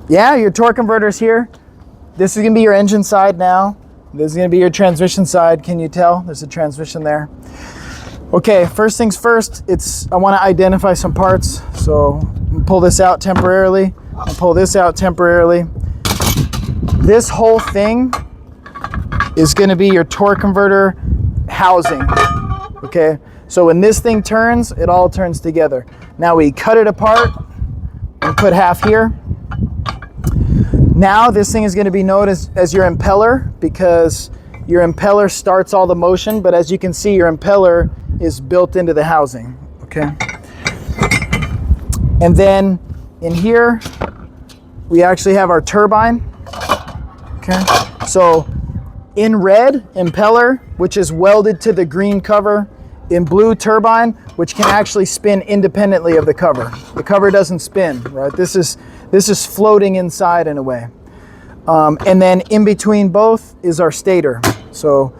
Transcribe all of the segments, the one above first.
Yeah, your torque converter's here. This is gonna be your engine side now. This is gonna be your transmission side. Can you tell? There's a transmission there. Okay, first things first, I wanna identify some parts. So I'm gonna pull this out temporarily. I'll pull this out temporarily. This whole thing is gonna be your torque converter housing, okay? So when this thing turns, it all turns together. Now we cut it apart and put half here. Now this thing is gonna be known as your impeller, because your impeller starts all the motion, but as you can see, your impeller is built into the housing, okay? And then in here, we actually have our turbine, okay? So in red, impeller, which is welded to the green cover. In blue, turbine, which can actually spin independently of the cover. The cover doesn't spin, right? This is floating inside in a way. And then in between both is our stator. So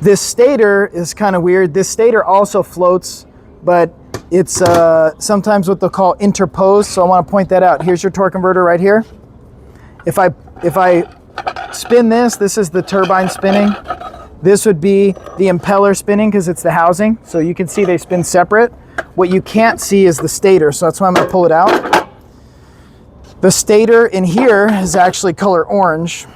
this stator is kind of weird. This stator also floats, but it's sometimes what they'll call interposed. So I want to point that out. Here's your torque converter right here. If I spin this is the turbine spinning. This would be the impeller spinning because it's the housing. So you can see they spin separate. What you can't see is the stator, so that's why I'm gonna pull it out. The stator in here is actually color orange.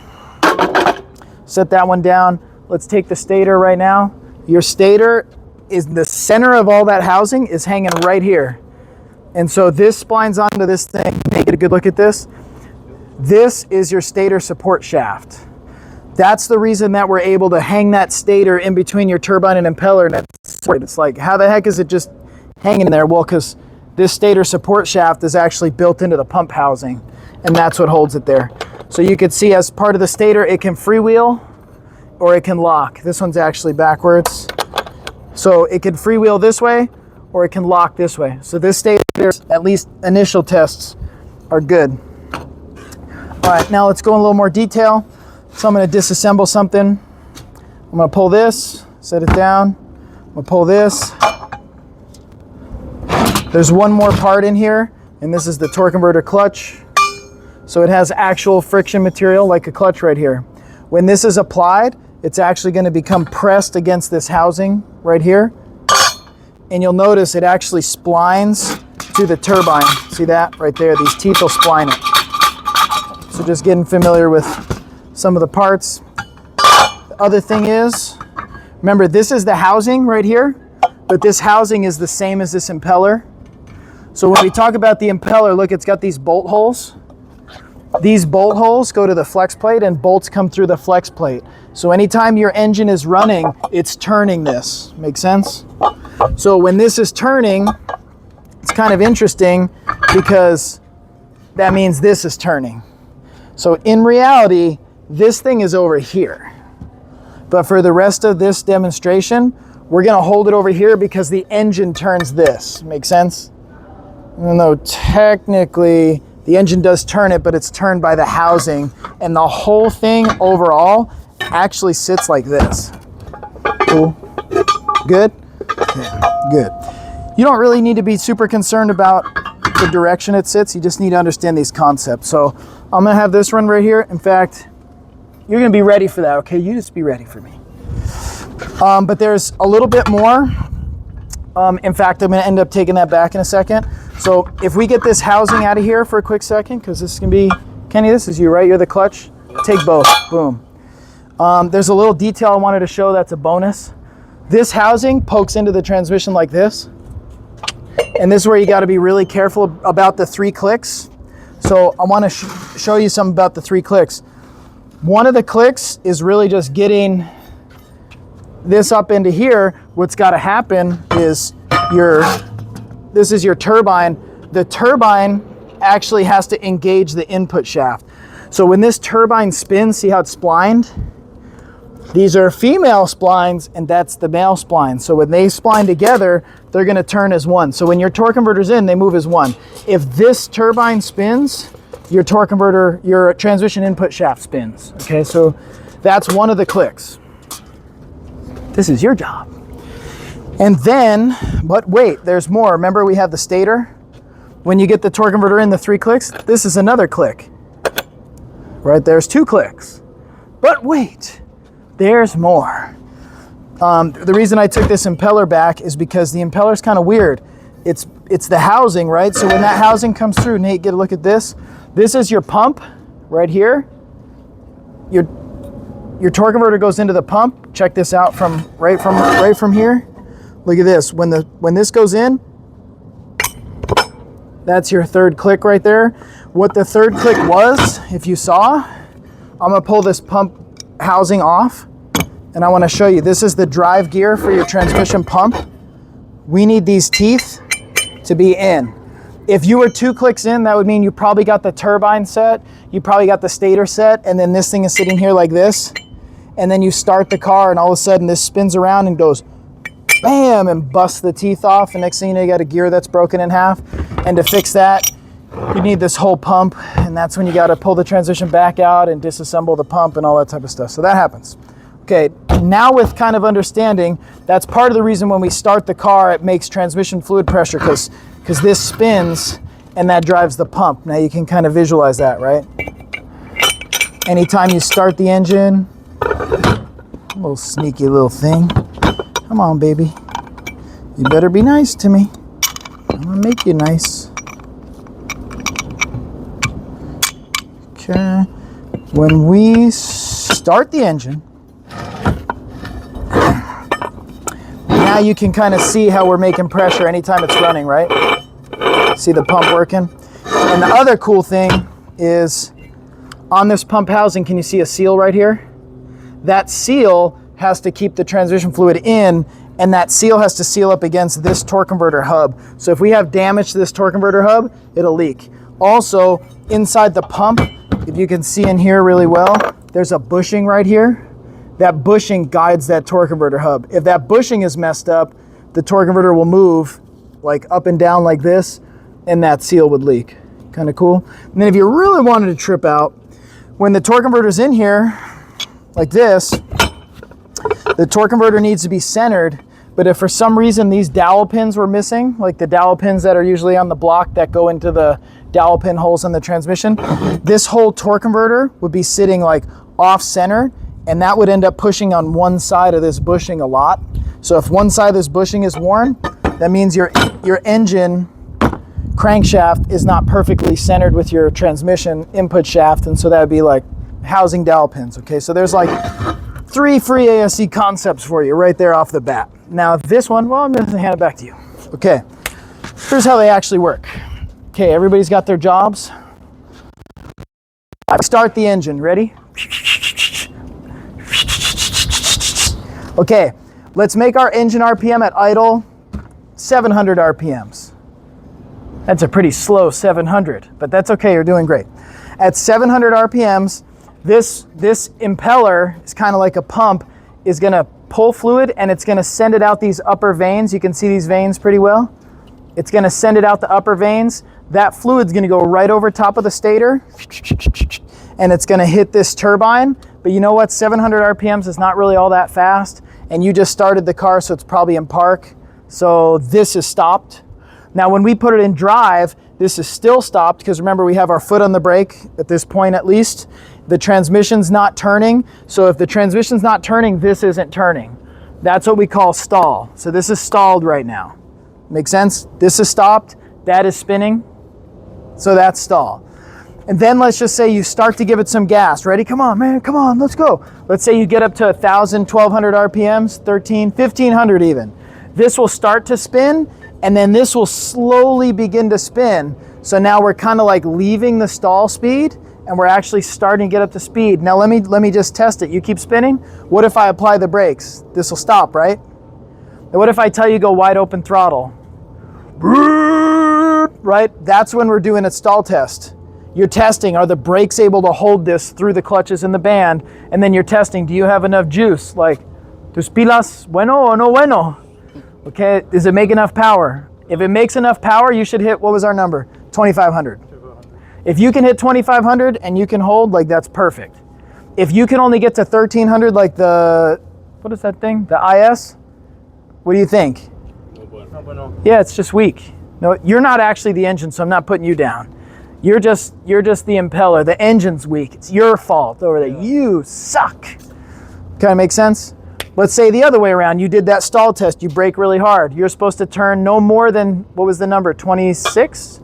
Set that one down. Let's take the stator right now. Your stator is the center of all that housing is hanging right here. And so this splines onto this thing. Get a good look at this. This is your stator support shaft. That's the reason that we're able to hang that stator in between your turbine and impeller. And it's like, how the heck is it just hanging there? Well, because this stator support shaft is actually built into the pump housing, and that's what holds it there. So you can see as part of the stator, it can freewheel or it can lock. This one's actually backwards. So it can freewheel this way or it can lock this way. So this stator, at least initial tests, are good. All right, now let's go in a little more detail. So I'm going to disassemble something. I'm going to pull this, set it down. I'm going to pull this. There's one more part in here, and this is the torque converter clutch. So it has actual friction material like a clutch right here. When this is applied, it's actually going to become pressed against this housing right here. And you'll notice it actually splines to the turbine. See that right there? These teeth will spline it. So just getting familiar with some of the parts. The other thing is, remember this is the housing right here, but this housing is the same as this impeller. So when we talk about the impeller, look, it's got these bolt holes. These bolt holes go to the flex plate and bolts come through the flex plate. So anytime your engine is running, it's turning this. Make sense? So when this is turning, it's kind of interesting because that means this is turning. So in reality, this thing is over here. But for the rest of this demonstration, we're gonna hold it over here because the engine turns this. Make sense? Even though technically the engine does turn it, but it's turned by the housing, and the whole thing overall actually sits like this. Cool? Good? Yeah, good. You don't really need to be super concerned about the direction it sits. You just need to understand these concepts. So I'm gonna have this run right here. In fact, you're gonna be ready for that, okay? You just be ready for me. But there's a little bit more. In fact, I'm gonna end up taking that back in a second. So if we get this housing out of here for a quick second, because this is gonna be, Kenny, this is you, right? You're the clutch? Take both, boom. There's a little detail I wanted to show that's a bonus. This housing pokes into the transmission like this. And this is where you gotta be really careful about the 3 clicks. So I wanna show you something about the 3 clicks. One of the clicks is really just getting this up into here. What's gotta happen is this is your turbine. The turbine actually has to engage the input shaft. So when this turbine spins, see how it's splined? These are female splines and that's the male spline. So when they spline together, they're gonna turn as one. So when your torque converter's in, they move as one. If this turbine spins, your torque converter, your transmission input shaft spins. Okay, so that's one of the clicks. This is your job. And then, but wait, there's more. Remember we have the stator? When you get the torque converter in, the 3 clicks, this is another click. Right, there's 2 clicks. But wait, there's more. The reason I took this impeller back is because the impeller's kind of weird. It's the housing, right? So when that housing comes through, Nate, get a look at this. This is your pump right here. Your torque converter goes into the pump. Check this out from right from here. Look at this. When this goes in, that's your 3rd click right there. What the 3rd click was, if you saw, I'm gonna pull this pump housing off and I wanna show you. This is the drive gear for your transmission pump. We need these teeth to be in. If you were 2 clicks in, that would mean you probably got the turbine set, you probably got the stator set, and then this thing is sitting here like this. And then you start the car and all of a sudden this spins around and goes bam and busts the teeth off. And next thing you know, you got a gear that's broken in half. And to fix that, you need this whole pump, and that's when you got to pull the transmission back out and disassemble the pump and all that type of stuff. So that happens. Okay, now with kind of understanding, that's part of the reason when we start the car, it makes transmission fluid pressure because this spins and that drives the pump. Now you can kind of visualize that, right? Anytime you start the engine, little sneaky little thing. Come on, baby. You better be nice to me. I'm gonna make you nice. Okay. When we start the engine, now you can kind of see how we're making pressure anytime it's running, right? See the pump working? And the other cool thing is on this pump housing, can you see a seal right here? That seal has to keep the transmission fluid in, and that seal has to seal up against this torque converter hub. So if we have damage to this torque converter hub, it'll leak. Also, inside the pump, if you can see in here really well, there's a bushing right here. That bushing guides that torque converter hub. If that bushing is messed up, the torque converter will move like up and down like this, and that seal would leak. Kind of cool. And then if you really wanted to trip out, when the torque converter's in here, like this, the torque converter needs to be centered, but if for some reason these dowel pins were missing, like the dowel pins that are usually on the block that go into the dowel pin holes in the transmission, this whole torque converter would be sitting like off center, and that would end up pushing on one side of this bushing a lot. So if one side of this bushing is worn, that means your engine crankshaft is not perfectly centered with your transmission input shaft, and so that would be like housing dowel pins. Okay, so there's like 3 free ASE concepts for you right there off the bat. Now this one, well, I'm gonna hand it back to you. Okay, here's how they actually work. Okay, everybody's got their jobs. Start the engine, ready? Okay, let's make our engine RPM at idle 700 RPMs. That's a pretty slow 700, but that's okay, you're doing great. At 700 RPMs, this impeller is kind of like a pump, is gonna pull fluid and it's gonna send it out these upper veins. You can see these veins pretty well. It's gonna send it out the upper veins. That fluid's gonna go right over top of the stator and it's gonna hit this turbine. But you know what, 700 RPMs is not really all that fast, and you just started the car, so it's probably in park. So this is stopped. Now when we put it in drive, this is still stopped because remember we have our foot on the brake at this point at least. The transmission's not turning. So if the transmission's not turning, this isn't turning. That's what we call stall. So this is stalled right now. Make sense? This is stopped, that is spinning. So that's stall. And then let's just say you start to give it some gas. Ready? Come on, man, come on, let's go. Let's say you get up to 1,000, 1,200 RPMs, 13, 1,500 even. This will start to spin, and then this will slowly begin to spin. So now we're kind of like leaving the stall speed, and we're actually starting to get up to speed. Now let me just test it. You keep spinning. What if I apply the brakes? This will stop, right? And what if I tell you go wide open throttle? Right? That's when we're doing a stall test. You're testing, are the brakes able to hold this through the clutches in the band? And then you're testing, do you have enough juice? Like, tus pilas bueno o no bueno? Okay, does it make enough power? If it makes enough power, you should hit, what was our number? 2,500. If you can hit 2,500 and you can hold, like that's perfect. If you can only get to 1,300, like the, what is that thing? The IS? What do you think? Yeah, it's just weak. No, you're not actually the engine, so I'm not putting you down. You're just the impeller. The engine's weak. It's your fault over there. You suck. Kind of make sense? Let's say the other way around. You did that stall test. You brake really hard. You're supposed to turn no more than, what was the number, 26?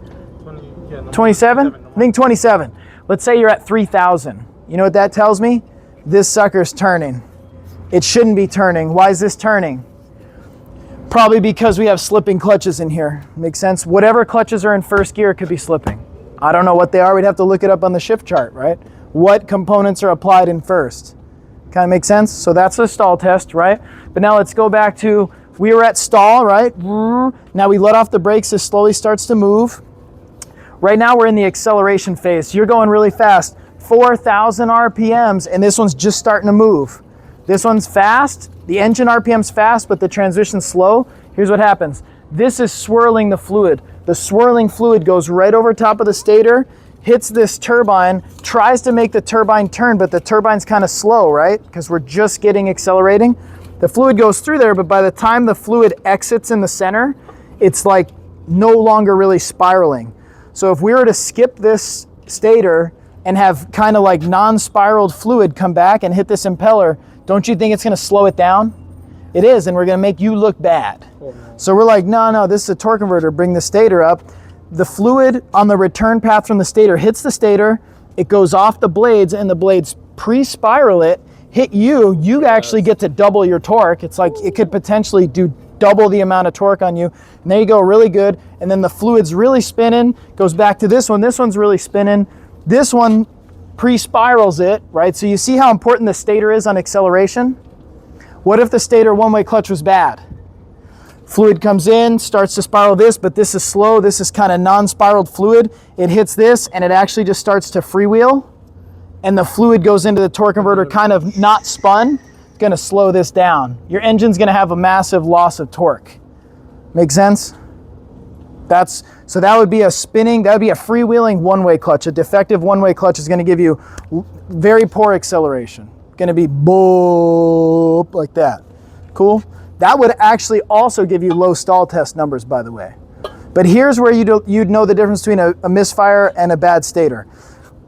27? I think 27. Let's say you're at 3,000. You know what that tells me? This sucker's turning. It shouldn't be turning. Why is this turning? Probably because we have slipping clutches in here. Makes sense? Whatever clutches are in first gear could be slipping. I don't know what they are. We'd have to look it up on the shift chart, right? What components are applied in first? Kind of make sense? So that's a stall test, right? But now let's go back to, we were at stall, right? Now we let off the brakes. This slowly starts to move. Right now we're in the acceleration phase. You're going really fast, 4,000 RPMs, and this one's just starting to move. This one's fast. The engine RPM's fast, but the transmission's slow. Here's what happens. This is swirling the fluid. The swirling fluid goes right over top of the stator, hits this turbine, tries to make the turbine turn, but the turbine's kind of slow, right? Because we're just getting accelerating. The fluid goes through there, but by the time the fluid exits in the center, it's like no longer really spiraling. So if we were to skip this stator and have kind of like non-spiraled fluid come back and hit this impeller, don't you think it's going to slow it down? It is, and we're going to make you look bad. So we're like, no, this is a torque converter, bring the stator up. The fluid on the return path from the stator hits the stator, it goes off the blades, and the blades pre-spiral it, hit you, you actually get to double your torque. It's like it could potentially do double the amount of torque on you. And there you go, really good. And then the fluid's really spinning, goes back to this one's really spinning. This one pre-spirals it, right? So you see how important the stator is on acceleration? What if the stator one-way clutch was bad? Fluid comes in, starts to spiral this, but this is slow. This is kind of non-spiraled fluid. It hits this, and it actually just starts to freewheel, and the fluid goes into the torque converter kind of not spun. It's going to slow this down. Your engine's going to have a massive loss of torque. Make sense? So that would be a spinning, that would be a freewheeling one-way clutch. A defective one-way clutch is going to give you very poor acceleration. Going to be boop like that. Cool? That would actually also give you low stall test numbers, by the way. But here's where you'd know the difference between a misfire and a bad stator.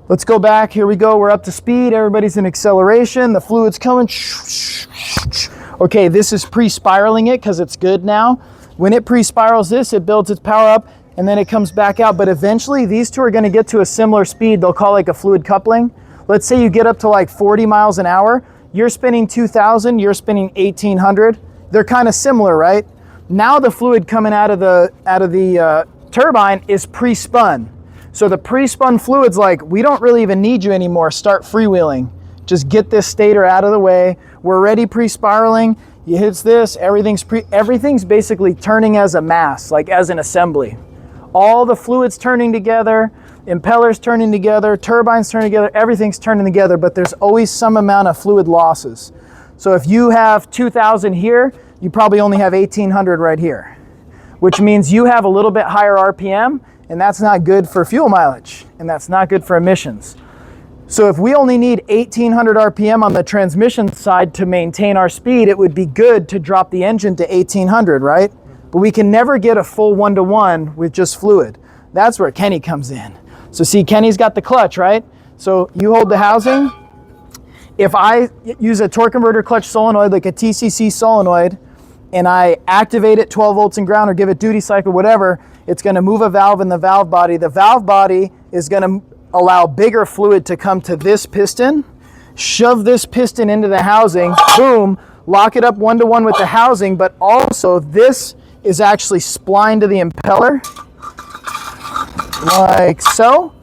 Let's go back. Here we go. We're up to speed. Everybody's in acceleration. The fluid's coming. Okay, this is pre-spiraling it because it's good now. When it pre-spirals this, it builds its power up, and then it comes back out. But eventually, these two are going to get to a similar speed. They'll call like a fluid coupling. Let's say you get up to like 40 miles an hour. You're spinning 2,000. You're spinning 1,800. They're kind of similar, right? Now the fluid coming out of the turbine is pre-spun. So the pre-spun fluid's like, we don't really even need you anymore. Start freewheeling. Just get this stator out of the way. We're already pre-spiraling. You hits this, everything's basically turning as a mass, like as an assembly. All the fluids turning together, impellers turning together, turbines turning together, everything's turning together, but there's always some amount of fluid losses. So if you have 2,000 here, you probably only have 1,800 right here, which means you have a little bit higher RPM, and that's not good for fuel mileage, and that's not good for emissions. So if we only need 1,800 RPM on the transmission side to maintain our speed, it would be good to drop the engine to 1,800, right? But we can never get a full one-to-one with just fluid. That's where Kenny comes in. So see, Kenny's got the clutch, right? So you hold the housing. If I use a torque converter clutch solenoid, like a TCC solenoid, and I activate it 12 volts and ground or give it duty cycle, whatever, it's going to move a valve in the valve body. The valve body is going to allow bigger fluid to come to this piston, shove this piston into the housing, boom, lock it up one-to-one with the housing, but also this is actually splined to the impeller, like so.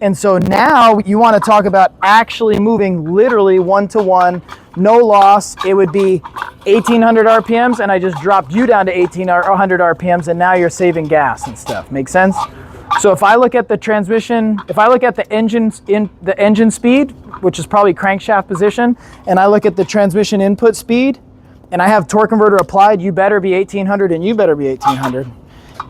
And so now you want to talk about actually moving literally one-to-one, no loss. It would be 1,800 RPMs, and I just dropped you down to 1,800 RPMs, and now you're saving gas and stuff. Make sense? So if I look at the transmission, if I look at the engine speed, which is probably crankshaft position, and I look at the transmission input speed, and I have torque converter applied, you better be 1,800 and you better be 1,800.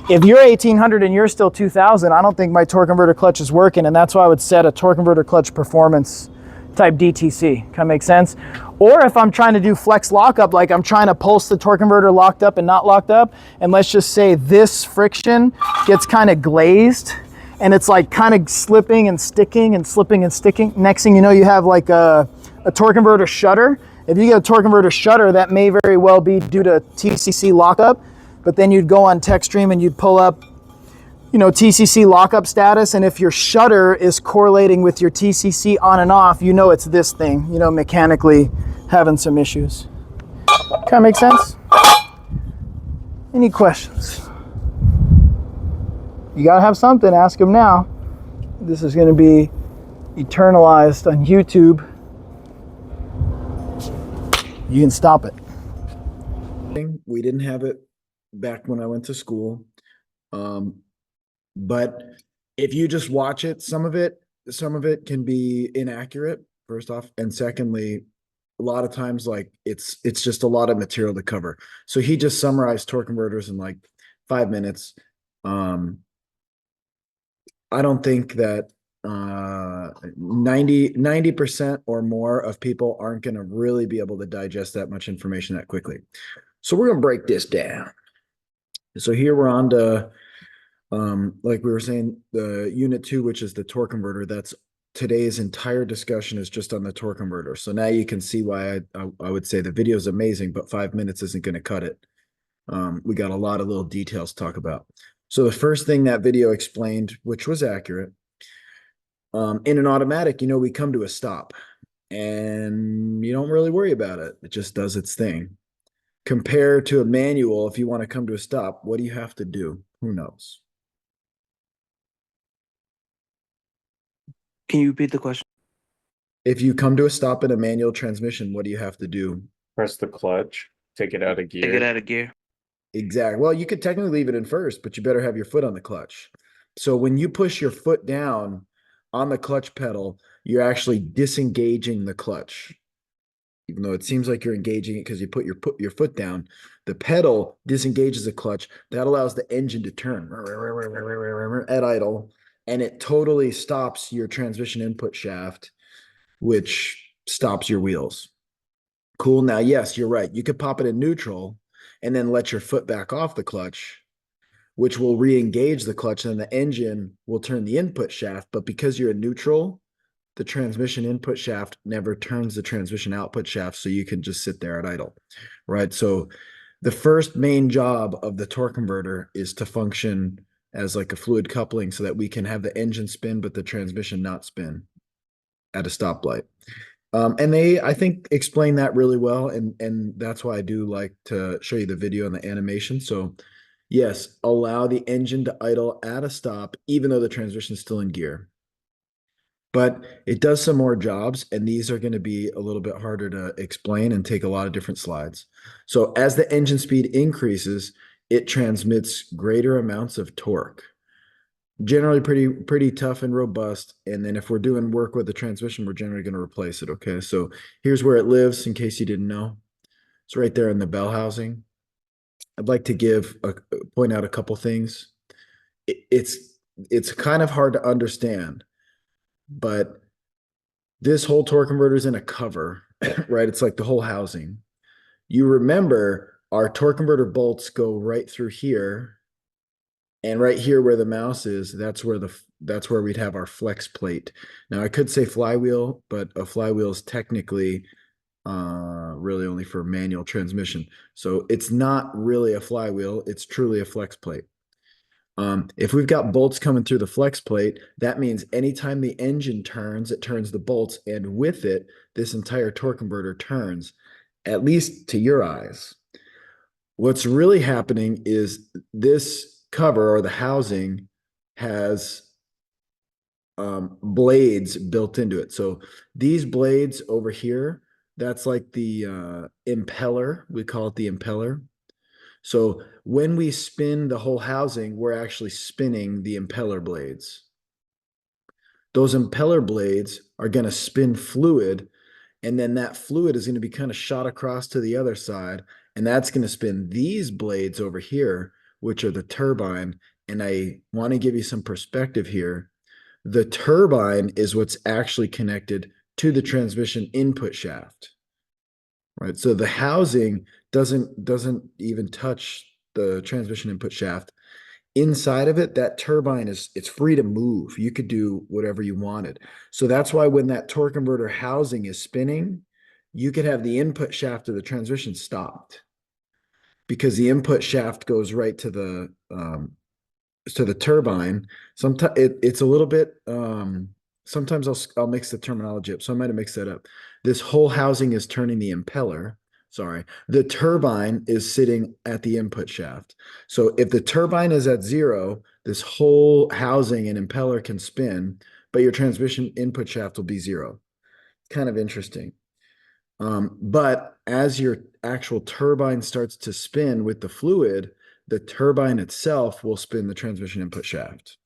If you're 1,800 and you're still 2,000, I don't think my torque converter clutch is working, and that's why I would set a torque converter clutch performance type DTC. Kind of make sense? Or if I'm trying to do flex lockup, like I'm trying to pulse the torque converter locked up and not locked up, and let's just say this friction gets kind of glazed and it's like kind of slipping and sticking and slipping and sticking. Next thing you know, you have like a torque converter shutter. If you get a torque converter shutter, that may very well be due to TCC lockup, but then you'd go on TechStream and you'd pull up, you know, TCC lockup status, and if your shutter is correlating with your TCC on and off, you know it's this thing, you know, mechanically having some issues. Kind of make sense? Any questions? You gotta have something, ask them now. This is gonna be eternalized on YouTube. You can stop it. We didn't have it back when I went to school. But if you just watch it, some of it can be inaccurate, first off. And secondly, a lot of times, like it's just a lot of material to cover. So he just summarized torque converters in like 5 minutes. I don't think that 90% or more of people aren't going to really be able to digest that much information that quickly. So we're going to break this down. So here we're on to, like we were saying, the unit 2, which is the torque converter. That's today's entire discussion is just on the torque converter. So now you can see why I would say the video is amazing, but 5 minutes isn't going to cut it. We got a lot of little details to talk about. So the first thing that video explained, which was accurate, in an automatic, you know, we come to a stop and you don't really worry about it. It just does its thing. Compared to a manual, if you want to come to a stop, what do you have to do? Who knows? Can you repeat the question? If you come to a stop in a manual transmission, what do you have to do? Press the clutch, take it out of gear. Take it out of gear. Exactly. Well, you could technically leave it in first, but you better have your foot on the clutch. So when you push your foot down on the clutch pedal, you're actually disengaging the clutch. Even though it seems like you're engaging it because you put your foot down, the pedal disengages the clutch. That allows the engine to turn at idle, and it totally stops your transmission input shaft, which stops your wheels. Cool. Now, yes, you're right. You could pop it in neutral and then let your foot back off the clutch, which will re-engage the clutch, and the engine will turn the input shaft. But because you're in neutral, the transmission input shaft never turns the transmission output shaft, so you can just sit there at idle, right? So the first main job of the torque converter is to function as like a fluid coupling so that we can have the engine spin, but the transmission not spin at a stoplight. And they, I think, explain that really well, and that's why I do like to show you the video and the animation. So yes, allow the engine to idle at a stop, even though the transmission is still in gear. But it does some more jobs, and these are going to be a little bit harder to explain and take a lot of different slides. So as the engine speed increases, it transmits greater amounts of torque. Generally pretty tough and robust. And then if we're doing work with the transmission, we're generally going to replace it. Okay, so here's where it lives in case you didn't know. It's right there in the bell housing. I'd like to point out a couple things. It's kind of hard to understand, but this whole torque converter is in a cover, right? It's like the whole housing. You remember our torque converter bolts go right through here. And right here where the mouse is, that's where we'd have our flex plate. Now I could say flywheel, but a flywheel is technically really only for manual transmission. So it's not really a flywheel, it's truly a flex plate. If we've got bolts coming through the flex plate, that means anytime the engine turns, it turns the bolts, and with it, this entire torque converter turns, at least to your eyes. What's really happening is this cover, or the housing, has blades built into it. So these blades over here, that's like the impeller. We call it the impeller. So when we spin the whole housing, we're actually spinning the impeller blades. Those impeller blades are going to spin fluid, and then that fluid is going to be kind of shot across to the other side, and that's going to spin these blades over here, which are the turbine. And I want to give you some perspective here. The turbine is what's actually connected to the transmission input shaft. right? So the housing doesn't even touch the transmission input shaft. Inside of it, that turbine it's free to move. You could do whatever you wanted. So that's why when that torque converter housing is spinning, you could have the input shaft of the transmission stopped because the input shaft goes right to the turbine. Sometimes it's a little bit. Sometimes I'll mix the terminology up, so I might have mixed that up. This whole housing is turning the impeller. Sorry, the turbine is sitting at the input shaft. So if the turbine is at zero, this whole housing and impeller can spin, but your transmission input shaft will be zero. Kind of interesting. But as your actual turbine starts to spin with the fluid, the turbine itself will spin the transmission input shaft.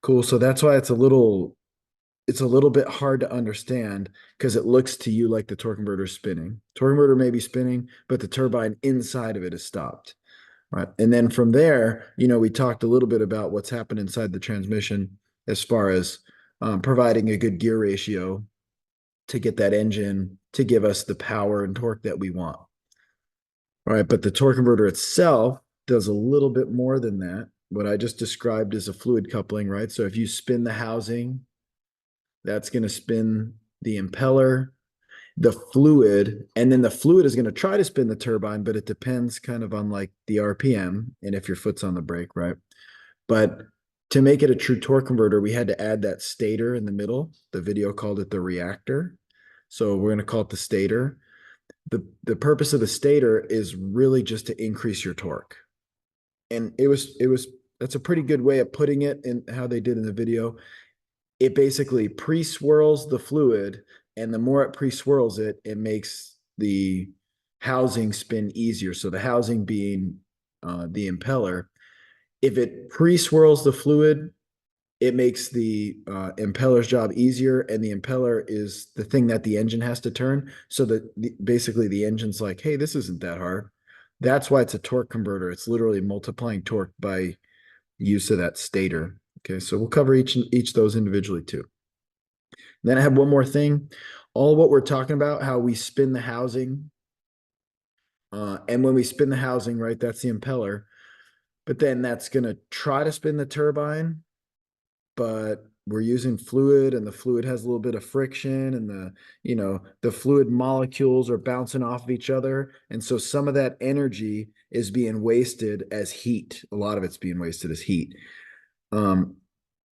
Cool. So that's why it's a little bit hard to understand because it looks to you like the torque converter is spinning. Torque converter may be spinning, but the turbine inside of it is stopped. Right. And then from there, we talked a little bit about what's happened inside the transmission as far as providing a good gear ratio to get that engine to give us the power and torque that we want. All right, but the torque converter itself does a little bit more than that. What I just described is a fluid coupling, right? So if you spin the housing, that's going to spin the impeller, the fluid, and then the fluid is going to try to spin the turbine, but it depends kind of on like the RPM and if your foot's on the brake, right? But to make it a true torque converter, we had to add that stator in the middle. The video called it the reactor. So we're going to call it the stator. The purpose of the stator is really just to increase your torque. And that's a pretty good way of putting it in how they did in the video. It basically pre-swirls the fluid, and the more it pre-swirls it, it makes the housing spin easier. So the housing being the impeller. If it pre-swirls the fluid, it makes the impeller's job easier, and the impeller is the thing that the engine has to turn. So that basically the engine's like, hey, this isn't that hard. That's why it's a torque converter. It's literally multiplying torque by use of that stator. Okay, so we'll cover each of those individually too. Then I have one more thing. All what we're talking about, how we spin the housing. And when we spin the housing, right, that's the impeller. But then that's going to try to spin the turbine, but we're using fluid, and the fluid has a little bit of friction, and the fluid molecules are bouncing off of each other. And so some of that energy is being wasted as heat. A lot of it's being wasted as heat. And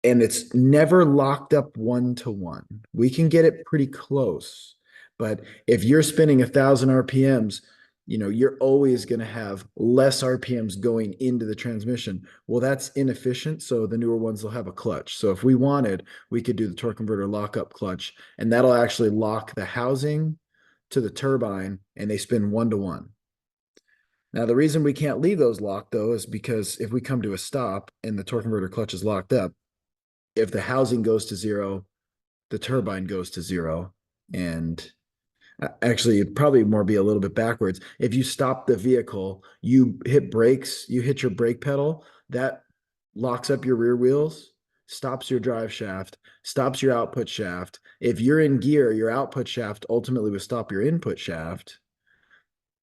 it's never locked up 1-to-1. We can get it pretty close, but if you're spinning 1,000 RPMs, you're always going to have less RPMs going into the transmission. Well, that's inefficient. So the newer ones will have a clutch. So if we wanted, we could do the torque converter lockup clutch, and that'll actually lock the housing to the turbine, and they spin 1-to-1. Now, the reason we can't leave those locked, though, is because if we come to a stop and the torque converter clutch is locked up, if the housing goes to zero, the turbine goes to zero. And actually, it'd probably more be a little bit backwards. If you stop the vehicle, you hit brakes, you hit your brake pedal, that locks up your rear wheels, stops your drive shaft, stops your output shaft. If you're in gear, your output shaft ultimately will stop your input shaft.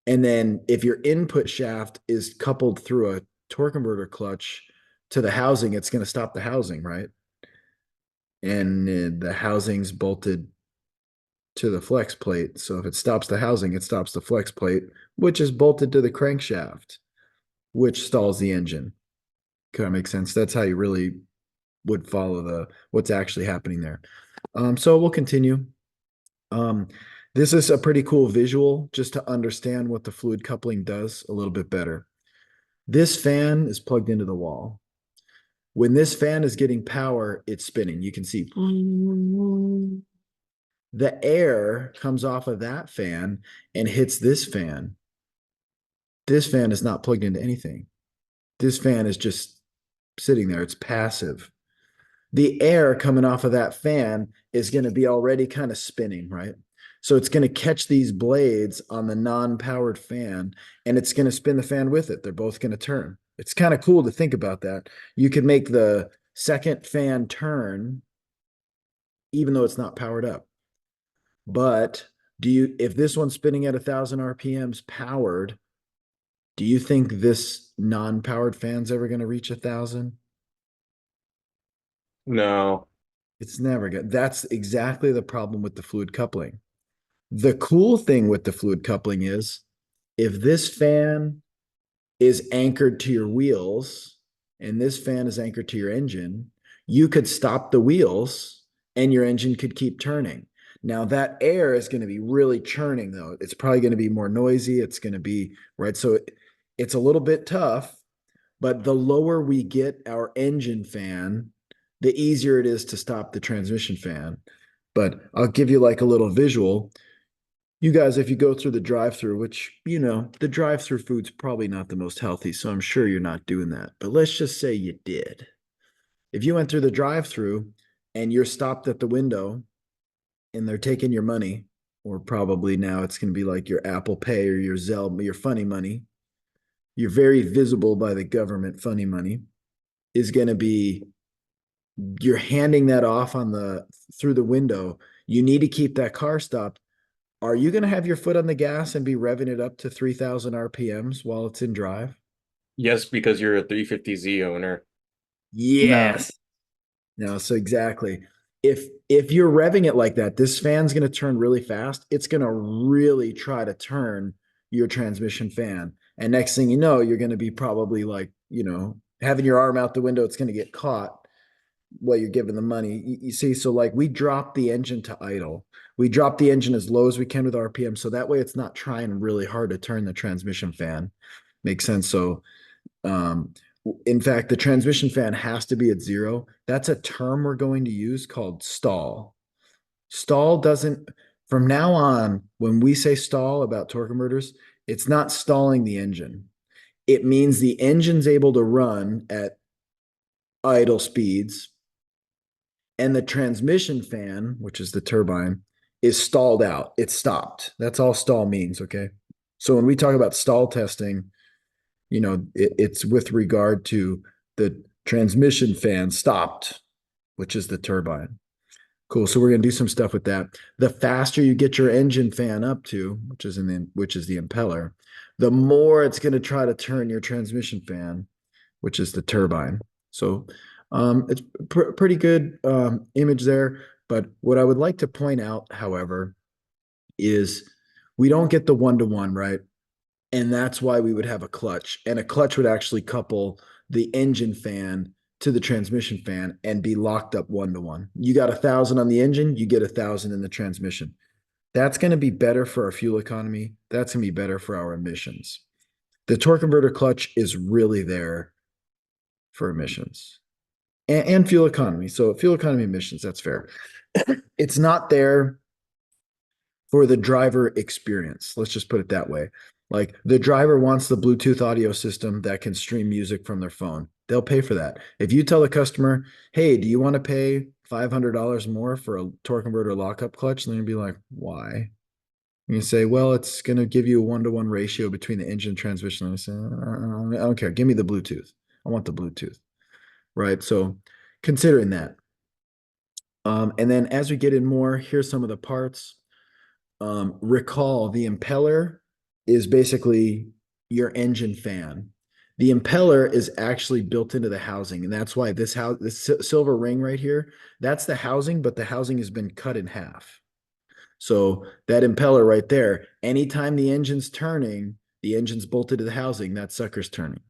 And then if your input shaft is coupled through a torque converter clutch to the housing, it's going to stop the housing, right? And the housing's bolted to the flex plate. So if it stops the housing, it stops the flex plate, which is bolted to the crankshaft, which stalls the engine. Kind of makes sense. That's how you really would follow what's actually happening there. So we'll continue. This is a pretty cool visual just to understand what the fluid coupling does a little bit better. This fan is plugged into the wall. When this fan is getting power, it's spinning. You can see the air comes off of that fan and hits this fan. This fan is not plugged into anything. This fan is just sitting there. It's passive. The air coming off of that fan is going to be already kind of spinning, right? So it's going to catch these blades on the non-powered fan, and it's going to spin the fan with it. They're both going to turn. It's kind of cool to think about that. You could make the second fan turn even though it's not powered up. But if this one's spinning at 1,000 RPMs powered, do you think this non-powered fan's ever going to reach 1,000? No. It's never good. That's exactly the problem with the fluid coupling. The cool thing with the fluid coupling is if this fan is anchored to your wheels and this fan is anchored to your engine, you could stop the wheels and your engine could keep turning. Now that air is going to be really churning though. It's probably going to be more noisy. It's going to be right. So it's a little bit tough, but the lower we get our engine fan, the easier it is to stop the transmission fan. But I'll give you like a little visual. You guys, if you go through the drive-through, which, the drive-through food's probably not the most healthy, so I'm sure you're not doing that. But let's just say you did. If you went through the drive-through and you're stopped at the window and they're taking your money, or probably now it's going to be like your Apple Pay or your Zelle, your funny money, you're very visible by the government funny money, is going to be, you're handing that off through the window. You need to keep that car stopped. Are you going to have your foot on the gas and be revving it up to 3,000 RPMs while it's in drive? Yes, because you're a 350Z owner. Yes. No, so exactly. If you're revving it like that, this fan's going to turn really fast. It's going to really try to turn your transmission fan. And next thing you know, you're going to be probably like, having your arm out the window, it's going to get caught while you're giving the money. You see, so like we drop the engine to idle. We drop the engine as low as we can with RPM. So that way it's not trying really hard to turn the transmission fan. Makes sense. So, in fact, the transmission fan has to be at 0. That's a term we're going to use called stall. Stall doesn't, from now on, when we say stall about torque converters, it's not stalling the engine. It means the engine's able to run at idle speeds and the transmission fan, which is the turbine, is stalled out. It's stopped. That's all stall means, okay? So when we talk about stall testing, it's with regard to the transmission fan stopped, which is the turbine. Cool. So we're going to do some stuff with that. The faster you get your engine fan up to, which is the impeller, the more it's going to try to turn your transmission fan, which is the turbine. So it's pretty good image there. But what I would like to point out, however, is we don't get the one-to-one, right? And that's why we would have a clutch. And a clutch would actually couple the engine fan to the transmission fan and be locked up one-to-one. You got 1,000 on the engine, you get 1,000 in the transmission. That's going to be better for our fuel economy. That's going to be better for our emissions. The torque converter clutch is really there for emissions and fuel economy. So fuel economy emissions, that's fair. It's not there for the driver experience. Let's just put it that way. Like the driver wants the Bluetooth audio system that can stream music from their phone. They'll pay for that. If you tell the customer, hey, do you want to pay $500 more for a torque converter lockup clutch? And they're gonna be like, why? And you say, well, it's going to give you a 1-to-1 ratio between the engine and transmission. And I say, I don't care. Give me the Bluetooth. I want the Bluetooth. Right. So considering that. And then as we get in more, here's some of the parts. Recall the impeller is basically your engine fan. The impeller is actually built into the housing. And that's why this silver ring right here, that's the housing, but the housing has been cut in half. So that impeller right there, anytime the engine's turning, the engine's bolted to the housing, that sucker's turning.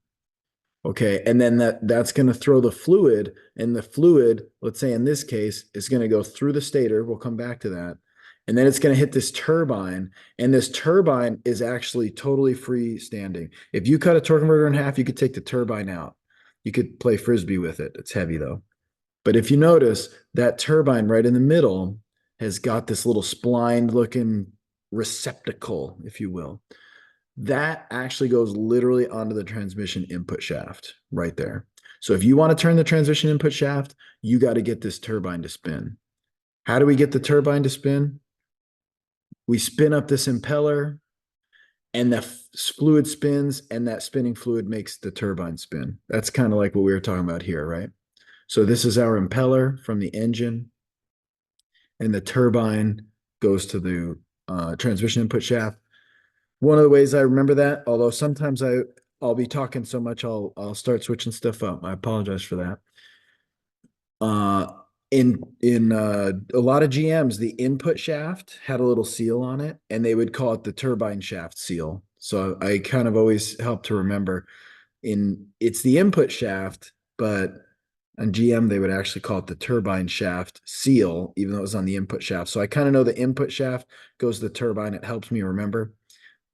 Okay, and then that's going to throw the fluid, and the fluid, let's say in this case, is going to go through the stator. We'll come back to that. And then it's going to hit this turbine, and this turbine is actually totally freestanding. If you cut a torque converter in half, you could take the turbine out. You could play frisbee with it. It's heavy though. But if you notice, that turbine right in the middle has got this little splined looking receptacle, if you will. That actually goes literally onto the transmission input shaft right there. So if you want to turn the transmission input shaft, you got to get this turbine to spin. How do we get the turbine to spin? We spin up this impeller and the fluid spins, and that spinning fluid makes the turbine spin. That's kind of like what we were talking about here, right? So this is our impeller from the engine, and the turbine goes to the transmission input shaft. One of the ways I remember that, although sometimes I'll be talking so much I'll start switching stuff up. I apologize for that. In a lot of GMs, the input shaft had a little seal on it, and they would call it the turbine shaft seal. So I kind of always help to remember it's the input shaft, but on GM they would actually call it the turbine shaft seal, even though it was on the input shaft. So I kind of know the input shaft goes to the turbine. It helps me remember.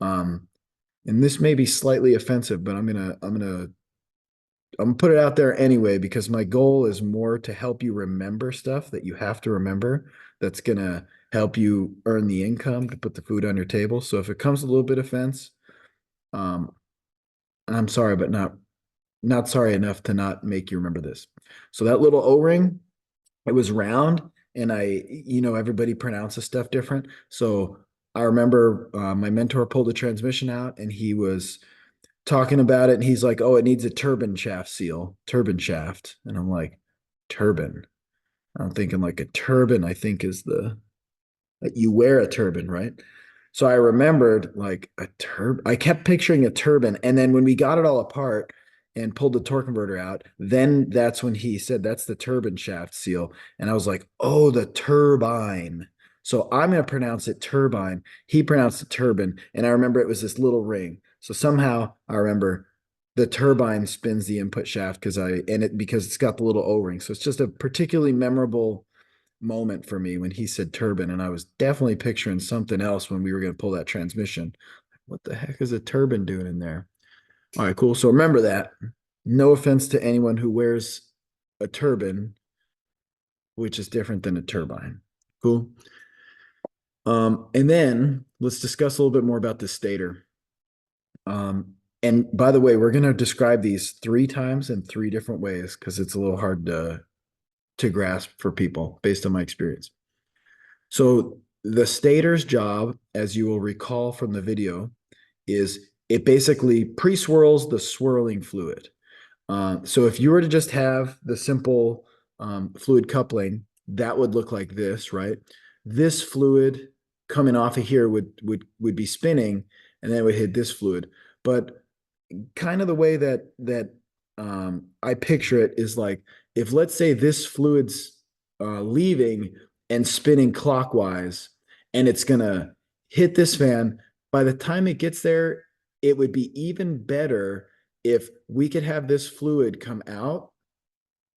And this may be slightly offensive, but I'm gonna put it out there anyway, because my goal is more to help you remember stuff that you have to remember, that's gonna help you earn the income to put the food on your table. So if it comes a little bit offense, I'm sorry, but not sorry enough to not make you remember this. So that little O-ring, it was round, and everybody pronounces stuff different. So I remember my mentor pulled the transmission out, and he was talking about it, and he's like, "Oh, it needs a turbine shaft seal, turbine shaft." And I'm like, "Turbine?" I'm thinking like a turban, I think is you wear a turban, right? So I remembered like a turban. I kept picturing a turban. And then when we got it all apart and pulled the torque converter out, then that's when he said, "That's the turbine shaft seal." And I was like, "Oh, the turbine." So I'm going to pronounce it turbine. He pronounced it turbine. And I remember it was this little ring. So somehow I remember the turbine spins the input shaft because it's got the little O-ring. So it's just a particularly memorable moment for me when he said turbine, and I was definitely picturing something else when we were going to pull that transmission. What the heck is a turbine doing in there? All right, cool. So remember that. No offense to anyone who wears a turban, which is different than a turbine. Cool. And then let's discuss a little bit more about the stator. And by the way, we're going to describe these 3 times in 3 different ways because it's a little hard to grasp for people based on my experience. So the stator's job, as you will recall from the video, is it basically pre-swirls the swirling fluid. So if you were to just have the simple fluid coupling, that would look like this, right? This fluid coming off of here would be spinning, and then it would hit this fluid. But kind of the way that I picture it is like, if let's say this fluid's leaving and spinning clockwise, and it's gonna hit this fan. By the time it gets there, it would be even better if we could have this fluid come out.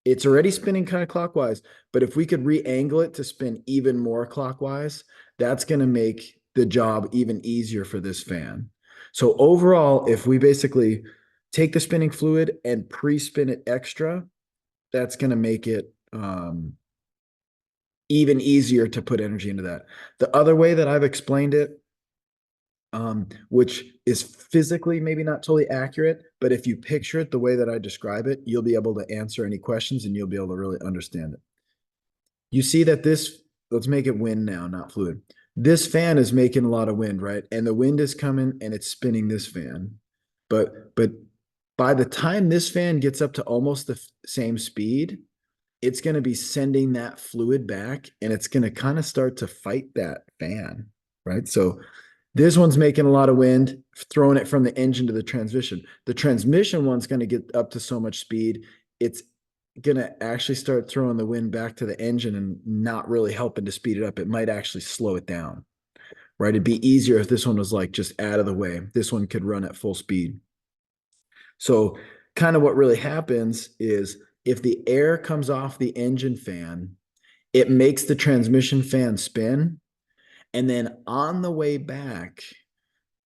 It's already spinning kind of clockwise, but if we could re-angle it to spin even more clockwise, that's going to make the job even easier for this fan. So overall, if we basically take the spinning fluid and pre-spin it extra, that's going to make it even easier to put energy into that. The other way that I've explained it, which is physically maybe not totally accurate, but if you picture it the way that I describe it, you'll be able to answer any questions and you'll be able to really understand it. You see that let's make it wind now, not fluid. This fan is making a lot of wind, right? And the wind is coming and it's spinning this fan. But by the time this fan gets up to almost the same speed, it's going to be sending that fluid back, and it's going to kind of start to fight that fan, right? So this one's making a lot of wind, throwing it from the engine to the transmission. The transmission one's going to get up to so much speed, it's going to actually start throwing the wind back to the engine and not really helping to speed it up. It might actually slow it down, right? It'd be easier if this one was like just out of the way. This one could run at full speed. So kind of what really happens is if the air comes off the engine fan, it makes the transmission fan spin. And then on the way back,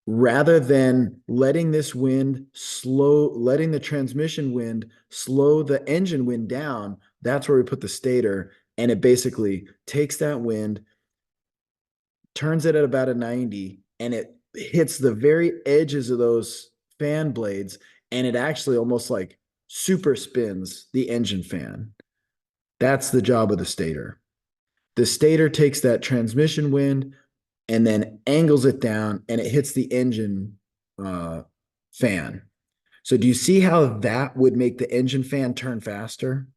rather than letting the transmission wind slow the engine wind down, that's where we put the stator. And it basically takes that wind, turns it at about a 90, and it hits the very edges of those fan blades. And it actually almost like super spins the engine fan. That's the job of the stator. The stator takes that transmission wind and then angles it down, and it hits the engine fan. So do you see how that would make the engine fan turn faster,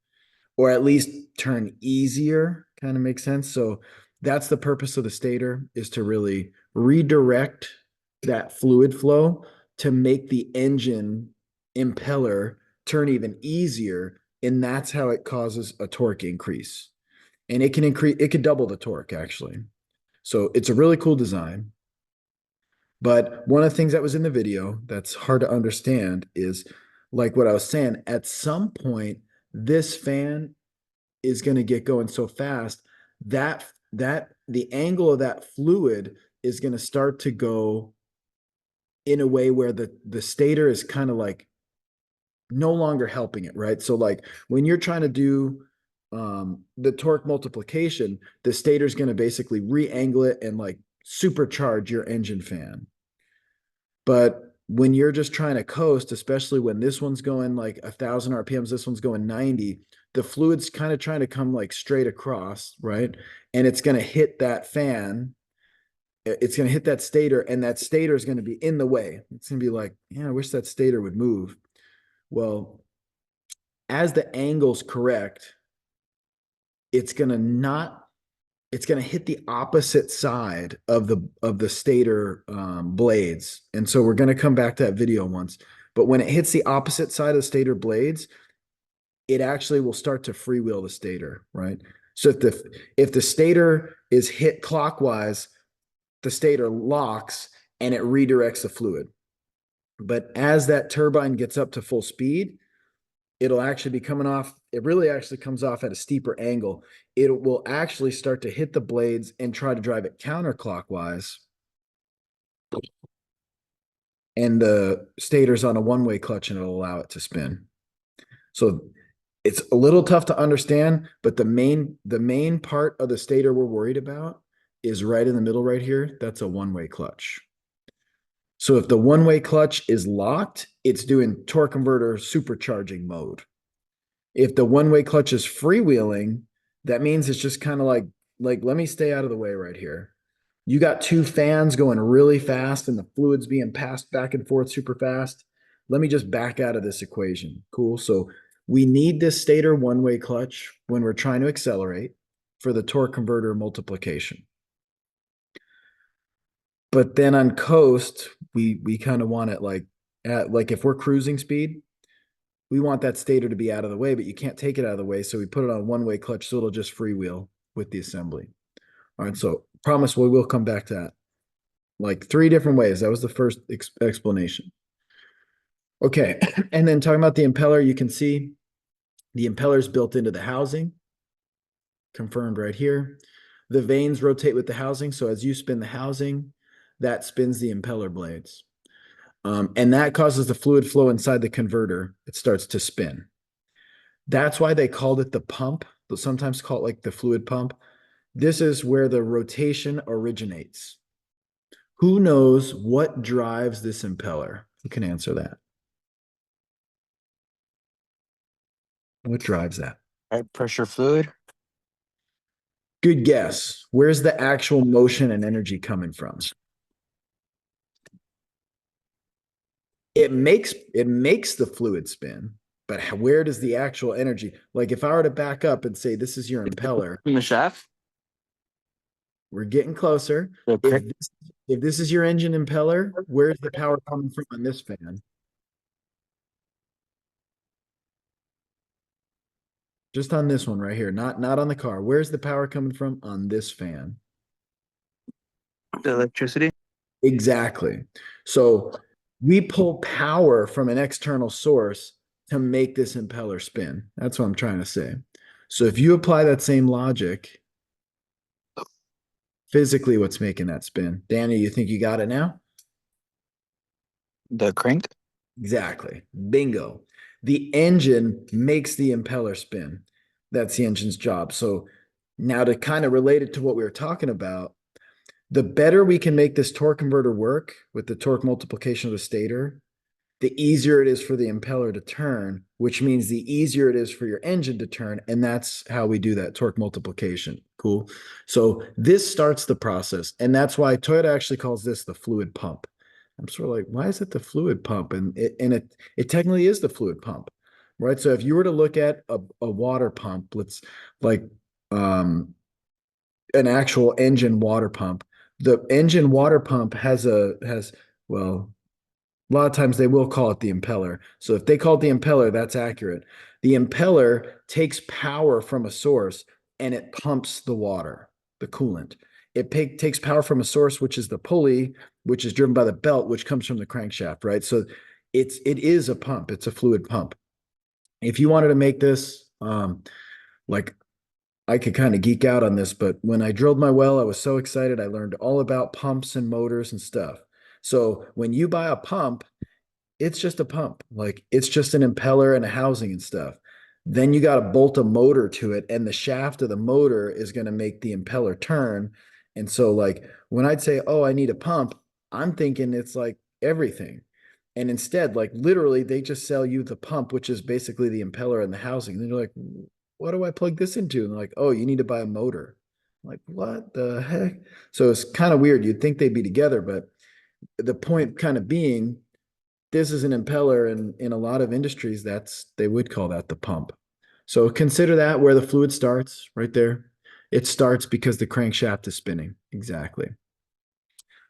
or at least turn easier? Kind of makes sense. So That's the purpose of the stator, is to really redirect that fluid flow to make the engine impeller turn even easier. And that's how it causes a torque increase. And it could double the torque actually. So it's a really cool design. But one of the things that was in the video that's hard to understand is, like what I was saying, at some point, this fan is going to get going so fast that the angle of that fluid is going to start to go in a way where the stator is kind of like no longer helping it, right? So like when you're trying to do the torque multiplication, the stator is going to basically re-angle it and like supercharge your engine fan. But when you're just trying to coast, especially when this one's going like 1,000 RPMs, this one's going 90, the fluid's kind of trying to come like straight across, right? And it's going to hit that fan. It's going to hit that stator, and that stator is going to be in the way. It's going to be like, yeah, I wish that stator would move. Well, as the angle's correct, it's going to hit the opposite side of the stator blades. And so we're going to come back to that video once. But when it hits the opposite side of the stator blades, it actually will start to freewheel the stator, right? So if the stator is hit clockwise, the stator locks and it redirects the fluid. But as that turbine gets up to full speed, it'll actually be coming off. It really actually comes off at a steeper angle. It will actually start to hit the blades and try to drive it counterclockwise. And the stator's on a one-way clutch and it'll allow it to spin. So it's a little tough to understand, but the main part of the stator we're worried about is right in the middle right here. That's a one-way clutch. So if the one-way clutch is locked, it's doing torque converter supercharging mode. If the one-way clutch is freewheeling, that means it's just kind of like, let me stay out of the way right here. You got two fans going really fast and the fluid's being passed back and forth super fast. Let me just back out of this equation. Cool. So we need this stator one-way clutch when we're trying to accelerate for the torque converter multiplication. But then on coast, we kind of want it like if we're cruising speed, we want that stator to be out of the way, but you can't take it out of the way. So we put it on one-way clutch, so it'll just freewheel with the assembly. All right, so promise we will come back to that. Like 3 different ways. That was the first explanation. Okay, and then talking about the impeller, you can see the impeller is built into the housing, confirmed right here. The vanes rotate with the housing, so as you spin the housing, that spins the impeller blades. And that causes the fluid flow inside the converter. It starts to spin. That's why they called it the pump. They'll sometimes call it like the fluid pump. This is where the rotation originates. Who knows what drives this impeller? Who can answer that? What drives that? High pressure fluid. Good guess. Where's the actual motion and energy coming from? It makes the fluid spin, but where does the actual energy? Like if I were to back up and say this is your impeller, From the shaft. we're getting closer. The If this is your engine impeller, where's the power coming from on this fan? Just on this one right here, not on the car. Where's the power coming from on this fan? The electricity. Exactly. So we pull power from an external source to make this impeller spin. That's what I'm trying to say. So if you apply that same logic, physically what's making that spin? Danny, you think you got it now? The crank. Exactly. Bingo. The engine makes the impeller spin. That's the engine's job. So now to kind of relate it to what we were talking about, the better we can make this torque converter work with the torque multiplication of the stator, the easier it is for the impeller to turn, which means the easier it is for your engine to turn. And that's how we do that torque multiplication. Cool. So this starts the process. And that's why Toyota actually calls this the fluid pump. I'm sort of like, why is it the fluid pump? And it technically is the fluid pump, right? So if you were to look at a water pump, let's like, an actual engine water pump. The engine water pump well, a lot of times they will call it the impeller. So if they call it the impeller, that's accurate. The impeller takes power from a source and it pumps the water, the coolant. Takes power from a source, which is the pulley, which is driven by the belt, which comes from the crankshaft, right? So it is a pump. It's a fluid pump. If you wanted to make this, like I could kind of geek out on this, but when I drilled my well, I was so excited. I learned all about pumps and motors and stuff. So when you buy a pump, it's just a pump. Like it's just an impeller and a housing and stuff. Then you got to bolt a motor to it, and the shaft of the motor is going to make the impeller turn. And so, like, when I'd say, oh, I need a pump, I'm thinking it's like everything. And instead, like literally, they just sell you the pump, which is basically the impeller and the housing. And they're like, what do I plug this into? And they're like, oh, you need to buy a motor. I'm like, what the heck? So it's kind of weird. You'd think they'd be together, but the point kind of being, this is an impeller, and in a lot of industries, they would call that the pump. So consider that where the fluid starts, right there. It starts because the crankshaft is spinning. Exactly.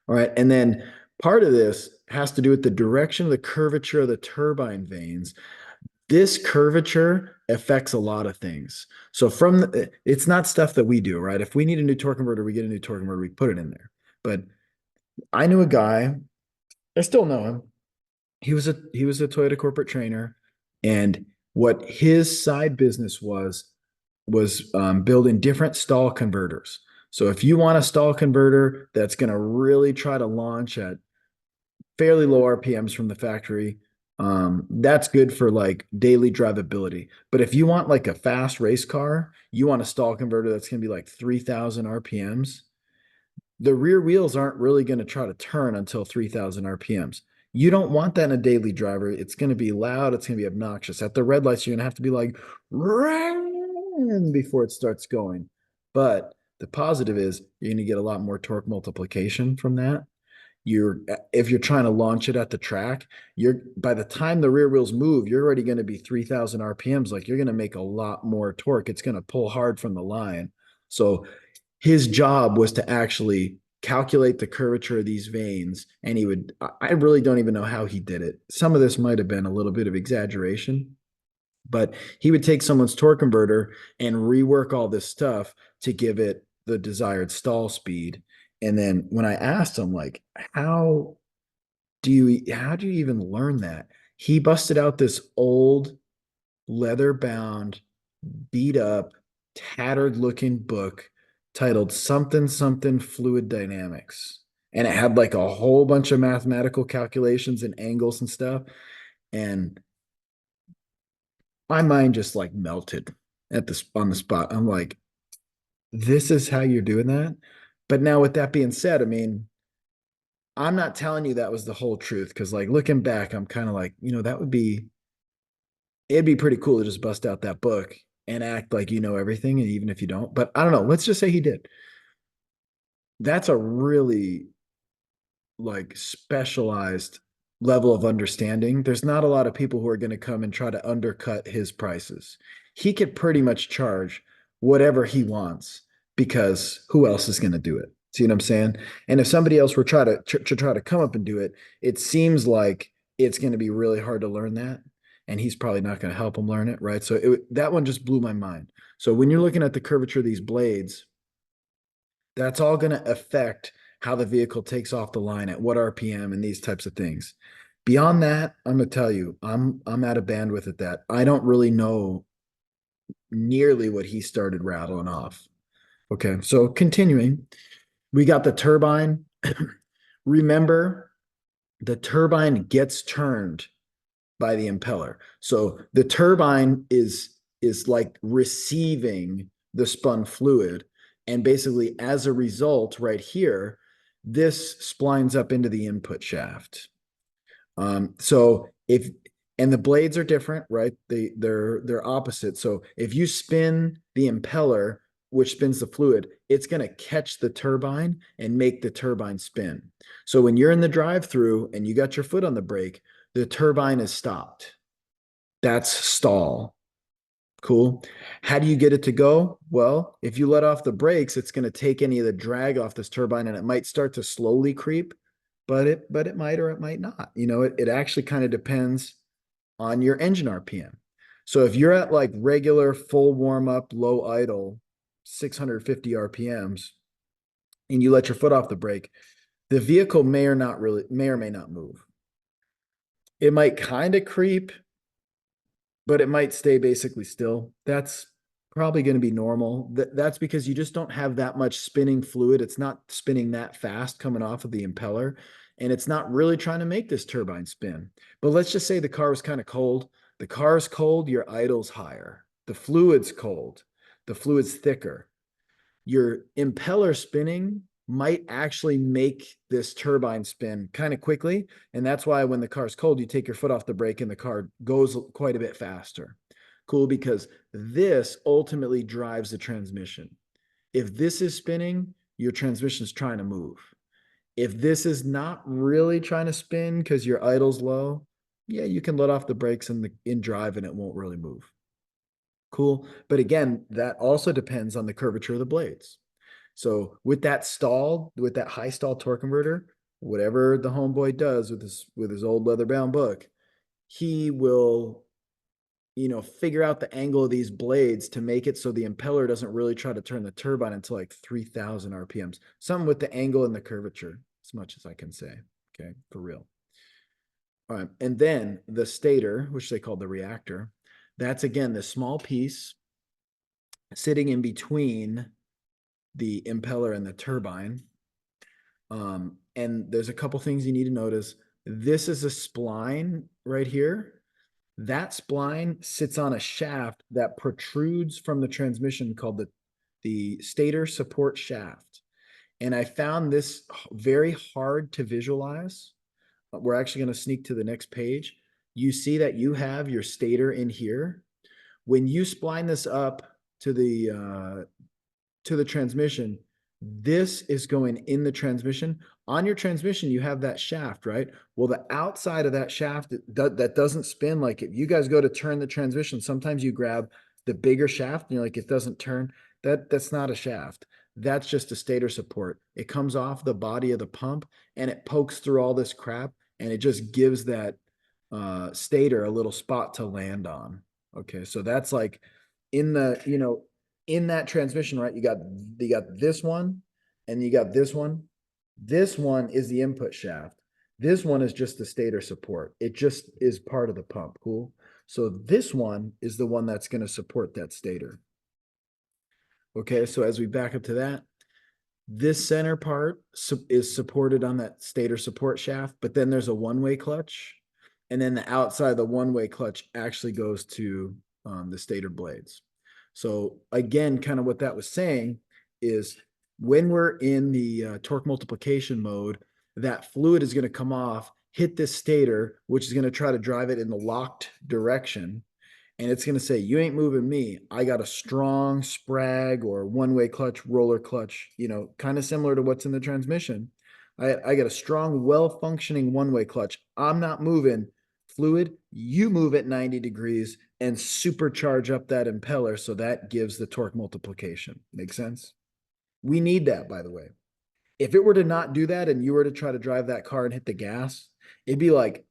All right. And then part of this has to do with the direction of the curvature of the turbine vanes. This curvature affects a lot of things. So it's not stuff that we do, right? If we need a new torque converter, we get a new torque converter, we put it in there. But I knew a guy, I still know him. He was a Toyota corporate trainer, and what his side business was building different stall converters. So if you want a stall converter that's going to really try to launch at fairly low RPMs from the factory, that's good for like daily drivability. But if you want like a fast race car, you want a stall converter that's going to be like 3,000 RPMs. The rear wheels aren't really going to try to turn until 3,000 RPMs. You don't want that in a daily driver. It's going to be loud. It's going to be obnoxious. At the red lights, you're going to have to be like, "Ring," before it starts going. But the positive is you're going to get a lot more torque multiplication from that. If you're trying to launch it at the track, by the time the rear wheels move, you're already going to be 3,000 RPMs. Like you're going to make a lot more torque. It's going to pull hard from the line. So his job was to actually calculate the curvature of these vanes, and I really don't even know how he did it. Some of this might have been a little bit of exaggeration, but he would take someone's torque converter and rework all this stuff to give it the desired stall speed. And then when I asked him, like, how do you even learn that? He busted out this old leather bound, beat up, tattered looking book titled something something fluid dynamics, and it had like a whole bunch of mathematical calculations and angles and stuff, and my mind just like melted on the spot. I'm like, this is how you're doing that? But now with that being said, I mean, I'm not telling you that was the whole truth, because like looking back, I'm kind of like, it'd be pretty cool to just bust out that book and act like you know everything, and even if you don't. But I don't know, let's just say he did. That's a really like specialized level of understanding. There's not a lot of people who are going to come and try to undercut his prices. He could pretty much charge whatever he wants, because who else is going to do it? See what I'm saying? And if somebody else were try to come up and do it, it seems like it's going to be really hard to learn that, and he's probably not going to help him learn it, right? So that one just blew my mind. So when you're looking at the curvature of these blades, that's all going to affect how the vehicle takes off the line at what RPM and these types of things. Beyond that, I'm going to tell you, I'm out of bandwidth at that. I don't really know nearly what he started rattling off. Okay, so continuing, we got the turbine. Remember, the turbine gets turned by the impeller. So the turbine is like receiving the spun fluid, and basically as a result, right here, this splines up into the input shaft. So and the blades are different, right? They're opposite. So if you spin the impeller, which spins the fluid, it's going to catch the turbine and make the turbine spin. So when you're in the drive-through and you got your foot on the brake, the turbine is stopped. That's stall. Cool. How do you get it to go? Well, if you let off the brakes, it's going to take any of the drag off this turbine and it might start to slowly creep, but it might or it might not. You know, it actually kind of depends on your engine RPM. So if you're at like regular full warm up, low idle, 650 RPMs, and you let your foot off the brake, the vehicle may or may not move. It might kind of creep, but it might stay basically still. That's probably going to be normal. That's because you just don't have that much spinning fluid. It's not spinning that fast coming off of the impeller, and it's not really trying to make this turbine spin. But let's just say the car was kind of cold. The car's cold, your idle's higher. The fluid's cold. The fluid's thicker. Your impeller spinning might actually make this turbine spin kind of quickly. And that's why when the car's cold, you take your foot off the brake and the car goes quite a bit faster. Cool, because this ultimately drives the transmission. If this is spinning, your transmission's trying to move. If this is not really trying to spin because your idle's low, yeah, you can let off the brakes in drive and it won't really move. Cool. But again, that also depends on the curvature of the blades. So with that high stall torque converter, whatever the homeboy does with his old leather bound book, he will, figure out the angle of these blades to make it so the impeller doesn't really try to turn the turbine until like 3,000 RPMs. Something with the angle and the curvature, as much as I can say. Okay, for real. All right, and then the stator, which they call the reactor, that's again the small piece sitting in between the impeller and the turbine. And there's a couple things you need to notice. This is a spline right here. That spline sits on a shaft that protrudes from the transmission called the stator support shaft. And I found this very hard to visualize. We're actually going to sneak to the next page. You see that you have your stator in here. When you spline this up to the transmission, this is going in the transmission. On your transmission, you have that shaft, right? Well, the outside of that shaft that doesn't spin, like if you guys go to turn the transmission, sometimes you grab the bigger shaft and you're like, it doesn't turn. That's not a shaft. That's just a stator support. It comes off the body of the pump and it pokes through all this crap and it just gives that stator a little spot to land on. Okay, so that's like in that transmission, right? You got this one and you got this one. This one is the input shaft. This one is just the stator support. It just is part of the pump. Cool. So this one is the one that's going to support that stator. Okay, so as we back up to that, this center part is supported on that stator support shaft, but then there's a one-way clutch. And then the outside of the one-way clutch actually goes to the stator blades. So again, kind of what that was saying is when we're in the torque multiplication mode, that fluid is going to come off, hit this stator, which is going to try to drive it in the locked direction. And it's going to say, you ain't moving me. I got a strong sprag or one-way clutch, roller clutch, kind of similar to what's in the transmission. I got a strong, well-functioning one-way clutch. I'm not moving. Fluid, you move at 90 degrees and supercharge up that impeller. So that gives the torque multiplication. Make sense? We need that, by the way. If it were to not do that and you were to try to drive that car and hit the gas, it'd be like,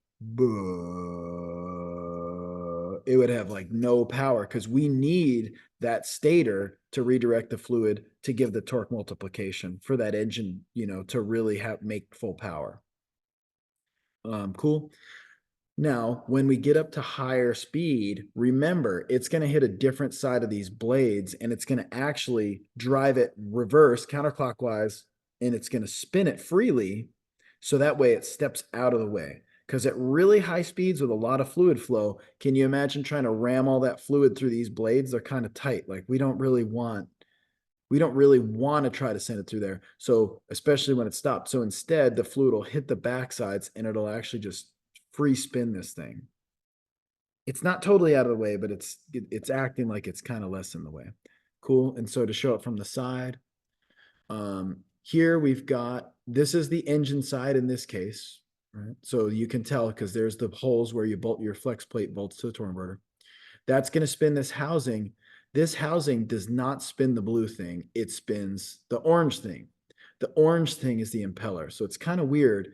it would have like no power because we need that stator to redirect the fluid to give the torque multiplication for that engine, to really make full power. Cool. Now, when we get up to higher speed, remember, it's going to hit a different side of these blades and it's going to actually drive it reverse counterclockwise and it's going to spin it freely. So that way it steps out of the way. Because at really high speeds with a lot of fluid flow, can you imagine trying to ram all that fluid through these blades? They're kind of tight. Like we don't really want to try to send it through there. So especially when it's stopped. So instead the fluid will hit the backsides and it'll actually just free spin this thing. It's not totally out of the way, but it's acting like it's kind of less in the way. Cool. And so to show it from the side, here we've got, this is the engine side in this case, right? So you can tell because there's the holes where you bolt your flex plate bolts to the torque converter. That's going to spin this housing. This housing does not spin the blue thing. It spins the orange thing. The orange thing is the impeller. So it's kind of weird.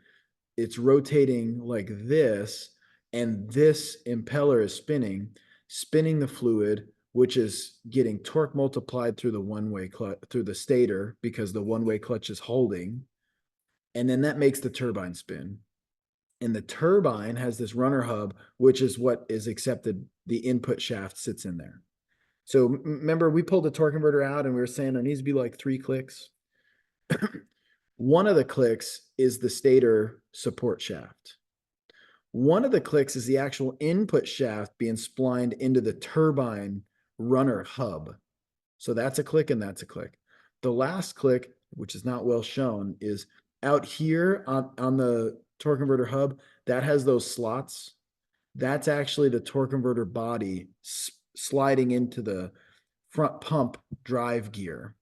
It's rotating like this, and this impeller is spinning the fluid, which is getting torque multiplied through the one-way clutch, through the stator, because the one-way clutch is holding. And then that makes the turbine spin. And the turbine has this runner hub, which is what is accepted. The input shaft sits in there. So remember, we pulled the torque converter out and we were saying there needs to be like 3 clicks. One of the clicks is the stator support shaft. One of the clicks is the actual input shaft being splined into the turbine runner hub. So that's a click and that's a click. The last click, which is not well shown, is out here on the torque converter hub. That has those slots. That's actually the torque converter body sliding into the front pump drive gear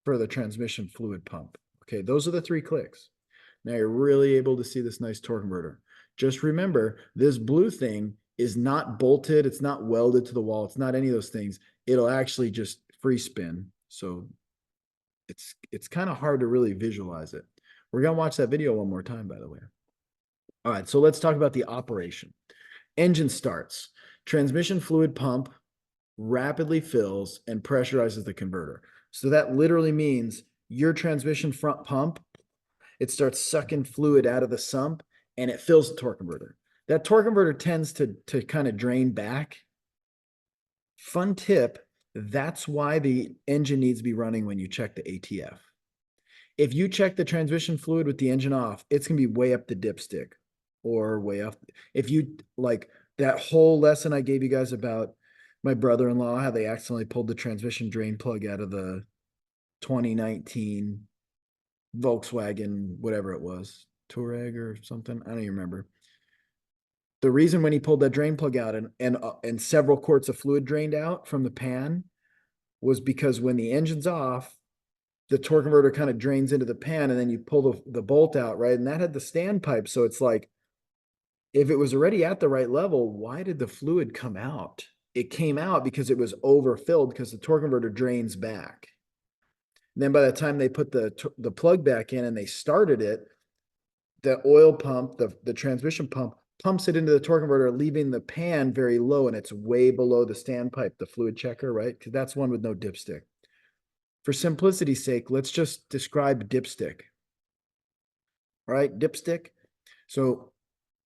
for the transmission fluid pump. Okay, those are the 3 clicks. Now you're really able to see this nice torque converter. Just remember, this blue thing is not bolted. It's not welded to the wall. It's not any of those things. It'll actually just free spin. So it's kind of hard to really visualize it. We're going to watch that video one more time, by the way. All right, so let's talk about the operation. Engine starts. Transmission fluid pump rapidly fills and pressurizes the converter. So that literally means your transmission front pump, it starts sucking fluid out of the sump and it fills the torque converter. That torque converter tends to kind of drain back. Fun tip, that's why the engine needs to be running when you check the ATF. If you check the transmission fluid with the engine off, it's going to be way up the dipstick or way up. If you like that whole lesson I gave you guys about my brother-in-law, how they accidentally pulled the transmission drain plug out of the 2019 Volkswagen, whatever it was, Touareg or something. I don't even remember. The reason when he pulled that drain plug out and several quarts of fluid drained out from the pan was because when the engine's off, the torque converter kind of drains into the pan and then you pull the bolt out, right? And that had the standpipe. So it's like, if it was already at the right level, why did the fluid come out? It came out because it was overfilled because the torque converter drains back. And then by the time they put the plug back in and they started it, the oil pump, the transmission pump, pumps it into the torque converter, leaving the pan very low, and it's way below the standpipe, the fluid checker, right? Because that's one with no dipstick. For simplicity's sake, let's just describe dipstick. All right, dipstick. So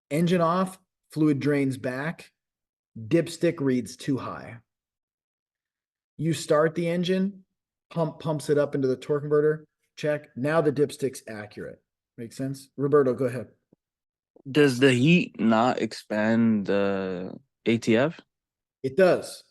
engine off, fluid drains back, dipstick reads too high. You start the engine, pumps it up into the torque converter, check. Now the dipstick's accurate. Make sense? Roberto, go ahead. Does the heat not expand the ATF? It does.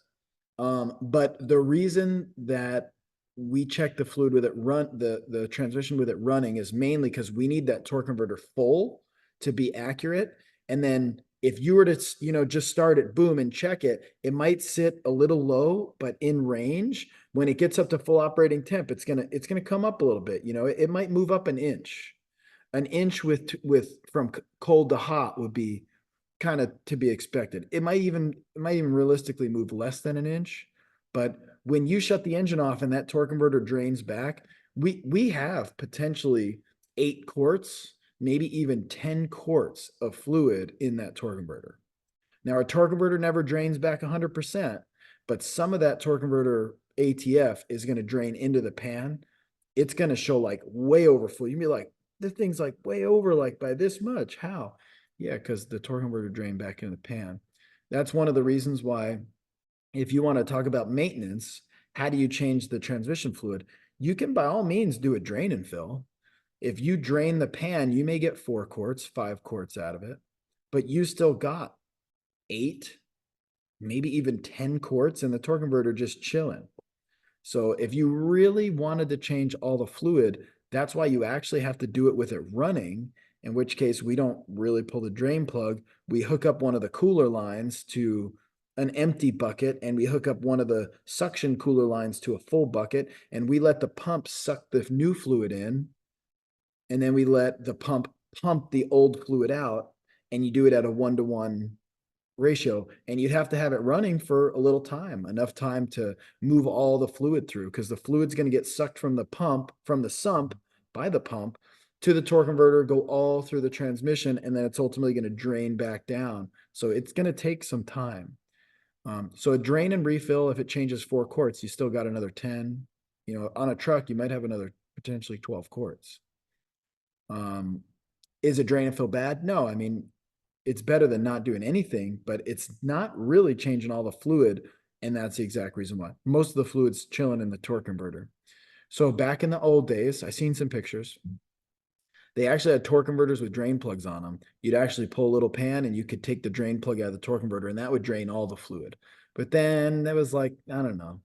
But the reason that we check the fluid with it the transmission with it running is mainly because we need that torque converter full to be accurate. And then if you were to, just start it, boom, and check it, it might sit a little low, but in range. When it gets up to full operating temp, it's gonna come up a little bit. It might move up an inch. An inch with from cold to hot would be kind of to be expected. It might even realistically move less than an inch. But when you shut the engine off and that torque converter drains back, we have potentially 8 quarts, maybe even 10 quarts of fluid in that torque converter. Now, our torque converter never drains back 100%, but some of that torque converter ATF is going to drain into the pan. It's going to show like way over fluid. You'd be like, the thing's like way over, like by this much. How? Yeah, because the torque converter drained back into the pan. That's one of the reasons why, if you want to talk about maintenance, how do you change the transmission fluid? You can by all means do a drain and fill. If you drain the pan, you may get 4 quarts, 5 quarts out of it, but you still got 8, maybe even 10 quarts, and the torque converter just chilling. So if you really wanted to change all the fluid, that's why you actually have to do it with it running, in which case we don't really pull the drain plug. We hook up one of the cooler lines to an empty bucket, and we hook up one of the suction cooler lines to a full bucket, and we let the pump suck the new fluid in, and then we let the pump the old fluid out, and you do it at a 1-to-1 ratio, and you'd have to have it running for a little time, enough time to move all the fluid through, because the fluid's going to get sucked from the pump, from the sump by the pump to the torque converter, go all through the transmission, and then it's ultimately going to drain back down. So it's going to take some time. So a drain and refill, if it changes 4 quarts, you still got another 10. You know, on a truck, you might have another potentially 12 quarts. Is a drain and fill bad? No, I mean, it's better than not doing anything, but it's not really changing all the fluid. And that's the exact reason why. Most of the fluid's chilling in the torque converter. So back in the old days, I seen some pictures. They actually had torque converters with drain plugs on them. You'd actually pull a little pan and you could take the drain plug out of the torque converter and that would drain all the fluid. But then that was like, I don't know.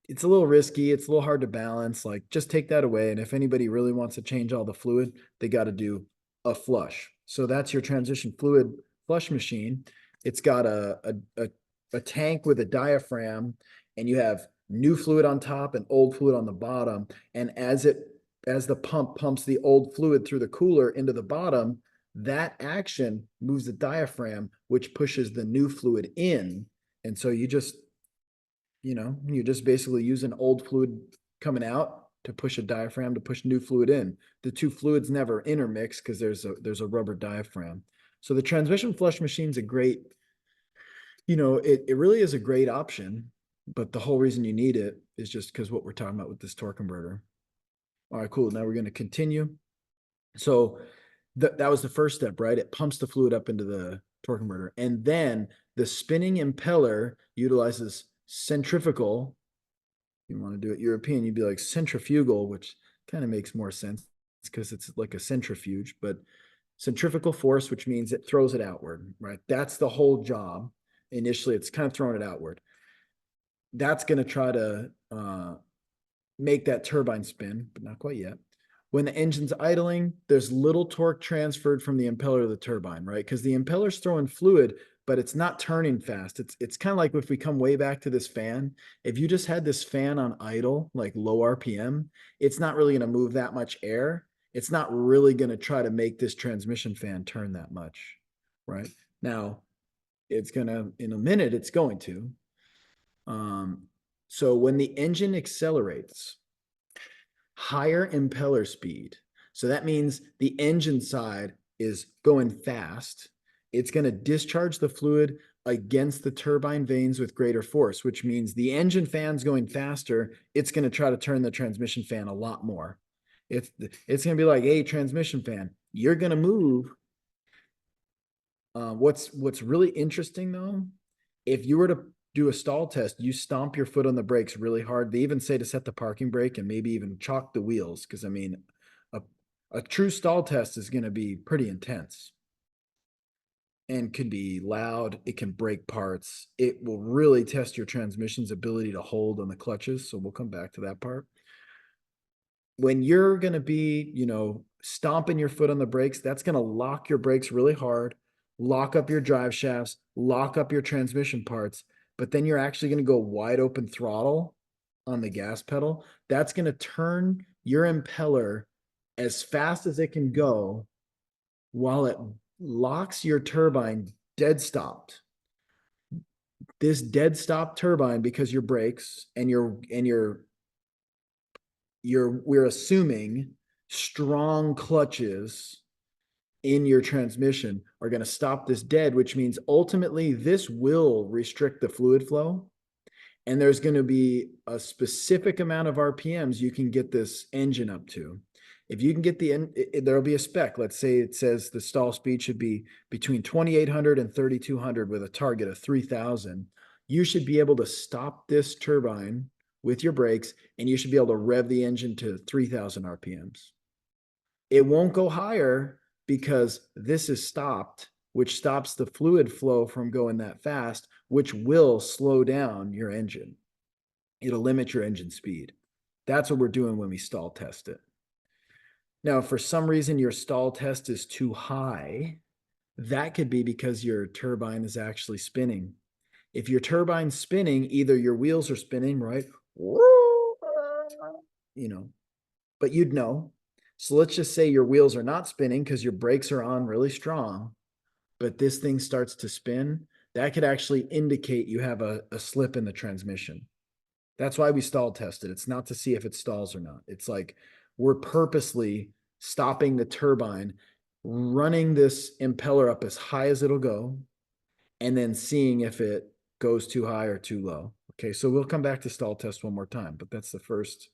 It's a little risky. It's a little hard to balance. Like, just take that away. And if anybody really wants to change all the fluid, they got to do a flush. So that's your transition fluid flush machine. It's got a tank with a diaphragm, and you have new fluid on top and old fluid on the bottom. And as the pump pumps the old fluid through the cooler into the bottom, that action moves the diaphragm, which pushes the new fluid in. And so you just basically using old fluid coming out to push a diaphragm to push new fluid in. The two fluids never intermix because there's a rubber diaphragm. So the transmission flush machine's a great, it really is a great option, but the whole reason you need it is just because what we're talking about with this torque converter. All right, cool. Now we're going to continue. So that was the first step, right? It pumps the fluid up into the torque converter. And then the spinning impeller utilizes centrifugal. You want to do it European, you'd be like centrifugal, which kind of makes more sense because it's like a centrifuge, but centrifugal force, which means it throws it outward, right? That's the whole job. Initially, it's kind of throwing it outward. That's going to try to make that turbine spin, but not quite yet. When the engine's idling, there's little torque transferred from the impeller to the turbine, right? Because the impeller's throwing fluid, but it's not turning fast. It's kind of like if we come way back to this fan, if you just had this fan on idle, like low RPM, it's not really going to move that much air. It's not really going to try to make this transmission fan turn that much, right? Now, it's going to, in a minute, it's going to. So when the engine accelerates, higher impeller speed. So that means the engine side is going fast. It's going to discharge the fluid against the turbine vanes with greater force, which means the engine fan's going faster. It's going to try to turn the transmission fan a lot more. It's going to be like, hey, transmission fan, you're going to move. What's really interesting though, if you were to do a stall test, you stomp your foot on the brakes really hard. They even say to set the parking brake and maybe even chalk the wheels. Cause I mean, a true stall test is going to be pretty intense and can be loud. It can break parts. It will really test your transmission's ability to hold on the clutches. So we'll come back to that part. When you're going to be, stomping your foot on the brakes, that's going to lock your brakes really hard, lock up your drive shafts, lock up your transmission parts. But then you're actually going to go wide open throttle on the gas pedal. That's going to turn your impeller as fast as it can go while it locks your turbine dead stopped. This dead stop turbine, because your brakes and we're assuming strong clutches in your transmission are going to stop this dead, which means ultimately this will restrict the fluid flow. And there's going to be a specific amount of RPMs you can get this engine up to. If you can get there'll be a spec. Let's say it says the stall speed should be between 2,800 and 3,200 with a target of 3,000. You should be able to stop this turbine with your brakes and you should be able to rev the engine to 3,000 RPMs. It won't go higher because this is stopped, which stops the fluid flow from going that fast, which will slow down your engine. It'll limit your engine speed. That's what we're doing when we stall test it. Now, if for some reason your stall test is too high, that could be because your turbine is actually spinning. If your turbine's spinning, either your wheels are spinning, right? But you'd know. So let's just say your wheels are not spinning because your brakes are on really strong, but this thing starts to spin. that could actually indicate you have a slip in the transmission. That's why we stall test it. It's not to see if it stalls or not. It's like we're purposely stopping the turbine, running this impeller up as high as it'll go, and then seeing if it goes too high or too low. Okay, so we'll come back to stall test one more time, but that's the first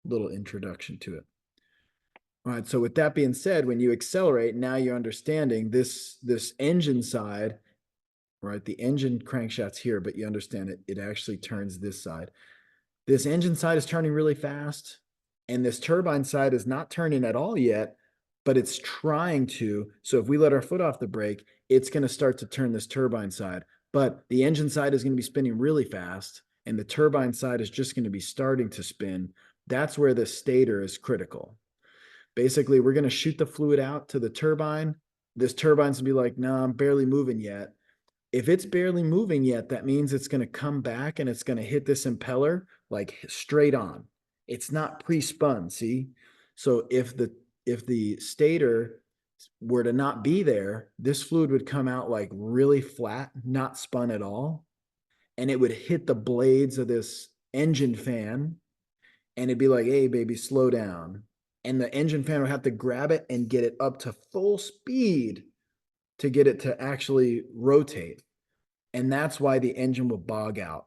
little introduction to it. All right, so with that being said, when you accelerate, now you're understanding this engine side, right? The engine crankshaft's here, but you understand it actually turns this side. This engine side is turning really fast, and this turbine side is not turning at all yet, but it's trying to. So if we let our foot off the brake, it's going to start to turn this turbine side. But the engine side is going to be spinning really fast, and the turbine side is just going to be starting to spin. That's where the stator is critical. Basically, we're going to shoot the fluid out to the turbine. This turbine's going to be like, no, I'm barely moving yet. If it's barely moving yet, that means it's going to come back and it's going to hit this impeller like straight on. It's not pre-spun, see? So if the stator were to not be there, this fluid would come out like really flat, not spun at all, and it would hit the blades of this engine fan, and it'd be like, hey, baby, slow down. And the engine fan would have to grab it and get it up to full speed to get it to actually rotate. And that's why the engine will bog out.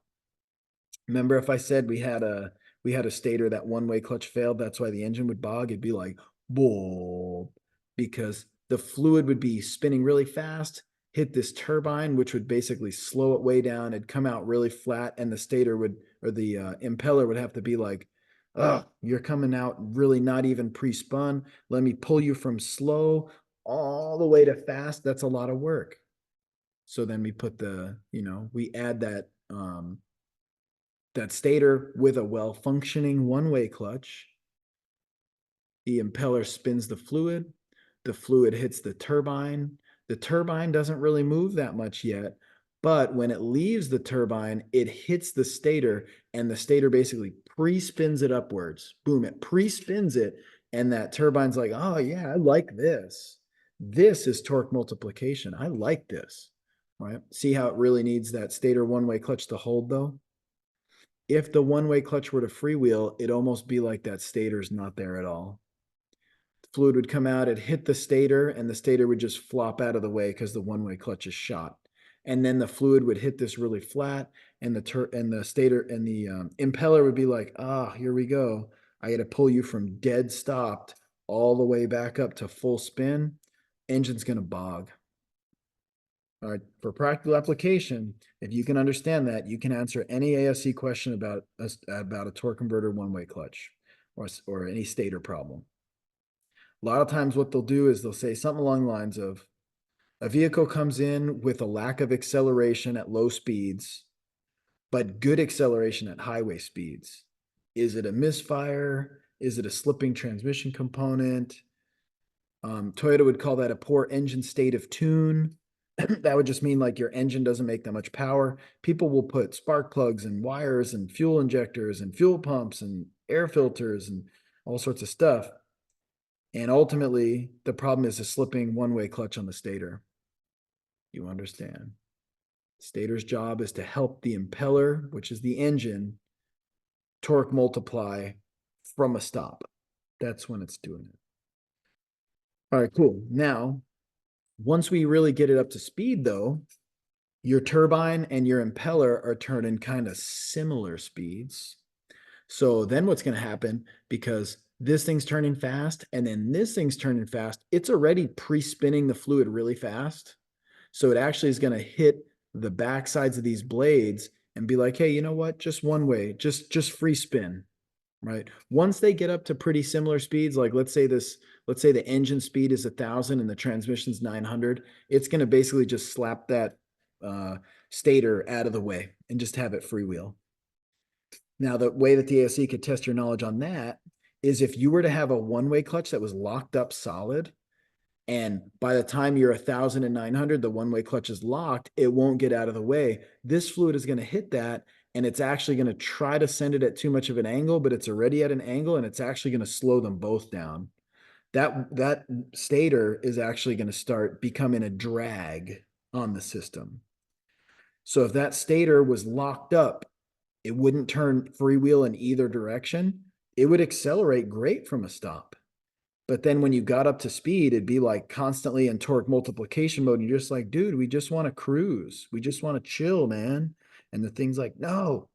Remember, if I said we had a stator that one-way clutch failed, that's why the engine would bog. It'd be like, whoa, because the fluid would be spinning really fast, hit this turbine, which would basically slow it way down. It'd come out really flat, and the stator would, or the impeller would have to be like, oh, you're coming out really not even pre-spun. Let me pull you from slow all the way to fast. That's a lot of work. So then we put we add that that stator with a well-functioning one-way clutch. The impeller spins the fluid hits the turbine. The turbine doesn't really move that much yet, but when it leaves the turbine, it hits the stator, and the stator basically pre-spins it upwards. Boom, it pre-spins it, and that turbine's like, oh yeah, I like this. This is torque multiplication. I like this, right? See how it really needs that stator one-way clutch to hold though? If the one-way clutch were to freewheel, it'd almost be like that stator's not there at all. Fluid would come out, it'd hit the stator, and the stator would just flop out of the way because the one-way clutch is shot. And then the fluid would hit this really flat, and the stator and the impeller would be like, here we go. I got to pull you from dead stopped all the way back up to full spin. Engine's going to bog. All right, for practical application, if you can understand that, you can answer any ASE question about a torque converter one-way clutch or any stator problem. A lot of times what they'll do is they'll say something along the lines of, a vehicle comes in with a lack of acceleration at low speeds, but good acceleration at highway speeds. Is it a misfire? Is it a slipping transmission component? Toyota would call that a poor engine state of tune. That would just mean like your engine doesn't make that much power. People will put spark plugs and wires and fuel injectors and fuel pumps and air filters and all sorts of stuff. And ultimately, the problem is a slipping one-way clutch on the stator. You understand? Stator's job is to help the impeller, which is the engine, torque multiply from a stop. That's when it's doing it. All right, cool. Now, once we really get it up to speed, though, your turbine and your impeller are turning kind of similar speeds. So then what's going to happen, because this thing's turning fast and then this thing's turning fast, it's already pre-spinning the fluid really fast. So it actually is going to hit the back sides of these blades and be like, hey, you know what? Just one way, just free spin, right? Once they get up to pretty similar speeds, like let's say the engine speed is 1,000 and the transmission's 900, it's going to basically just slap that stator out of the way and just have it freewheel. Now, the way that the ASE could test your knowledge on that is if you were to have a one-way clutch that was locked up solid, and by the time you're 1,000 and 900, the one-way clutch is locked, it won't get out of the way. This fluid is going to hit that, and it's actually going to try to send it at too much of an angle, but it's already at an angle, and it's actually going to slow them both down. That stator is actually going to start becoming a drag on the system. So if that stator was locked up, it wouldn't turn freewheel in either direction. It would accelerate great from a stop. But then when you got up to speed, it'd be like constantly in torque multiplication mode. And you're just like, dude, we just want to cruise. We just want to chill, man. And the thing's like, no,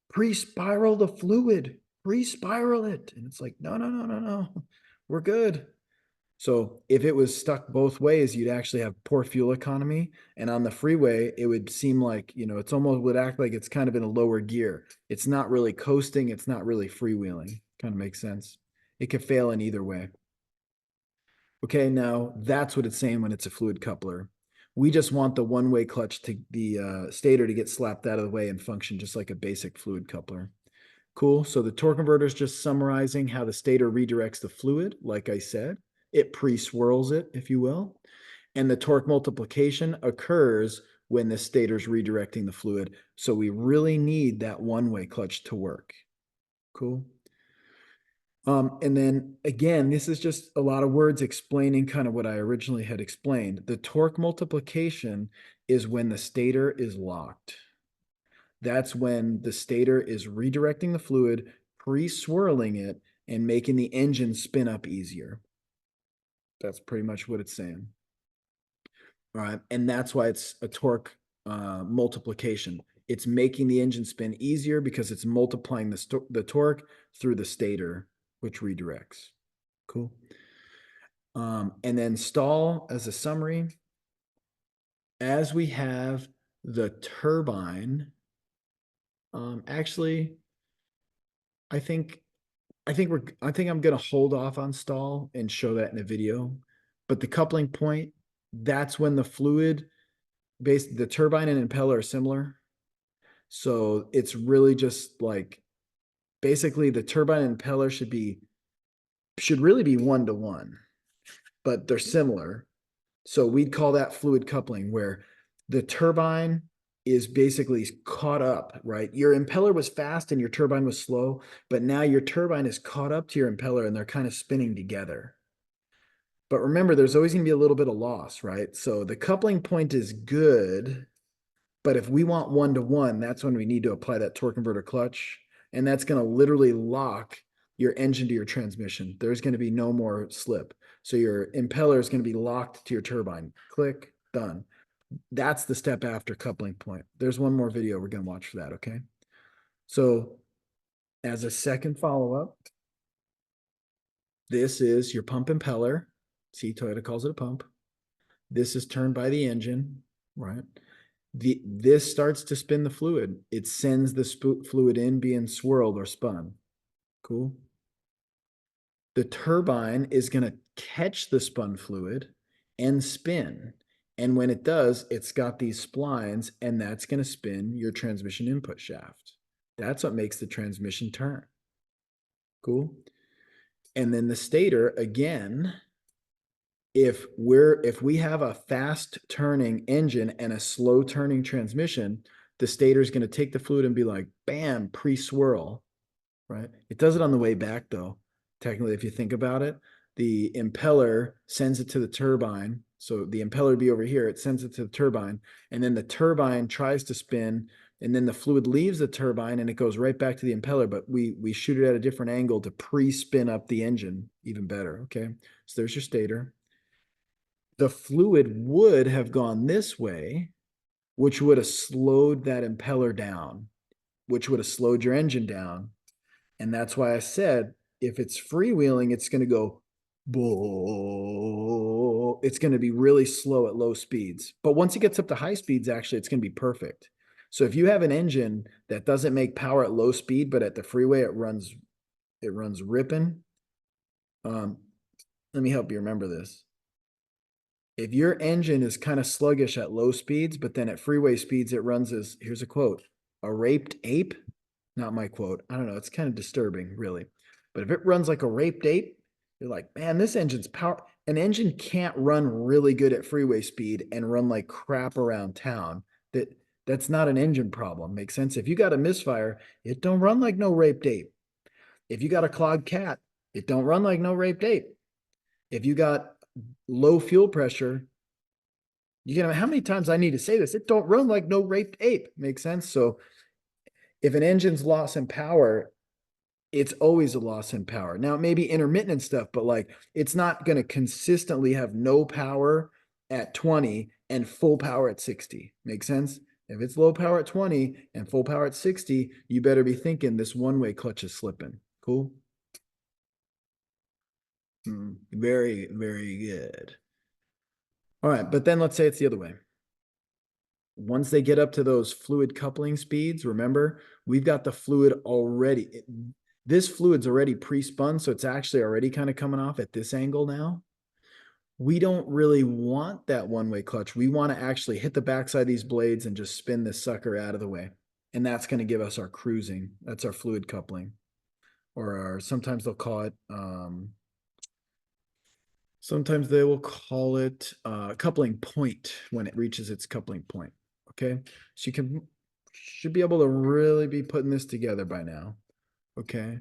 pre-spiral the fluid, pre-spiral it. And it's like, no, no, no, no, no. We're good. So if it was stuck both ways, you'd actually have poor fuel economy. And on the freeway, it would seem like, it's almost would act like it's kind of in a lower gear. It's not really coasting. It's not really freewheeling. Kind of makes sense. It could fail in either way. Okay, now that's what it's saying when it's a fluid coupler. We just want the one-way clutch to the stator to get slapped out of the way and function just like a basic fluid coupler. Cool. So the torque converter is just summarizing how the stator redirects the fluid. Like I said, it pre-swirls it, if you will. And the torque multiplication occurs when the stator's redirecting the fluid. So we really need that one-way clutch to work. Cool. And then again, this is just a lot of words explaining kind of what I originally had explained. The torque multiplication is when the stator is locked. That's when the stator is redirecting the fluid, pre-swirling it, and making the engine spin up easier. That's pretty much what it's saying. All right. And that's why it's a torque multiplication. It's making the engine spin easier because it's multiplying the torque through the stator, which redirects. Cool. And then stall as a summary. As we have the turbine, actually, I think I'm gonna hold off on stall and show that in a video. But the coupling point, that's when the fluid the turbine and impeller are similar. So it's really just like basically the turbine and impeller should really be 1-to-1, but they're similar. So we'd call that fluid coupling, where the turbine is basically caught up, right? Your impeller was fast and your turbine was slow, but now your turbine is caught up to your impeller and they're kind of spinning together. But remember, there's always going to be a little bit of loss, right? So the coupling point is good, but if we want 1-to-1, that's when we need to apply that torque converter clutch. And that's going to literally lock your engine to your transmission. There's going to be no more slip. So your impeller is going to be locked to your turbine. Click, done. That's the step after coupling point. There's one more video we're going to watch for that, okay? So as a second follow-up, this is your pump impeller. See, Toyota calls it a pump. This is turned by the engine, right? This starts to spin the fluid. It sends the fluid in being swirled or spun. Cool. The turbine is going to catch the spun fluid and spin. And when it does, it's got these splines, and that's going to spin your transmission input shaft. That's what makes the transmission turn. Cool. And then the stator, again, if we have a fast turning engine and a slow turning transmission, the stator is going to take the fluid and be like, bam, pre-swirl, right? It does it on the way back though. Technically, if you think about it, the impeller sends it to the turbine. So the impeller would be over here. It sends it to the turbine, and then the turbine tries to spin, and then the fluid leaves the turbine and it goes right back to the impeller, but we shoot it at a different angle to pre-spin up the engine even better, okay? So there's your stator. The fluid would have gone this way, which would have slowed that impeller down, which would have slowed your engine down. And that's why I said, if it's freewheeling, it's going to go, it's going to be really slow at low speeds. But once it gets up to high speeds, actually, it's going to be perfect. So if you have an engine that doesn't make power at low speed, but at the freeway, it runs ripping. Let me help you remember this. If your engine is kind of sluggish at low speeds, but then at freeway speeds, it runs as, here's a quote, a raped ape. Not my quote. I don't know. It's kind of disturbing, really. But if it runs like a raped ape, you're like, man, this engine's power. An engine can't run really good at freeway speed and run like crap around town. That's not an engine problem. Makes sense? If you got a misfire, it don't run like no raped ape. If you got a clogged cat, it don't run like no raped ape. If you got low fuel pressure, You know, how many times I need to say this? It don't run like no raped ape. Makes sense? So if an engine's loss in power, it's always a loss in power. Now, it may be intermittent and stuff, but like it's not going to consistently have no power at 20 and full power at 60. Make sense? If it's low power at 20 and full power at 60, you better be thinking this one-way clutch is slipping. Cool? Very, very good. All right, but then let's say it's the other way. Once they get up to those fluid coupling speeds, remember, we've got the fluid already. This fluid's already pre-spun, so it's actually already kind of coming off at this angle now. We don't really want that one-way clutch. We want to actually hit the backside of these blades and just spin this sucker out of the way. And that's going to give us our cruising. That's our fluid coupling. Or our, sometimes they'll call it, sometimes they will call it coupling point when it reaches its coupling point. Okay, so you should be able to really be putting this together by now. Okay,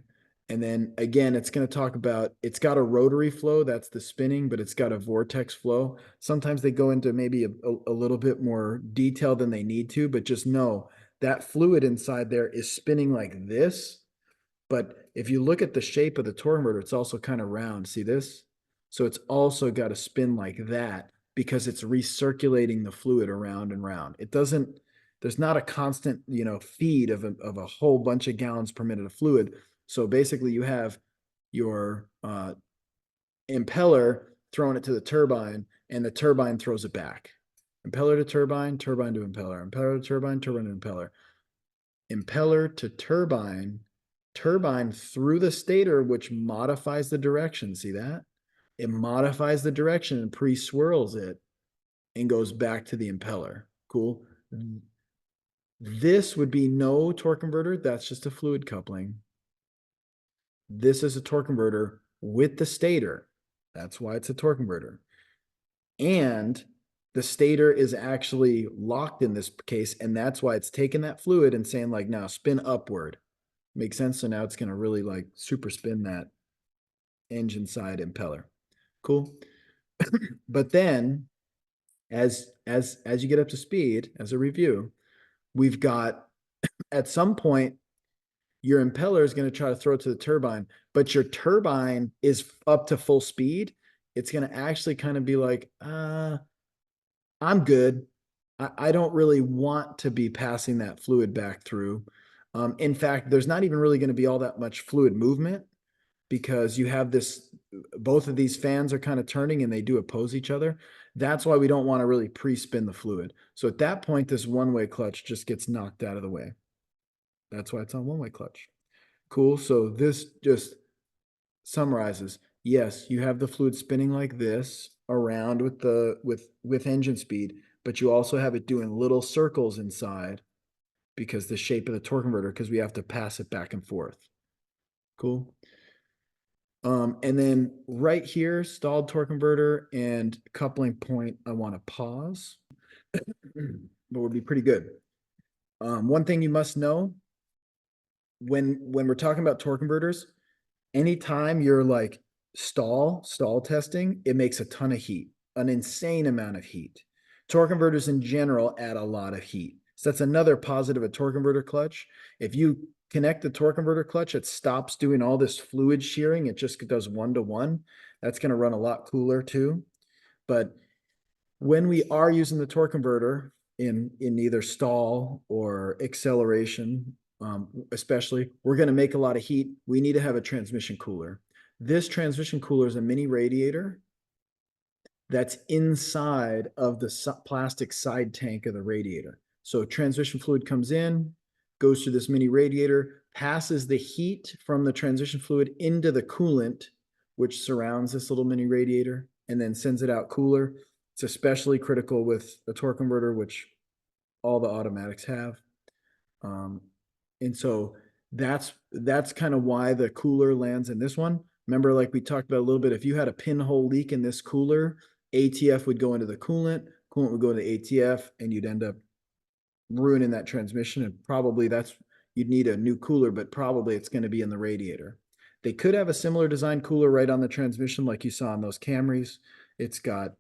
and then again, it's going to talk about, it's got a rotary flow, that's the spinning, but it's got a vortex flow. Sometimes they go into maybe a little bit more detail than they need to, but just know that fluid inside there is spinning like this. But if you look at the shape of the torque converter, it's also kind of round. See this? So it's also got to spin like that because it's recirculating the fluid around and round. It doesn't, there's not a constant, you know, feed of a whole bunch of gallons per minute of fluid. So basically you have your impeller throwing it to the turbine and the turbine throws it back. Impeller to turbine, turbine to impeller, impeller to turbine, turbine to impeller. Impeller to turbine, turbine through the stator, which modifies the direction. See that? It modifies the direction and pre-swirls it and goes back to the impeller. Cool. This would be no torque converter. That's just a fluid coupling. This is a torque converter with the stator. That's why it's a torque converter. And the stator is actually locked in this case, and that's why it's taking that fluid and saying like, now spin upward. Makes sense? So now it's going to really like super spin that engine side impeller. Cool. But then as you get up to speed, as a review, we've got at some point your impeller is going to try to throw it to the turbine, but your turbine is up to full speed. It's going to actually kind of be like, I'm good. I don't really want to be passing that fluid back through. In fact, there's not even really going to be all that much fluid movement because you have this, both of these fans are kind of turning and they do oppose each other. That's why we don't want to really pre-spin the fluid. So at that point, this one-way clutch just gets knocked out of the way. That's why it's on one-way clutch. Cool. So this just summarizes. Yes, you have the fluid spinning like this around with the with engine speed, but you also have it doing little circles inside because the shape of the torque converter, because we have to pass it back and forth. Cool. And then right here, stalled torque converter and coupling point, I want to pause, but would be pretty good. One thing you must know when we're talking about torque converters, anytime you're like stall testing, it makes a ton of heat, an insane amount of heat. Torque converters in general add a lot of heat. So that's another positive of torque converter clutch. If you connect the torque converter clutch, it stops doing all this fluid shearing. It just does 1-to-1. That's going to run a lot cooler too. But when we are using the torque converter in either stall or acceleration, especially, we're going to make a lot of heat. We need to have a transmission cooler. This transmission cooler is a mini radiator that's inside of the plastic side tank of the radiator. So transmission fluid comes in, goes through this mini radiator, passes the heat from the transition fluid into the coolant, which surrounds this little mini radiator, and then sends it out cooler. It's especially critical with a torque converter, which all the automatics have. And so that's kind of why the cooler lands in this one. Remember, like we talked about a little bit, if you had a pinhole leak in this cooler, ATF would go into the coolant would go into ATF, and you'd end up ruining that transmission. And probably you'd need a new cooler, but probably it's going to be in the radiator. They could have a similar design cooler right on the transmission like you saw on those Camrys. It's got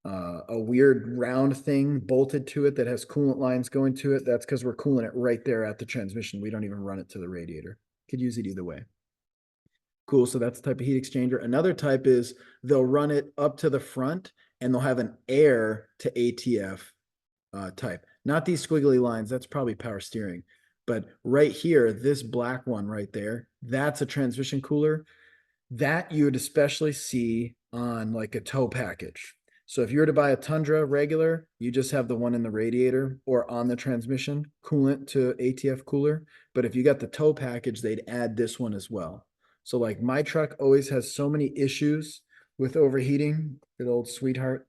a weird round thing bolted to it that has coolant lines going to it. That's because we're cooling it right there at the transmission. We don't even run it to the radiator. Could use it either way. Cool. So that's the type of heat exchanger. Another type is they'll run it up to the front and they'll have an air to ATF type. Not these squiggly lines. That's probably power steering. But right here, this black one right there, that's a transmission cooler. That you would especially see on like a tow package. So if you were to buy a Tundra regular, you just have the one in the radiator or on the transmission coolant to ATF cooler. But if you got the tow package, they'd add this one as well. So like my truck always has so many issues with overheating, good old sweetheart.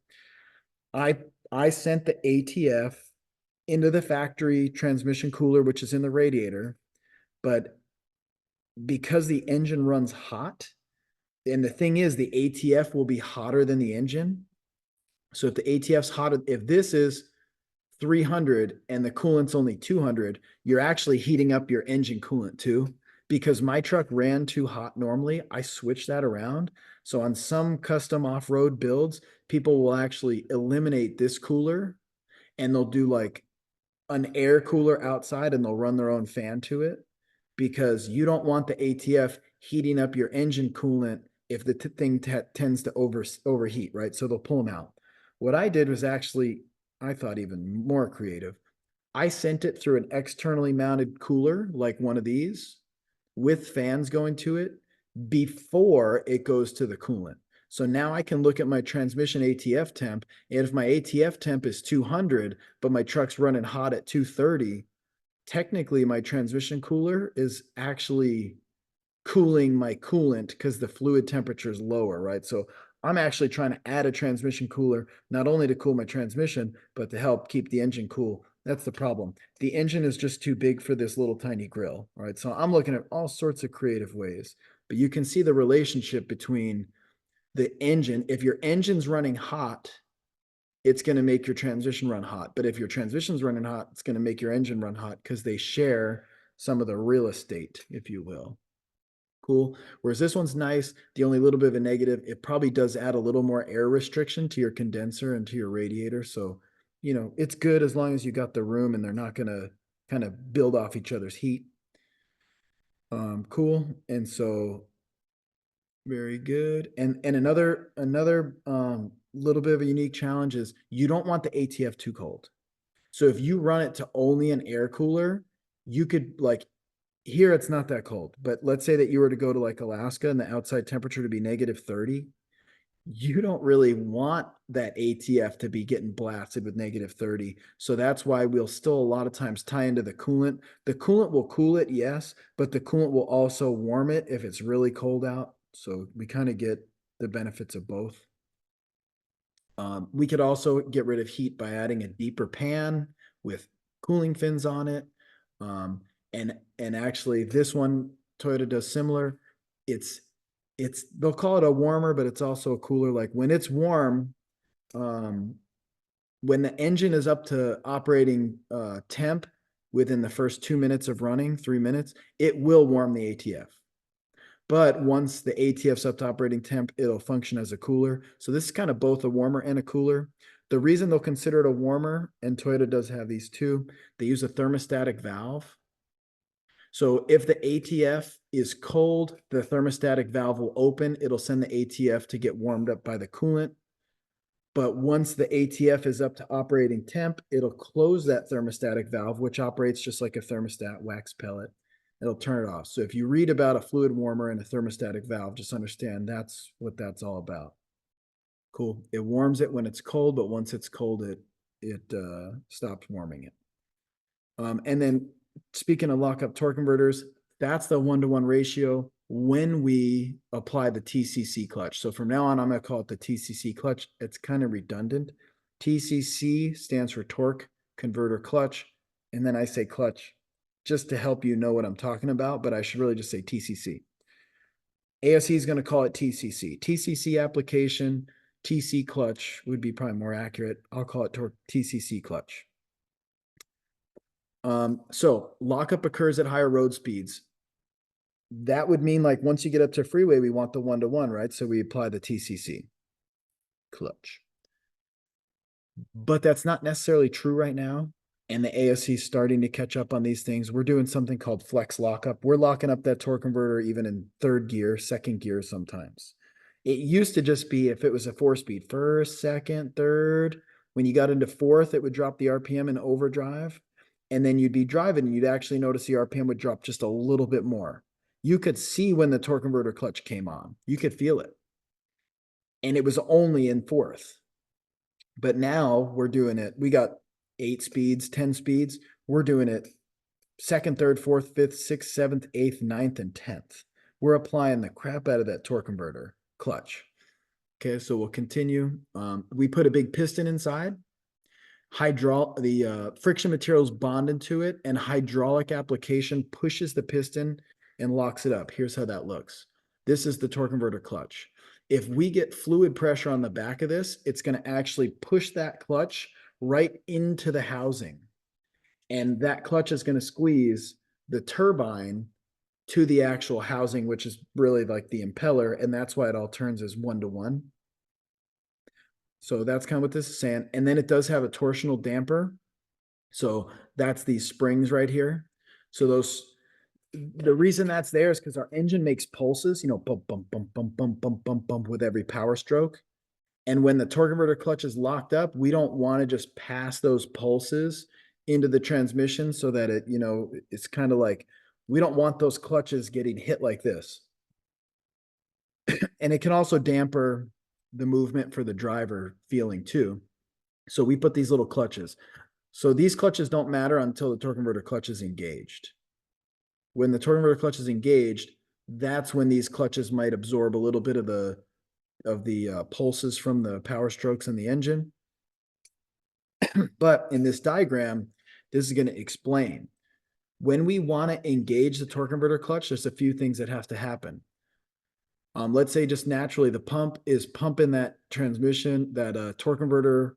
I sent the ATF into the factory transmission cooler, which is in the radiator, but because the engine runs hot, and the thing is the ATF will be hotter than the engine. So if the ATF's hotter, if this is 300 and the coolant's only 200, you're actually heating up your engine coolant too. Because my truck ran too hot normally, I switched that around. So on some custom off-road builds, people will actually eliminate this cooler and they'll do like an air cooler outside and they'll run their own fan to it because you don't want the ATF heating up your engine coolant if the thing tends to overheat, right? So they'll pull them out. What I did was actually, I thought even more creative. I sent it through an externally mounted cooler, like one of these, with fans going to it before it goes to the coolant. So now I can look at my transmission ATF temp, and if my ATF temp is 200, but my truck's running hot at 230, technically my transmission cooler is actually cooling my coolant because the fluid temperature is lower, right? So I'm actually trying to add a transmission cooler, not only to cool my transmission, but to help keep the engine cool. That's the problem. The engine is just too big for this little tiny grill, right? So I'm looking at all sorts of creative ways, but you can see the relationship between the engine. If your engine's running hot, it's going to make your transmission run hot. But if your transmission's running hot, it's going to make your engine run hot because they share some of the real estate, if you will. Cool. Whereas this one's nice. The only little bit of a negative, it probably does add a little more air restriction to your condenser and to your radiator. So, you know, it's good as long as you got the room and they're not going to kind of build off each other's heat. Cool. And so very good. And another little bit of a unique challenge is you don't want the ATF too cold. So if you run it to only an air cooler, you could like here it's not that cold, but let's say that you were to go to like Alaska and the outside temperature to be -30. You don't really want that ATF to be getting blasted with -30. So that's why we'll still a lot of times tie into the coolant. The coolant will cool it, yes, but the coolant will also warm it if it's really cold out. So we kind of get the benefits of both. We could also get rid of heat by adding a deeper pan with cooling fins on it. And actually this one Toyota does similar. It's they'll call it a warmer, but it's also a cooler. Like when it's warm, when the engine is up to operating temp within the first 2 minutes of running, 3 minutes, it will warm the ATF. But once the ATF's up to operating temp, it'll function as a cooler. So this is kind of both a warmer and a cooler. The reason they'll consider it a warmer, and Toyota does have these too, they use a thermostatic valve. So if the ATF is cold, the thermostatic valve will open. It'll send the ATF to get warmed up by the coolant. But once the ATF is up to operating temp, it'll close that thermostatic valve, which operates just like a thermostat wax pellet. It'll turn it off. So if you read about a fluid warmer and a thermostatic valve, just understand that's what that's all about. Cool. It warms it when it's cold, but once it's cold, it stops warming it. And then speaking of lockup torque converters, that's the 1-to-1 ratio when we apply the TCC clutch. So from now on, I'm going to call it the TCC clutch. It's kind of redundant. TCC stands for torque converter clutch. And then I say clutch just to help you know what I'm talking about, but I should really just say TCC. ASE is going to call it TCC. TCC application, TC clutch would be probably more accurate. I'll call it TCC clutch. So lockup occurs at higher road speeds. That would mean like once you get up to freeway, we want the 1-to-1, right? So we apply the TCC clutch. but that's not necessarily true right now. And the ASE is starting to catch up on these things. We're doing something called flex lockup. We're locking up that torque converter even in third gear, second gear sometimes. It used to just be if it was a 4-speed, first, second, third. When you got into fourth, it would drop the RPM in overdrive. And then you'd be driving and you'd actually notice the RPM would drop just a little bit more. You could see when the torque converter clutch came on. You could feel it. And it was only in fourth. But now we're doing it. We got 8 speeds, 10 speeds. We're doing it second, third, fourth, fifth, sixth, seventh, eighth, ninth, and 10th. We're applying the crap out of that torque converter clutch. Okay, so we'll continue. We put a big piston inside. The friction materials bonded to it, and hydraulic application pushes the piston and locks it up. Here's how that looks. This is the torque converter clutch. If we get fluid pressure on the back of this, it's going to actually push that clutch right into the housing. And that clutch is going to squeeze the turbine to the actual housing, which is really like the impeller. And that's why it all turns as 1-to-1. So that's kind of what this is saying. And then it does have a torsional damper. So that's these springs right here. So the reason that's there is because our engine makes pulses, bump, bump, bump, bump, bump, bump, bump, bump with every power stroke. And when the torque converter clutch is locked up, we don't want to just pass those pulses into the transmission so that it's kind of like, we don't want those clutches getting hit like this. And it can also damper the movement for the driver feeling too. So we put these little clutches. So these clutches don't matter until the torque converter clutch is engaged. When the torque converter clutch is engaged, that's when these clutches might absorb a little bit of the pulses from the power strokes in the engine. But in this diagram, this is going to explain. When we want to engage the torque converter clutch, there's a few things that have to happen. Let's say just naturally the pump is pumping that transmission, that torque converter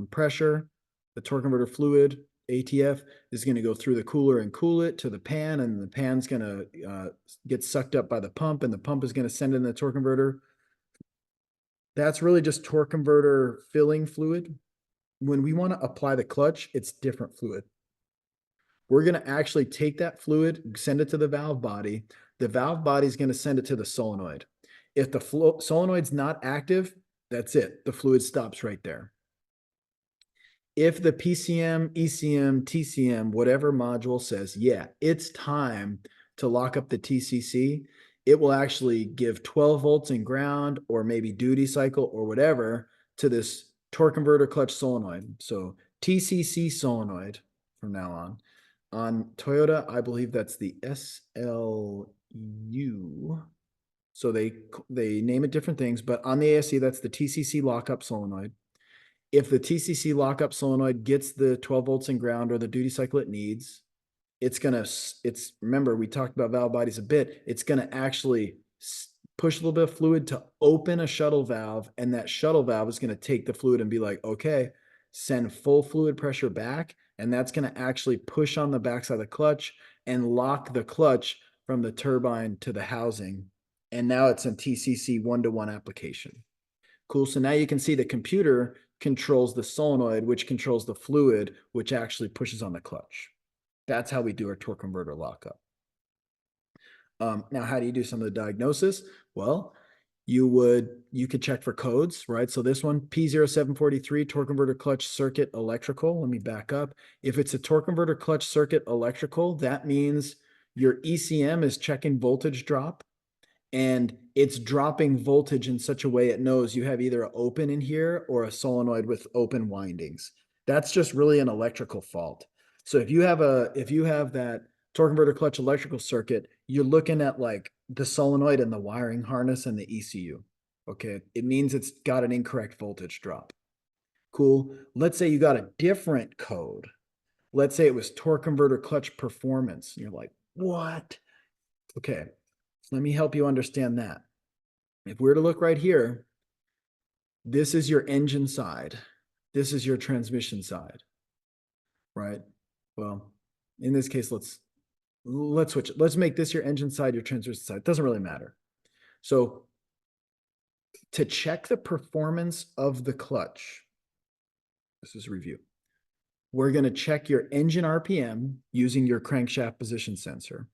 pressure, the torque converter fluid, ATF, is going to go through the cooler and cool it to the pan, and the pan's going to get sucked up by the pump, and the pump is going to send in the torque converter. That's really just torque converter filling fluid. When we want to apply the clutch, it's different fluid. We're going to actually take that fluid, send it to the valve body. The valve body is going to send it to the solenoid. If the solenoid's not active, that's it. The fluid stops right there. If the PCM, ECM, TCM, whatever module says, yeah, it's time to lock up the TCC, it will actually give 12 volts in ground or maybe duty cycle or whatever to this torque converter clutch solenoid. So TCC solenoid from now on. On Toyota, I believe that's the SLU. So they name it different things, but on the ASE, that's the TCC lockup solenoid. If the TCC lockup solenoid gets the 12 volts in ground or the duty cycle it needs, remember, we talked about valve bodies a bit, it's going to actually push a little bit of fluid to open a shuttle valve, and that shuttle valve is going to take the fluid and be like, okay, send full fluid pressure back, and that's going to actually push on the backside of the clutch and lock the clutch from the turbine to the housing. And now it's a TCC 1-to-1 application. Cool. So now you can see the computer controls the solenoid, which controls the fluid, which actually pushes on the clutch. That's how we do our torque converter lockup. Now, how do you do some of the diagnosis? Well, you could check for codes, right? So this one, P0743, torque converter clutch circuit electrical. Let me back up. If it's a torque converter clutch circuit electrical, that means your ECM is checking voltage drop, and it's dropping voltage in such a way it knows you have either an open in here or a solenoid with open windings. That's just really an electrical fault. So if you have that torque converter clutch electrical circuit, you're looking at like the solenoid and the wiring harness and the ECU. Okay, it means it's got an incorrect voltage drop. Cool. Let's say you got a different code. Let's say it was torque converter clutch performance. And you're like, what? Okay, so let me help you understand that. If we were to look right here, this is your engine side. This is your transmission side, right? Well, in this case, let's switch it. Let's make this your engine side, your transmission side. It doesn't really matter. So to check the performance of the clutch, This is a review. We're going to check your engine RPM using your crankshaft position sensor.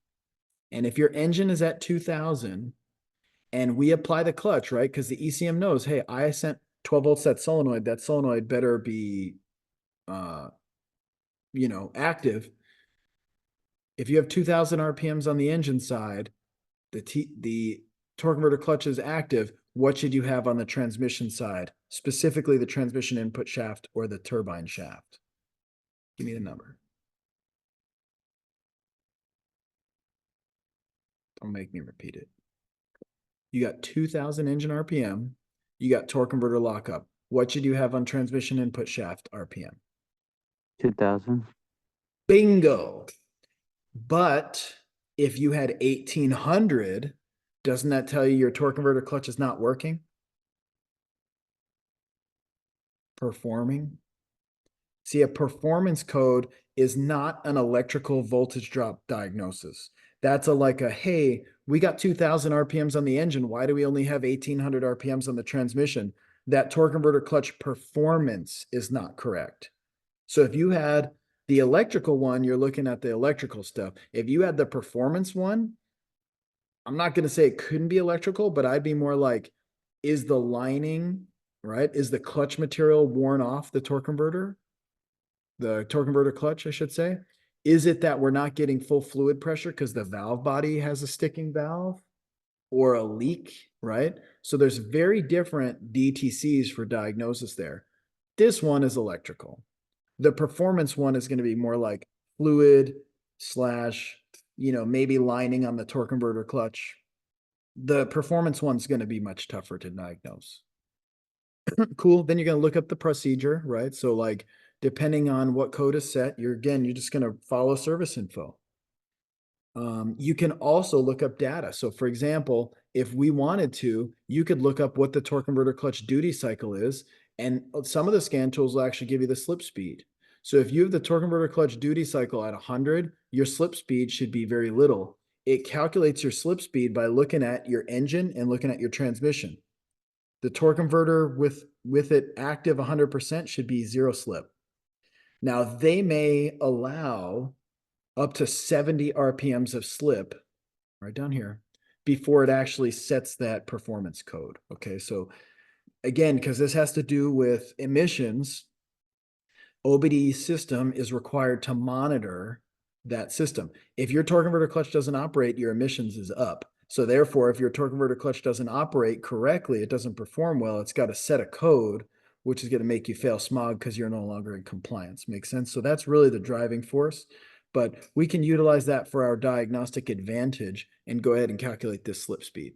And if your engine is at 2000 and we apply the clutch, right? Because the ECM knows, hey, I sent 12 volts that solenoid better be, active. If you have 2000 RPMs on the engine side, the torque converter clutch is active. What should you have on the transmission side, specifically the transmission input shaft or the turbine shaft? Give me the number. Don't make me repeat it. You got 2000 engine RPM. You got torque converter lockup. What should you have on transmission input shaft RPM? 2000. Bingo. But if you had 1800, doesn't that tell you your torque converter clutch is not working? Performing? See, a performance code is not an electrical voltage drop diagnosis. That's like a, hey, we got 2000 RPMs on the engine. Why do we only have 1800 RPMs on the transmission? That torque converter clutch performance is not correct. So if you had the electrical one, you're looking at the electrical stuff. If you had the performance one, I'm not going to say it couldn't be electrical, but I'd be more like, is the lining, right? Is the clutch material worn off the torque converter? The torque converter clutch, I should say. Is it that we're not getting full fluid pressure because the valve body has a sticking valve or a leak, right? So there's very different DTCs for diagnosis there. This one is electrical. The performance one is going to be more like fluid slash, maybe lining on the torque converter clutch. The performance one's going to be much tougher to diagnose. Cool. Then you're going to look up the procedure, right? So like, depending on what code is set, you're just going to follow service info. You can also look up data. So for example, if we wanted to, you could look up what the torque converter clutch duty cycle is. And some of the scan tools will actually give you the slip speed. So if you have the torque converter clutch duty cycle at 100, your slip speed should be very little. It calculates your slip speed by looking at your engine and looking at your transmission. The torque converter with it active 100% should be 0 slip. Now they may allow up to 70 RPMs of slip right down here before it actually sets that performance code. Okay, so again, because this has to do with emissions, OBD system is required to monitor that system. If your torque converter clutch doesn't operate, your emissions is up. So therefore, if your torque converter clutch doesn't operate correctly, it doesn't perform well, it's got a set of code, which is going to make you fail smog because you're no longer in compliance. Makes sense? So that's really the driving force. But we can utilize that for our diagnostic advantage and go ahead and calculate this slip speed.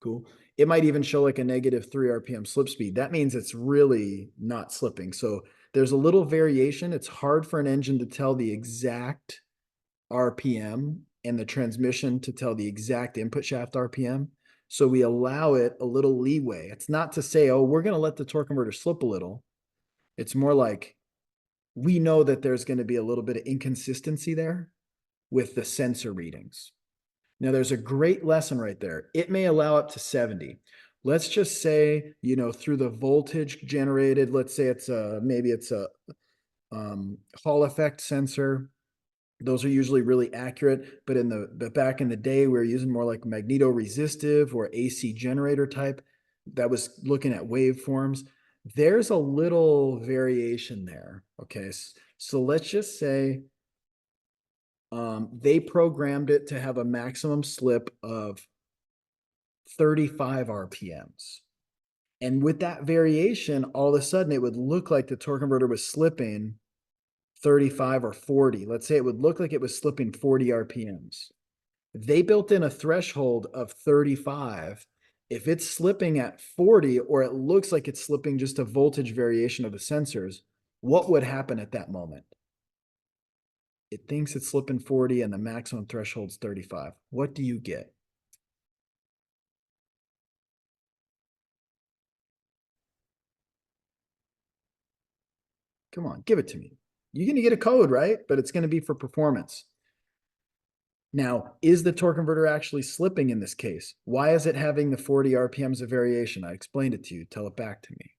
Cool. It might even show like a -3 RPM slip speed. That means it's really not slipping. So there's a little variation. It's hard for an engine to tell the exact RPM and the transmission to tell the exact input shaft RPM. So we allow it a little leeway. It's not to say, oh, we're going to let the torque converter slip a little. It's more like we know that there's going to be a little bit of inconsistency there with the sensor readings. Now there's a great lesson right there. It may allow up to 70. Let's just say, through the voltage generated, let's say it's maybe it's a Hall effect sensor. Those are usually really accurate, but back in the day, we were using more like magnetoresistive or AC generator type that was looking at waveforms. There's a little variation there. Okay, so let's just say they programmed it to have a maximum slip of 35 RPMs. And with that variation, all of a sudden it would look like the torque converter was slipping 35 or 40. Let's say it would look like it was slipping 40 RPMs. They built in a threshold of 35. If it's slipping at 40, or it looks like it's slipping just a voltage variation of the sensors, what would happen at that moment? It thinks it's slipping 40 and the maximum threshold's 35. What do you get? Come on, give it to me. You're going to get a code, right? But it's going to be for performance. Now, is the torque converter actually slipping in this case? Why is it having the 40 RPMs of variation? I explained it to you. Tell it back to me.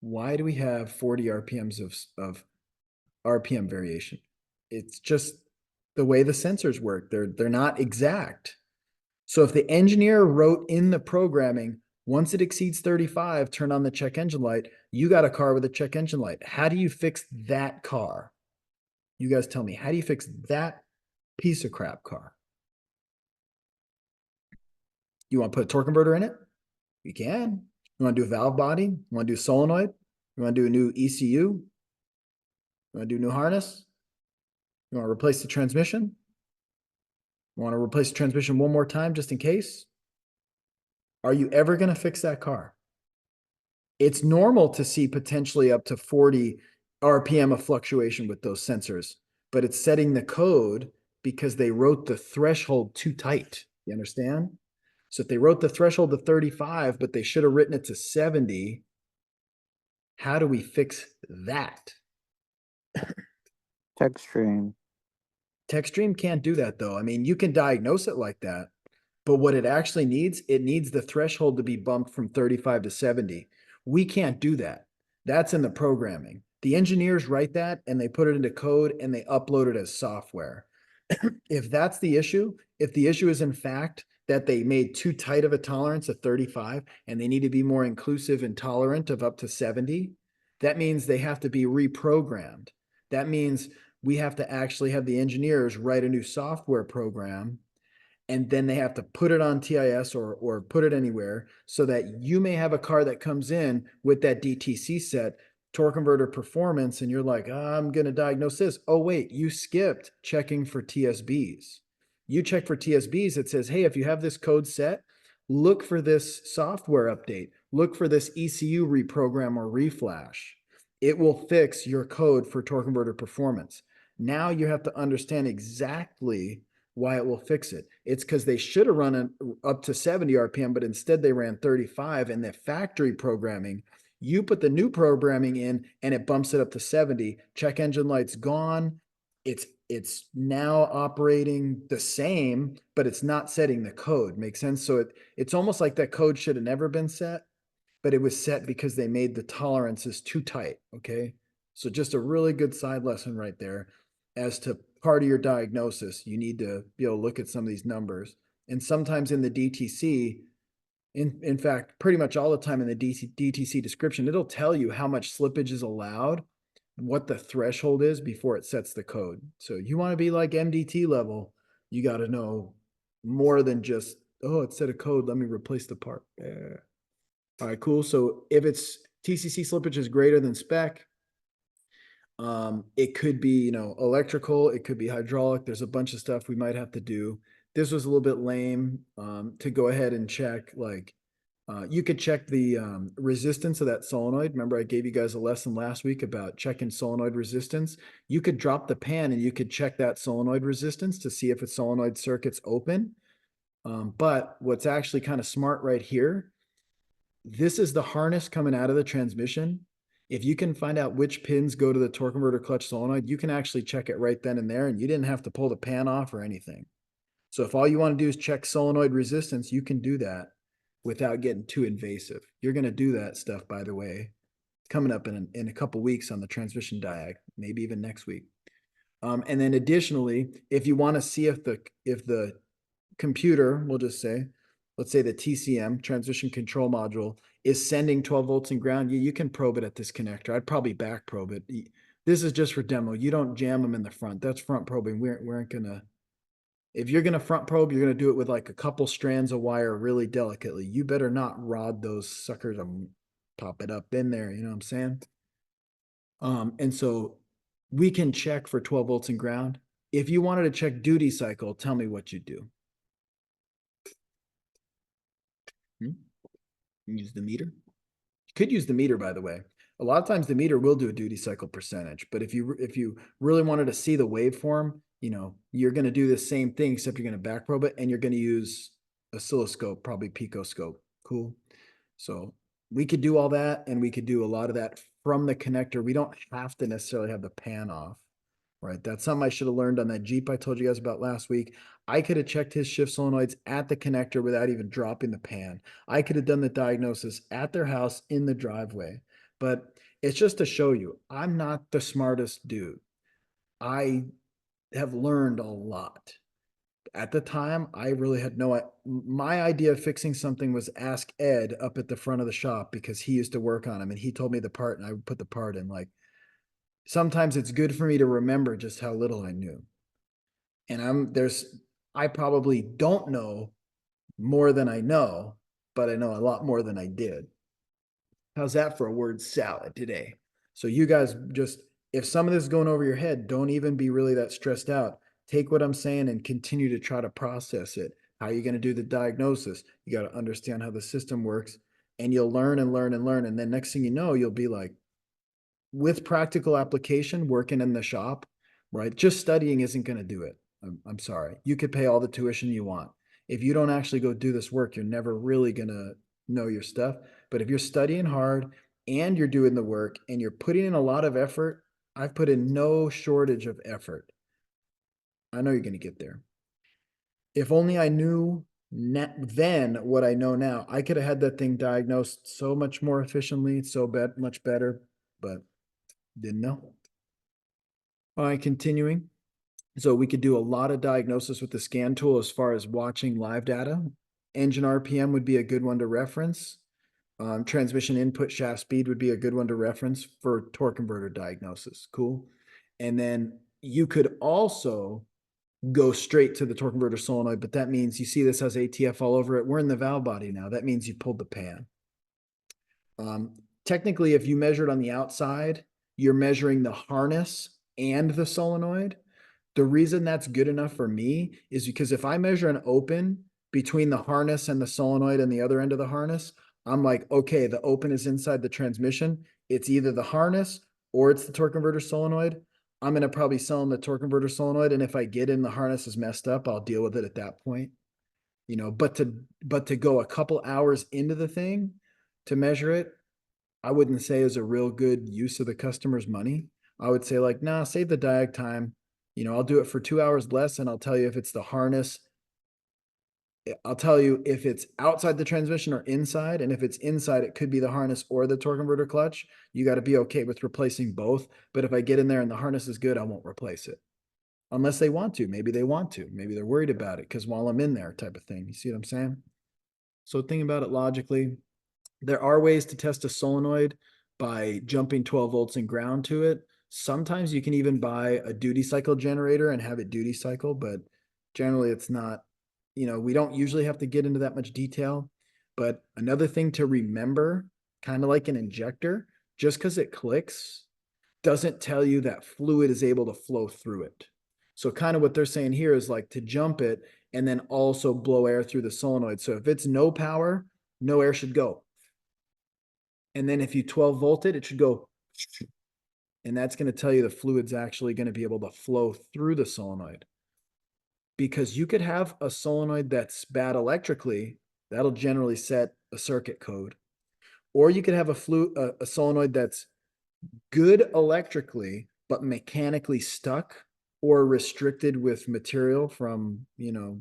Why do we have 40 RPMs of RPM variation? It's just the way the sensors work. They're not exact. So if the engineer wrote in the programming, once it exceeds 35, turn on the check engine light, you got a car with a check engine light. How do you fix that car? You guys tell me, how do you fix that piece of crap car? You want to put a torque converter in it? You can. You want to do a valve body? You want to do solenoid? You want to do a new ECU? You want to do a new harness? You want to replace the transmission? You want to replace the transmission one more time just in case? Are you ever going to fix that car? It's normal to see potentially up to 40 RPM of fluctuation with those sensors, but it's setting the code because they wrote the threshold too tight. You understand? So if they wrote the threshold to 35, but they should have written it to 70, how do we fix that? Tech stream. TechStream can't do that though. I mean, you can diagnose it like that, but what it actually needs, it needs the threshold to be bumped from 35 to 70. We can't do that. That's in the programming. The engineers write that and they put it into code and they upload it as software. If that's the issue, if the issue is in fact that they made too tight of a tolerance of 35 and they need to be more inclusive and tolerant of up to 70, that means they have to be reprogrammed. That means we have to actually have the engineers write a new software program, and then they have to put it on TIS or put it anywhere so that you may have a car that comes in with that DTC set, torque converter performance, and you're like, oh, I'm going to diagnose this. Oh, wait, you skipped checking for TSBs. You check for TSBs, it says, hey, if you have this code set, look for this software update. Look for this ECU reprogram or reflash. It will fix your code for torque converter performance. Now you have to understand exactly why it will fix it. It's because they should have run it up to 70 RPM, but instead they ran 35, and the factory programming, you put the new programming in and it bumps it up to 70. Check engine light's gone. It's now operating the same, but it's not setting the code. Make sense? So it's almost like that code should have never been set, but it was set because they made the tolerances too tight. Okay. So just a really good side lesson right there as to part of your diagnosis. You need to be able to look at some of these numbers. And sometimes in the DTC, in fact, pretty much all the time in the DTC description, it'll tell you how much slippage is allowed, what the threshold is before it sets the code. So you want to be like MDT level, you got to know more than just, oh, it set a code, let me replace the part. Yeah. All right, cool. So if it's TCC slippage is greater than spec, it could be, electrical, it could be hydraulic. There's a bunch of stuff we might have to do. This was a little bit lame to go ahead and check. Like, you could check the resistance of that solenoid. Remember, I gave you guys a lesson last week about checking solenoid resistance. You could drop the pan and you could check that solenoid resistance to see if its solenoid circuit's open. But what's actually kind of smart right here, this is the harness coming out of the transmission. If you can find out which pins go to the torque converter clutch solenoid, you can actually check it right then and there, and you didn't have to pull the pan off or anything. So if all you want to do is check solenoid resistance, you can do that without getting too invasive. You're going to do that stuff, by the way, coming up in a couple weeks on the transmission diag, maybe even next week. And then additionally, if you want to see if the computer, we'll just say, let's say the TCM, transmission control module, is sending 12 volts in ground, you can probe it at this connector. I'd probably back probe it. This is just for demo. You don't jam them in the front. That's front probing. We aren't going to, if you're going to front probe, you're going to do it with like a couple strands of wire really delicately. You better not rod those suckers and pop it up in there. You know what I'm saying? And so we can check for 12 volts in ground. If you wanted to check duty cycle, tell me what you do. Use the meter. You could use the meter, by the way. A lot of times the meter will do a duty cycle percentage, but if you really wanted to see the waveform, you're going to do the same thing, except you're going to back probe it, and you're going to use oscilloscope, probably picoscope. Cool. So we could do all that, and we could do a lot of that from the connector. We don't have to necessarily have the pan off. right? That's something I should have learned on that Jeep I told you guys about last week. I could have checked his shift solenoids at the connector without even dropping the pan. I could have done the diagnosis at their house in the driveway. But it's just to show you, I'm not the smartest dude. I have learned a lot. At the time, I really had my idea of fixing something was ask Ed up at the front of the shop because he used to work on them and he told me the part and I would put the part in. Like, sometimes it's good for me to remember just how little I knew. And I probably don't know more than I know, but I know a lot more than I did. How's that for a word salad today? So you guys just, if some of this is going over your head, don't even be really that stressed out. Take what I'm saying and continue to try to process it. How are you going to do the diagnosis? You got to understand how the system works and you'll learn and learn and learn. And then next thing you know, you'll be like, with practical application, working in the shop, right? Just studying isn't going to do it. I'm sorry. You could pay all the tuition you want. If you don't actually go do this work, you're never really going to know your stuff. But if you're studying hard and you're doing the work and you're putting in a lot of effort, I've put in no shortage of effort. I know you're going to get there. If only I knew then what I know now, I could have had that thing diagnosed so much more efficiently, much better, but didn't know. All right, continuing. So we could do a lot of diagnosis with the scan tool as far as watching live data. Engine RPM would be a good one to reference. Transmission input shaft speed would be a good one to reference for torque converter diagnosis. Cool. And then you could also go straight to the torque converter solenoid, but that means you see this has ATF all over it. We're in the valve body now. That means you pulled the pan. Technically, if you measure it on the outside, you're measuring the harness and the solenoid. The reason that's good enough for me is because if I measure an open between the harness and the solenoid and the other end of the harness, I'm like, okay, the open is inside the transmission. It's either the harness or it's the torque converter solenoid. I'm going to probably sell them the torque converter solenoid. And if I get in the harness is messed up, I'll deal with it at that point. You know, but to go a couple hours into the thing to measure it, I wouldn't say is a real good use of the customer's money. I would say like, nah, save the diag time. You know, I'll do it for 2 hours less and I'll tell you if it's the harness. I'll tell you if it's outside the transmission or inside. And if it's inside, it could be the harness or the torque converter clutch. You got to be okay with replacing both. But if I get in there and the harness is good, I won't replace it. Unless they want to. Maybe they want to. Maybe they're worried about it because while I'm in there type of thing. You see what I'm saying? So think about it logically. There are ways to test a solenoid by jumping 12 volts and ground to it. Sometimes you can even buy a duty cycle generator and have it duty cycle, but generally it's not, you know, we don't usually have to get into that much detail. But another thing to remember, kind of like an injector, just because it clicks doesn't tell you that fluid is able to flow through it. So kind of what they're saying here is like to jump it and then also blow air through the solenoid. So if it's no power, no air should go. And then if you 12 volt it, it should go. And that's going to tell you the fluid's actually going to be able to flow through the solenoid. Because you could have a solenoid that's bad electrically, that'll generally set a circuit code. Or you could have a solenoid that's good electrically, but mechanically stuck or restricted with material from, you know,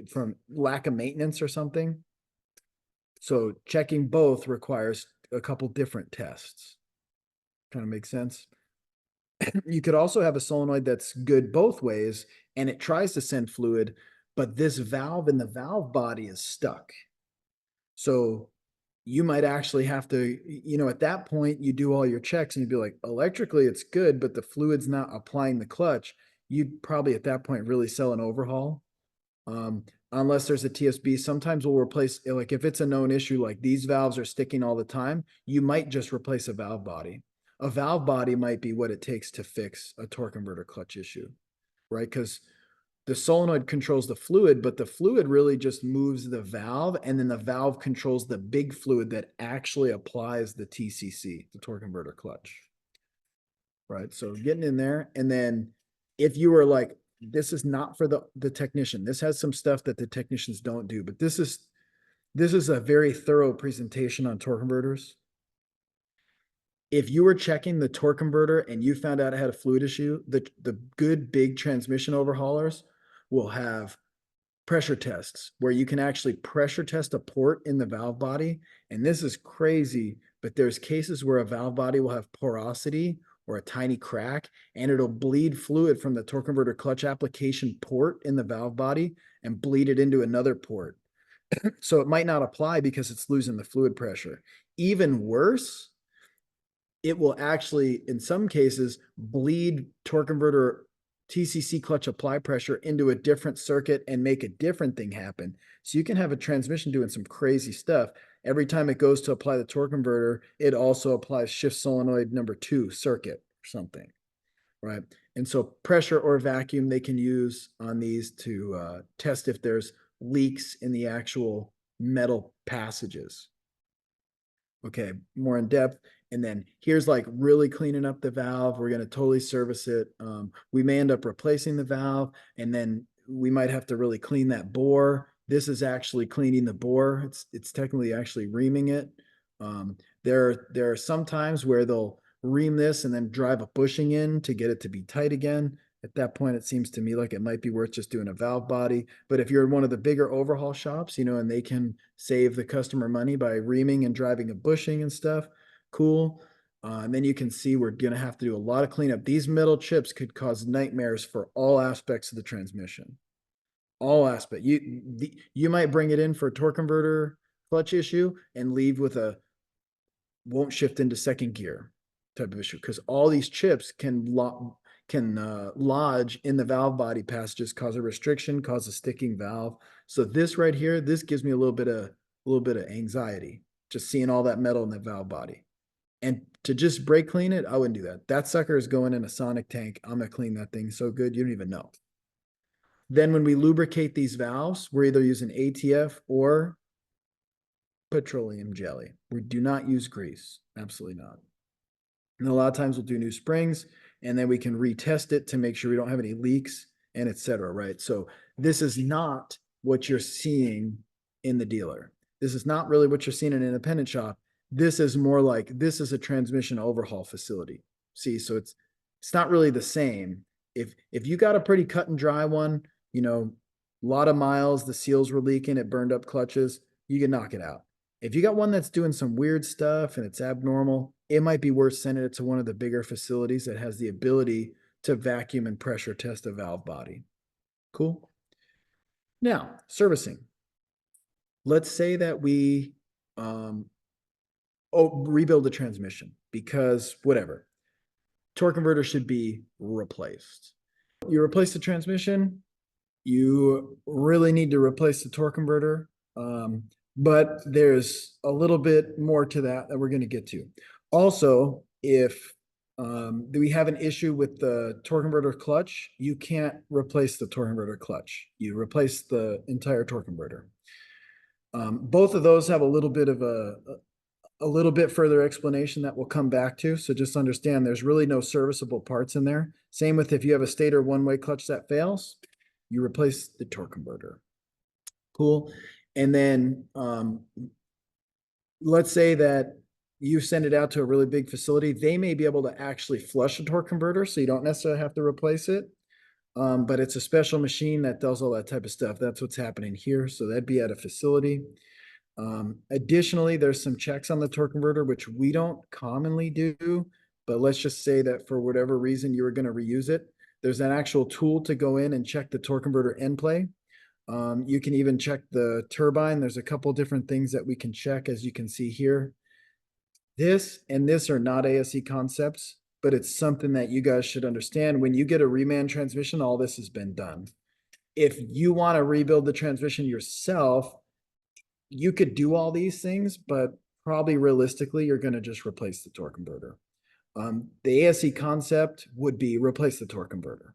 from lack of maintenance or something. So checking both requires a couple different tests. Kind of makes sense. You could also have a solenoid that's good both ways and it tries to send fluid, but this valve in the valve body is stuck. So you might actually have to, you know, at that point you do all your checks and you'd be like, electrically it's good, but the fluid's not applying the clutch. You'd probably at that point really sell an overhaul. Unless there's a TSB, sometimes we'll replace, like if it's a known issue, like these valves are sticking all the time, you might just replace a valve body. A valve body might be what it takes to fix a torque converter clutch issue, right? Because the solenoid controls the fluid, but the fluid really just moves the valve, and then the valve controls the big fluid that actually applies the TCC, the torque converter clutch, right? So getting in there, and then if you were like, this is not for the technician, this has some stuff that the technicians don't do, but this is a very thorough presentation on torque converters. if you were checking the torque converter and you found out it had a fluid issue, the good big transmission overhaulers will have pressure tests where you can actually pressure test a port in the valve body. And this is crazy, but there's cases where a valve body will have porosity or a tiny crack, and it'll bleed fluid from the torque converter clutch application port in the valve body and bleed it into another port. So it might not apply because it's losing the fluid pressure. Even worse, it will actually, in some cases, bleed torque converter TCC clutch apply pressure into a different circuit and make a different thing happen. So you can have a transmission doing some crazy stuff. Every time it goes to apply the torque converter, it also applies shift solenoid number 2 circuit or something, right? And so pressure or vacuum they can use on these to test if there's leaks in the actual metal passages. Okay, more in depth. And then here's like really cleaning up the valve. We're going to totally service it. We may end up replacing the valve, and then we might have to really clean that bore. This is actually cleaning the bore. It's technically actually reaming it. There are some times where they'll ream this and then drive a bushing in to get it to be tight again. At that point, it seems to me like it might be worth just doing a valve body. But if you're in one of the bigger overhaul shops, you know, and they can save the customer money by reaming and driving a bushing and stuff, cool. And then you can see we're going to have to do a lot of cleanup. These metal chips could cause nightmares for all aspects of the transmission. All aspects. You might bring it in for a torque converter clutch issue and leave with a won't shift into second gear type of issue, because all these chips can lodge in the valve body passages, cause a restriction, cause a sticking valve. So this right here, this gives me a little bit of anxiety, just seeing all that metal in the valve body. And to just brake clean it, I wouldn't do that. That sucker is going in a sonic tank. I'm gonna clean that thing so good you don't even know. Then when we lubricate these valves, we're either using ATF or petroleum jelly. We do not use grease. Absolutely not. And a lot of times we'll do new springs, and then we can retest it to make sure we don't have any leaks and et cetera, right? So this is not what you're seeing in the dealer. This is not really what you're seeing in an independent shop. This is more like, this is a transmission overhaul facility. See, so it's not really the same. If you got a pretty cut and dry one, you know, a lot of miles, the seals were leaking, it burned up clutches, you can knock it out. If you got one that's doing some weird stuff and it's abnormal, it might be worth sending it to one of the bigger facilities that has the ability to vacuum and pressure test a valve body. Cool. Now, servicing. Let's say that we rebuild the transmission because whatever. Torque converter should be replaced. You replace the transmission, you really need to replace the torque converter. But there's a little bit more to that we're going to get to. Also, if we have an issue with the torque converter clutch, you can't replace the torque converter clutch. You replace the entire torque converter. Both of those have a little bit of a little bit further explanation that we'll come back to. So just understand there's really no serviceable parts in there. Same with if you have a stator one-way clutch that fails, you replace the torque converter. Cool. And then let's say that you send it out to a really big facility. They may be able to actually flush a torque converter, so you don't necessarily have to replace it. But it's a special machine that does all that type of stuff. That's what's happening here. So that'd be at a facility. Additionally, there's some checks on the torque converter, which we don't commonly do. But let's just say that for whatever reason you were going to reuse it, there's an actual tool to go in and check the torque converter end play. You can even check the turbine. There's a couple different things that we can check, as you can see here. This and this are not ASE concepts, but it's something that you guys should understand. When you get a reman transmission, all this has been done. If you want to rebuild the transmission yourself, you could do all these things, but probably realistically, you're going to just replace the torque converter. The ASE concept would be replace the torque converter.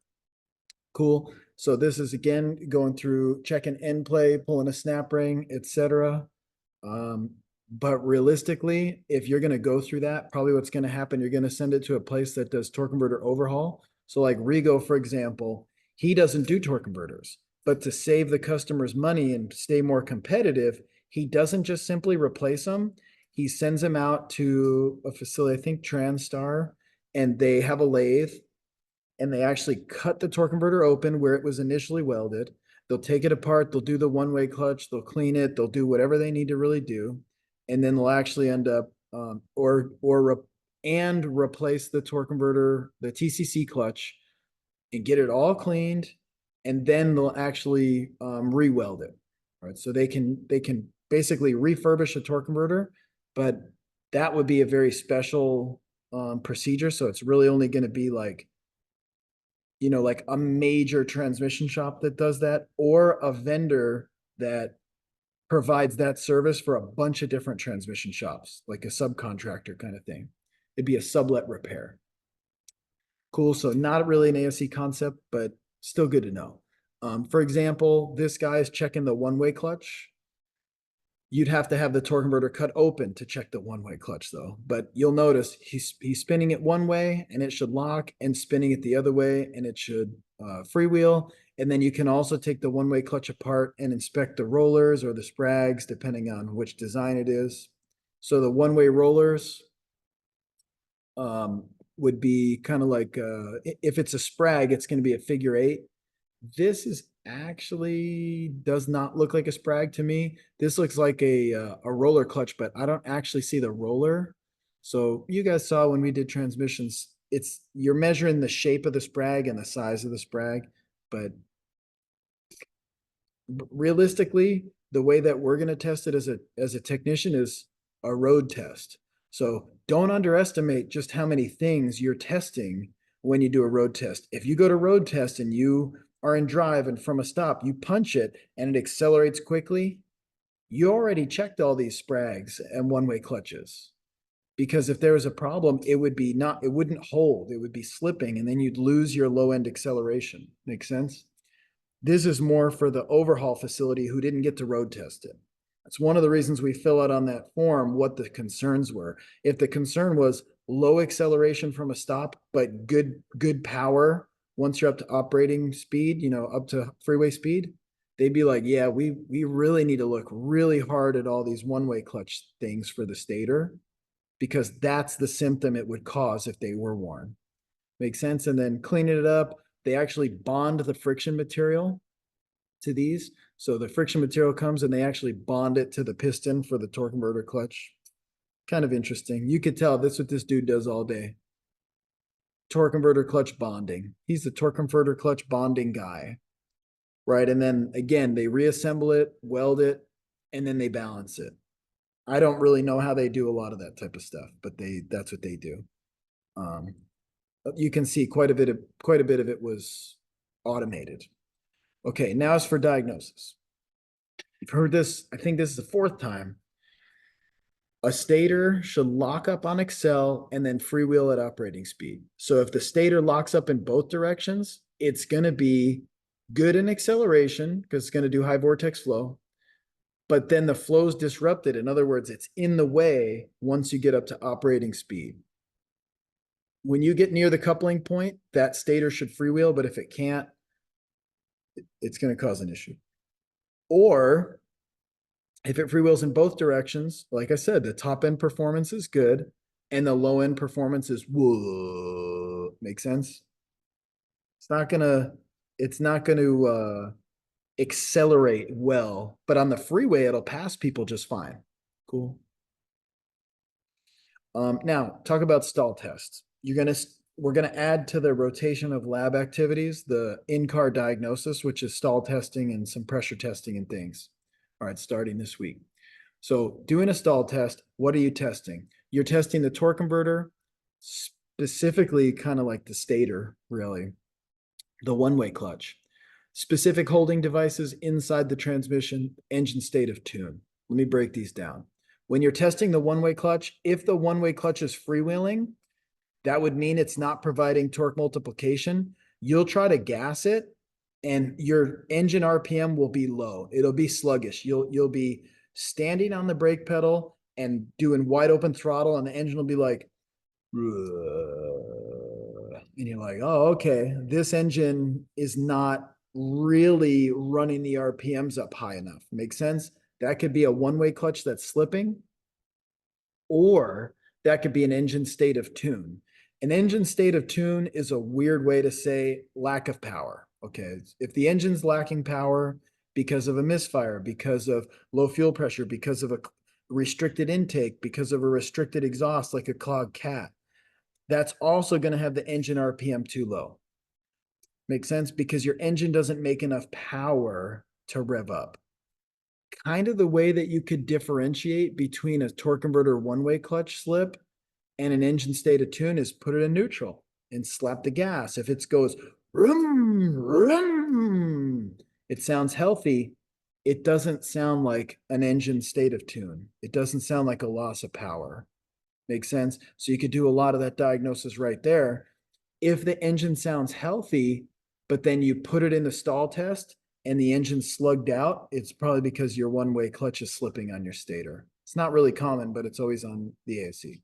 Cool. So this is again going through checking end play, pulling a snap ring, etc. But realistically, if you're going to go through that, probably what's going to happen, you're going to send it to a place that does torque converter overhaul. So like Rigo, for example, he doesn't do torque converters, but to save the customer's money and stay more competitive, he doesn't just simply replace them. he sends them out to a facility, I think TransStar, and they have a lathe and they actually cut the torque converter open where it was initially welded. They'll take it apart, they'll do the one-way clutch, they'll clean it, they'll do whatever they need to really do. And then they'll actually end up, replace the torque converter, the TCC clutch, and get it all cleaned. And then they'll actually re-weld it. Right. So they can basically refurbish a torque converter, but that would be a very special procedure. So it's really only going to be like, you know, like a major transmission shop that does that, or a vendor that provides that service for a bunch of different transmission shops, like a subcontractor kind of thing. It'd be a sublet repair. Cool. So not really an ASE concept, but still good to know. For example, this guy's checking the one-way clutch. You'd have to have the torque converter cut open to check the one-way clutch though. But you'll notice he's spinning it one way and it should lock, and spinning it the other way and it should freewheel. And then you can also take the one-way clutch apart and inspect the rollers or the sprags, depending on which design it is. So the one-way rollers would be kind of like, if it's a sprag, it's going to be a figure 8. This is actually does not look like a sprag to me. This looks like a roller clutch, but I don't actually see the roller. So you guys saw when we did transmissions, you're measuring the shape of the sprag and the size of the sprag, but realistically, the way that we're going to test it as a technician is a road test. So don't underestimate just how many things you're testing when you do a road test. If you go to road test and you are in drive and from a stop, you punch it and it accelerates quickly, you already checked all these sprags and one-way clutches. Because if there was a problem, it wouldn't hold, it would be slipping, and then you'd lose your low-end acceleration. Make sense? This is more for the overhaul facility who didn't get to road test it. That's one of the reasons we fill out on that form what the concerns were. If the concern was low acceleration from a stop, but good power once you're up to operating speed, you know, up to freeway speed, they'd be like, yeah, we really need to look really hard at all these one-way clutch things for the Stator, because that's the symptom it would cause if they were worn. Makes sense? And then cleaning it up, they actually bond the friction material to these. So the friction material comes and they actually bond it to the piston for the torque converter clutch. Kind of interesting. You could tell that's what this dude does all day. Torque converter clutch bonding. He's the torque converter clutch bonding guy, right? And then again, they reassemble it, weld it, and then they balance it. I don't really know how they do a lot of that type of stuff, but that's what they do. You can see quite a bit of it was automated. Okay, now as for diagnosis. You've heard this, I think this is the 4th time. A Stator should lock up on Excel and then freewheel at operating speed. So if the Stator locks up in both directions, it's going to be good in acceleration because it's going to do high vortex flow. But then the flow's disrupted. In other words, it's in the way once you get up to operating speed. When you get near the coupling point, that Stator should freewheel, but if it can't, it's going to cause an issue. Or if it freewheels in both directions, like I said, the top end performance is good and the low end performance is whoa. Make sense? It's not gonna accelerate well, but on the freeway, it'll pass people just fine. Cool. Now talk about stall tests. We're gonna add to the rotation of lab activities, the in-car diagnosis, which is stall testing and some pressure testing and things. All right, starting this week. So doing a stall test, what are you testing? You're testing the torque converter, specifically kind of like the Stator, really, the one-way clutch, specific holding devices inside the transmission, engine state of tune. Let me break these down. When you're testing the one-way clutch, if the one-way clutch is freewheeling, that would mean it's not providing torque multiplication. You'll try to gas it and your engine RPM will be low. It'll be sluggish. You'll be standing on the brake pedal and doing wide open throttle, and the engine will be like, and you're like, oh, okay, this engine is not really running the RPMs up high enough. Make sense? That could be a one-way clutch that's slipping. or that could be an engine state of tune. An engine state of tune is a weird way to say lack of power. Okay. If the engine's lacking power because of a misfire, because of low fuel pressure, because of a restricted intake, because of a restricted exhaust like a clogged cat, that's also going to have the engine RPM too low. Makes sense? Because your engine doesn't make enough power to rev up. Kind of the way that you could differentiate between a torque converter one-way clutch slip and an engine state of tune is put it in neutral and slap the gas. If it goes rum, rum, it sounds healthy. It doesn't sound like an engine state of tune. It doesn't sound like a loss of power. Makes sense? So you could do a lot of that diagnosis right there. If the engine sounds healthy, but then you put it in the stall test and the engine slugged out, it's probably because your one-way clutch is slipping on your stator. It's not really common, but it's always on the ASE.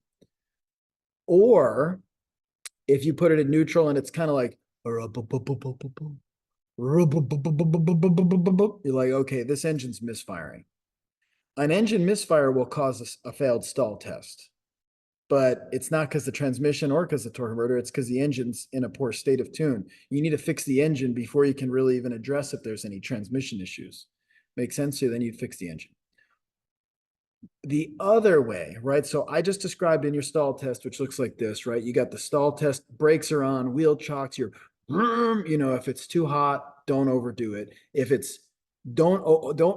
Or if you put it in neutral and it's kind of like, you're like, okay, this engine's misfiring. An engine misfire will cause a failed stall test, but it's not because the transmission or because the torque converter, it's because the engine's in a poor state of tune. You need to fix the engine before you can really even address if there's any transmission issues. Make sense? So then you fix the engine. The other way, right? So I just described in your stall test, which looks like this, right? You got the stall test, brakes are on, wheel chocks, you're, if it's too hot, don't overdo it. If it's, don't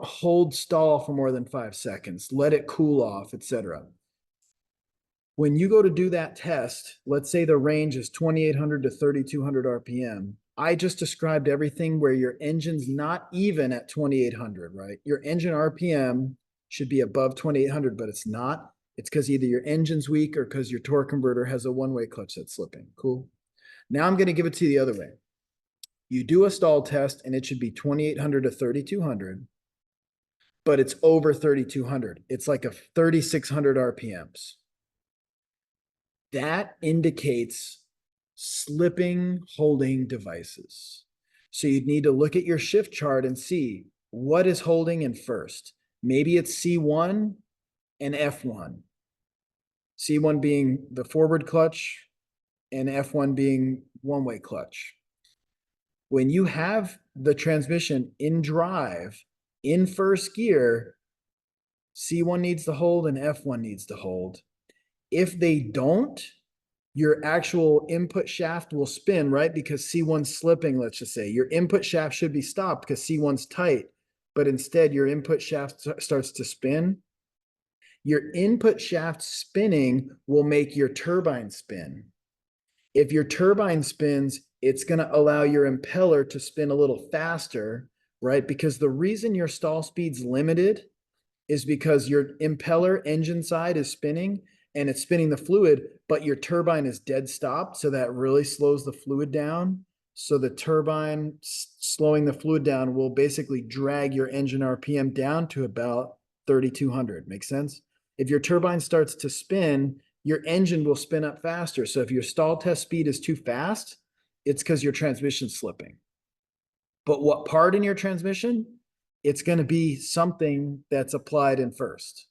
hold stall for more than 5 seconds. Let it cool off, etc. When you go to do that test, let's say the range is 2,800 to 3,200 RPM. I just described everything where your engine's not even at 2,800, right? Your engine RPM should be above 2,800, but it's not. It's because either your engine's weak or because your torque converter has a one-way clutch that's slipping. Cool. Now I'm going to give it to you the other way. You do a stall test and it should be 2,800 to 3,200, but it's over 3,200. It's like a 3,600 RPMs. That indicates slipping holding devices. So you'd need to look at your shift chart and see what is holding in first. Maybe it's C1 and F1. C1 being the forward clutch and F1 being one-way clutch. When you have the transmission in drive, in first gear, C1 needs to hold and F1 needs to hold. If they don't, your actual input shaft will spin, right? Because C1's slipping, let's just say. Your input shaft should be stopped because C1's tight, but instead your input shaft starts to spin. Your input shaft spinning will make your turbine spin. If your turbine spins, it's going to allow your impeller to spin a little faster, right? Because the reason your stall speed's limited is because your impeller engine side is spinning and it's spinning the fluid, but your turbine is dead stopped. So that really slows the fluid down. So the turbine slowing the fluid down will basically drag your engine RPM down to about 3,200. Make sense? If your turbine starts to spin, your engine will spin up faster. So if your stall test speed is too fast, it's because your transmission's slipping. But what part in your transmission? It's going to be something that's applied in first.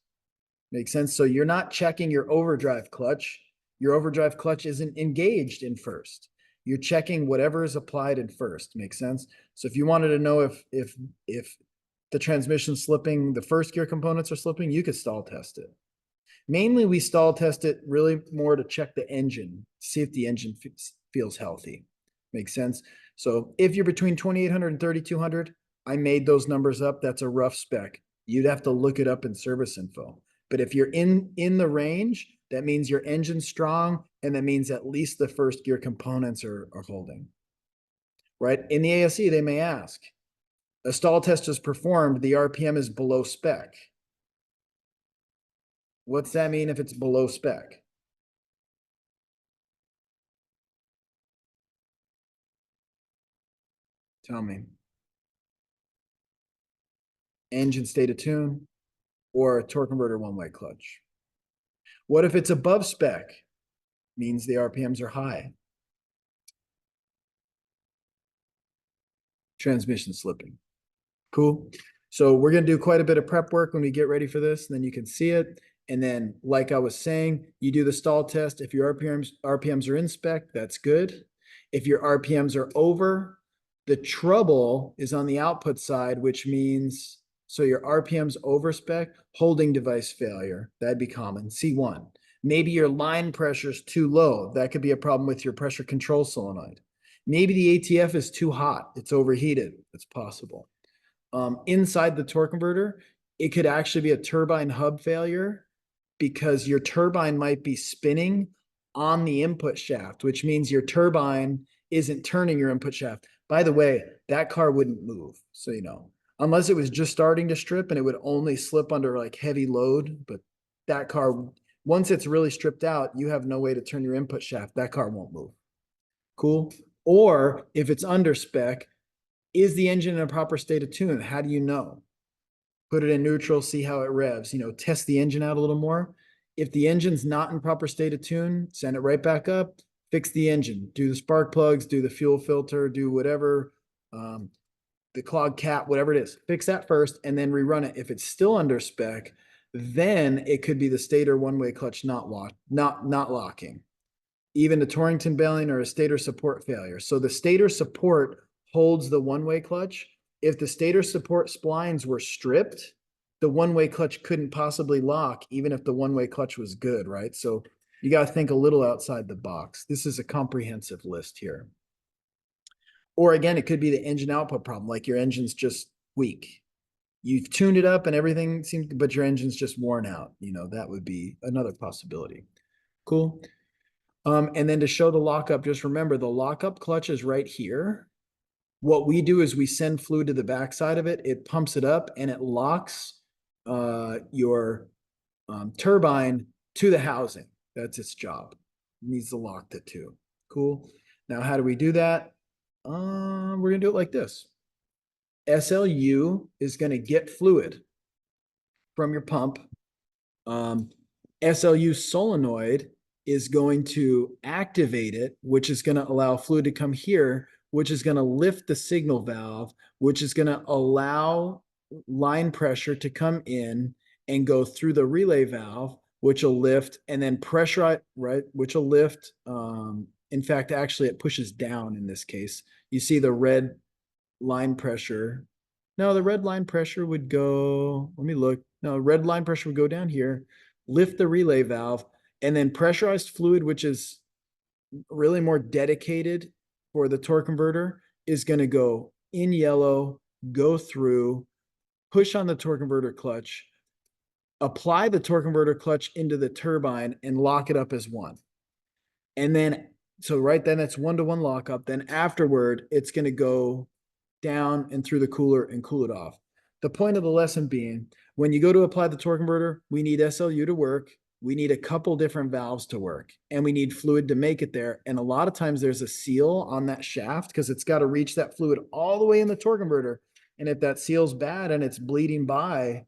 Makes sense? So you're not checking your overdrive clutch. Your overdrive clutch isn't engaged in first. You're checking whatever is applied in first. Makes sense? So if you wanted to know if the transmission's slipping, the first gear components are slipping, you could stall test it. Mainly we stall test it really more to check the engine, see if the engine feels healthy. Makes sense? So if you're between 2,800 and 3,200, I made those numbers up. That's a rough spec. You'd have to look it up in service info. But if you're in the range, that means your engine's strong, and that means at least the first gear components are holding. Right? In the ASE, they may ask, a stall test is performed, the RPM is below spec. What's that mean if it's below spec? Tell me. Engine state of tune or a torque converter one-way clutch. What if it's above spec? Means the RPMs are high. Transmission slipping. Cool. So we're going to do quite a bit of prep work when we get ready for this, and then you can see it. And then, like I was saying, you do the stall test. If your RPMs are in spec, that's good. If your RPMs are over, the trouble is on the output side, which means, so your RPMs over spec, holding device failure. That'd be common. C1. Maybe your line pressure is too low. That could be a problem with your pressure control solenoid. Maybe the ATF is too hot. It's overheated. It's possible. Inside the torque converter, it could actually be a turbine hub failure because your turbine might be spinning on the input shaft, which means your turbine isn't turning your input shaft. By the way, that car wouldn't move, so you know, unless it was just starting to strip and it would only slip under like heavy load. But that car, once it's really stripped out, you have no way to turn your input shaft. That car won't move. Cool. Or if it's under spec, is the engine in a proper state of tune? How do you know? Put it in neutral, see how it revs, you know, test the engine out a little more. If the engine's not in proper state of tune, send it right back up, fix the engine, do the spark plugs, do the fuel filter, do whatever, the clog cap, whatever it is, fix that first and then rerun it. If it's still under spec, then it could be the stator one-way clutch not locking. Even a Torrington bearing or a stator support failure. So the stator support holds the one-way clutch. If the stator support splines were stripped, the one-way clutch couldn't possibly lock, even if the one-way clutch was good, right? So you got to think a little outside the box. This is a comprehensive list here. Or again, it could be the engine output problem, like your engine's just weak. You've tuned it up and everything seems, but your engine's just worn out. You know, that would be another possibility. Cool. And then to show the lockup, just remember the lockup clutch is right here. What we do is we send fluid to the backside of it. It pumps it up and it locks your turbine to the housing. That's its job. It needs to lock the two. Cool. Now, how do we do that? We're going to do it like this. SLU is going to get fluid from your pump. SLU solenoid is going to activate it, which is going to allow fluid to come here, which is going to lift the signal valve, which is going to allow line pressure to come in and go through the relay valve, which will lift, and then pressure, right, which will lift. In fact, actually, it pushes down in this case. You see the red line pressure. No, the red line pressure would go, let me look. No, red line pressure would go down here, lift the relay valve, and then pressurized fluid, which is really more dedicated for the torque converter, is going to go in yellow, go through, push on the torque converter clutch, apply the torque converter clutch into the turbine and lock it up as one. And then, so right then it's 1-to-1 lockup. Then afterward, it's going to go down and through the cooler and cool it off. The point of the lesson being, when you go to apply the torque converter, we need SLU to work. We need a couple different valves to work, and we need fluid to make it there. And a lot of times there's a seal on that shaft because it's got to reach that fluid all the way in the torque converter. And if that seal's bad and it's bleeding by,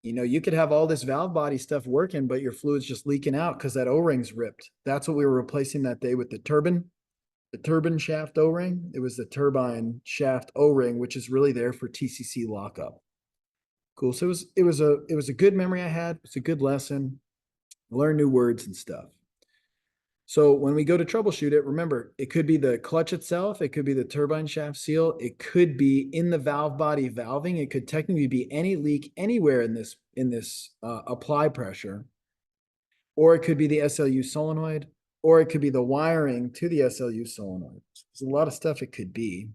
you know, you could have all this valve body stuff working, but your fluid's just leaking out because that O-ring's ripped. That's what we were replacing that day with the turbine shaft O-ring. It was the turbine shaft O-ring, which is really there for TCC lockup. Cool. So it was a good memory I had. It's a good lesson. Learn new words and stuff. So when we go to troubleshoot it, remember, it could be the clutch itself. It could be the turbine shaft seal. It could be in the valve body valving. It could technically be any leak anywhere in this apply pressure, or it could be the SLU solenoid, or it could be the wiring to the SLU solenoid. There's a lot of stuff it could be.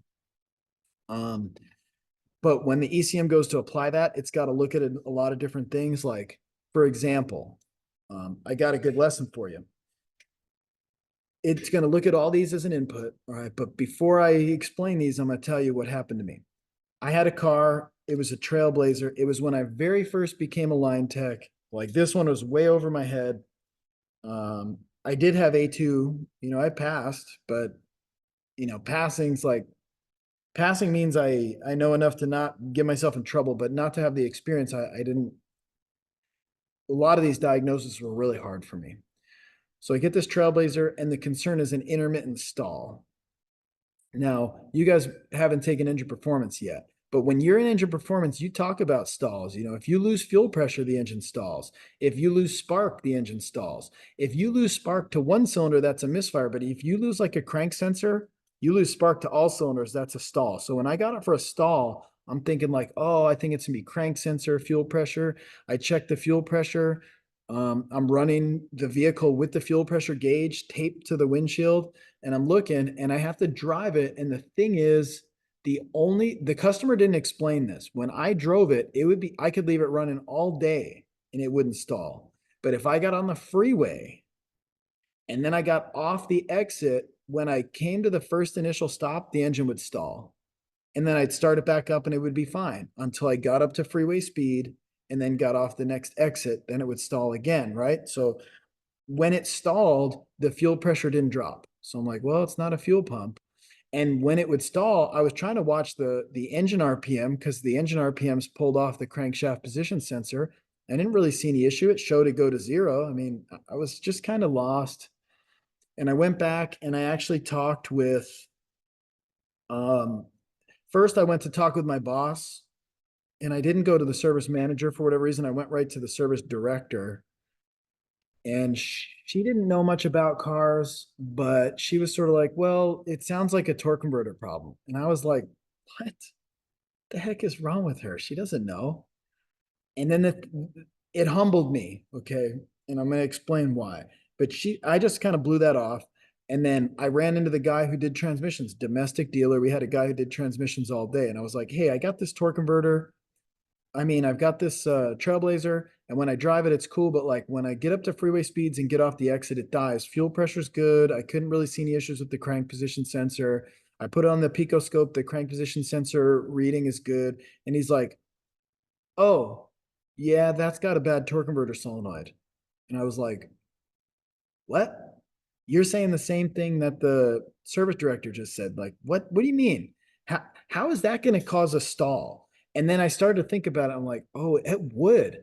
But when the ECM goes to apply that, it's got to look at a lot of different things. Like, for example, I got a good lesson for you. It's going to look at all these as an input. All right. But before I explain these, I'm going to tell you what happened to me. I had a car. It was a Trailblazer. It was when I very first became a line tech. Like, this one was way over my head. I did have A2, you know, I passed, but you know, passing means I know enough to not get myself in trouble, but not to have the experience. I didn't, a lot of these diagnoses were really hard for me. So I get this Trailblazer, and the concern is an intermittent stall. Now, you guys haven't taken engine performance yet. But when you're in engine performance, you talk about stalls. You know, if you lose fuel pressure, the engine stalls. If you lose spark, the engine stalls. If you lose spark to one cylinder, that's a misfire. But if you lose like a crank sensor, you lose spark to all cylinders, that's a stall. So when I got it for a stall, I'm thinking like, oh, I think it's gonna be crank sensor, fuel pressure. I checked the fuel pressure. I'm running the vehicle with the fuel pressure gauge taped to the windshield, and I'm looking, and I have to drive it. And the thing is, the customer didn't explain this. When I drove it, I could leave it running all day and it wouldn't stall. But if I got on the freeway and then I got off the exit, when I came to the first initial stop, the engine would stall. And then I'd start it back up and it would be fine until I got up to freeway speed and then got off the next exit. Then it would stall again, right? So when it stalled, the fuel pressure didn't drop. So I'm like, well, it's not a fuel pump. And when it would stall, I was trying to watch the engine RPM because the engine RPMs pulled off the crankshaft position sensor. I didn't really see any issue. It showed it go to 0. I mean, I was just kind of lost. And I went back and I actually talked with, first I went to talk with my boss, and I didn't go to the service manager for whatever reason. I went right to the service director. And she didn't know much about cars, but she was sort of like, well, it sounds like a torque converter problem. And I was like, what the heck is wrong with her? She doesn't know. And then it humbled me. Okay. And I'm going to explain why. But I just kind of blew that off. And then I ran into the guy who did transmissions, domestic dealer. We had a guy who did transmissions all day. And I was like, hey, I got this torque converter. I mean, I've got this Trailblazer, and when I drive it, it's cool. But like when I get up to freeway speeds and get off the exit, it dies. Fuel pressure's good. I couldn't really see any issues with the crank position sensor. I put it on the picoscope. The crank position sensor reading is good. And he's like, oh, yeah, that's got a bad torque converter solenoid. And I was like, what? You're saying the same thing that the service director just said. Like, what do you mean? How is that going to cause a stall? And then I started to think about it. I'm like, oh, it would.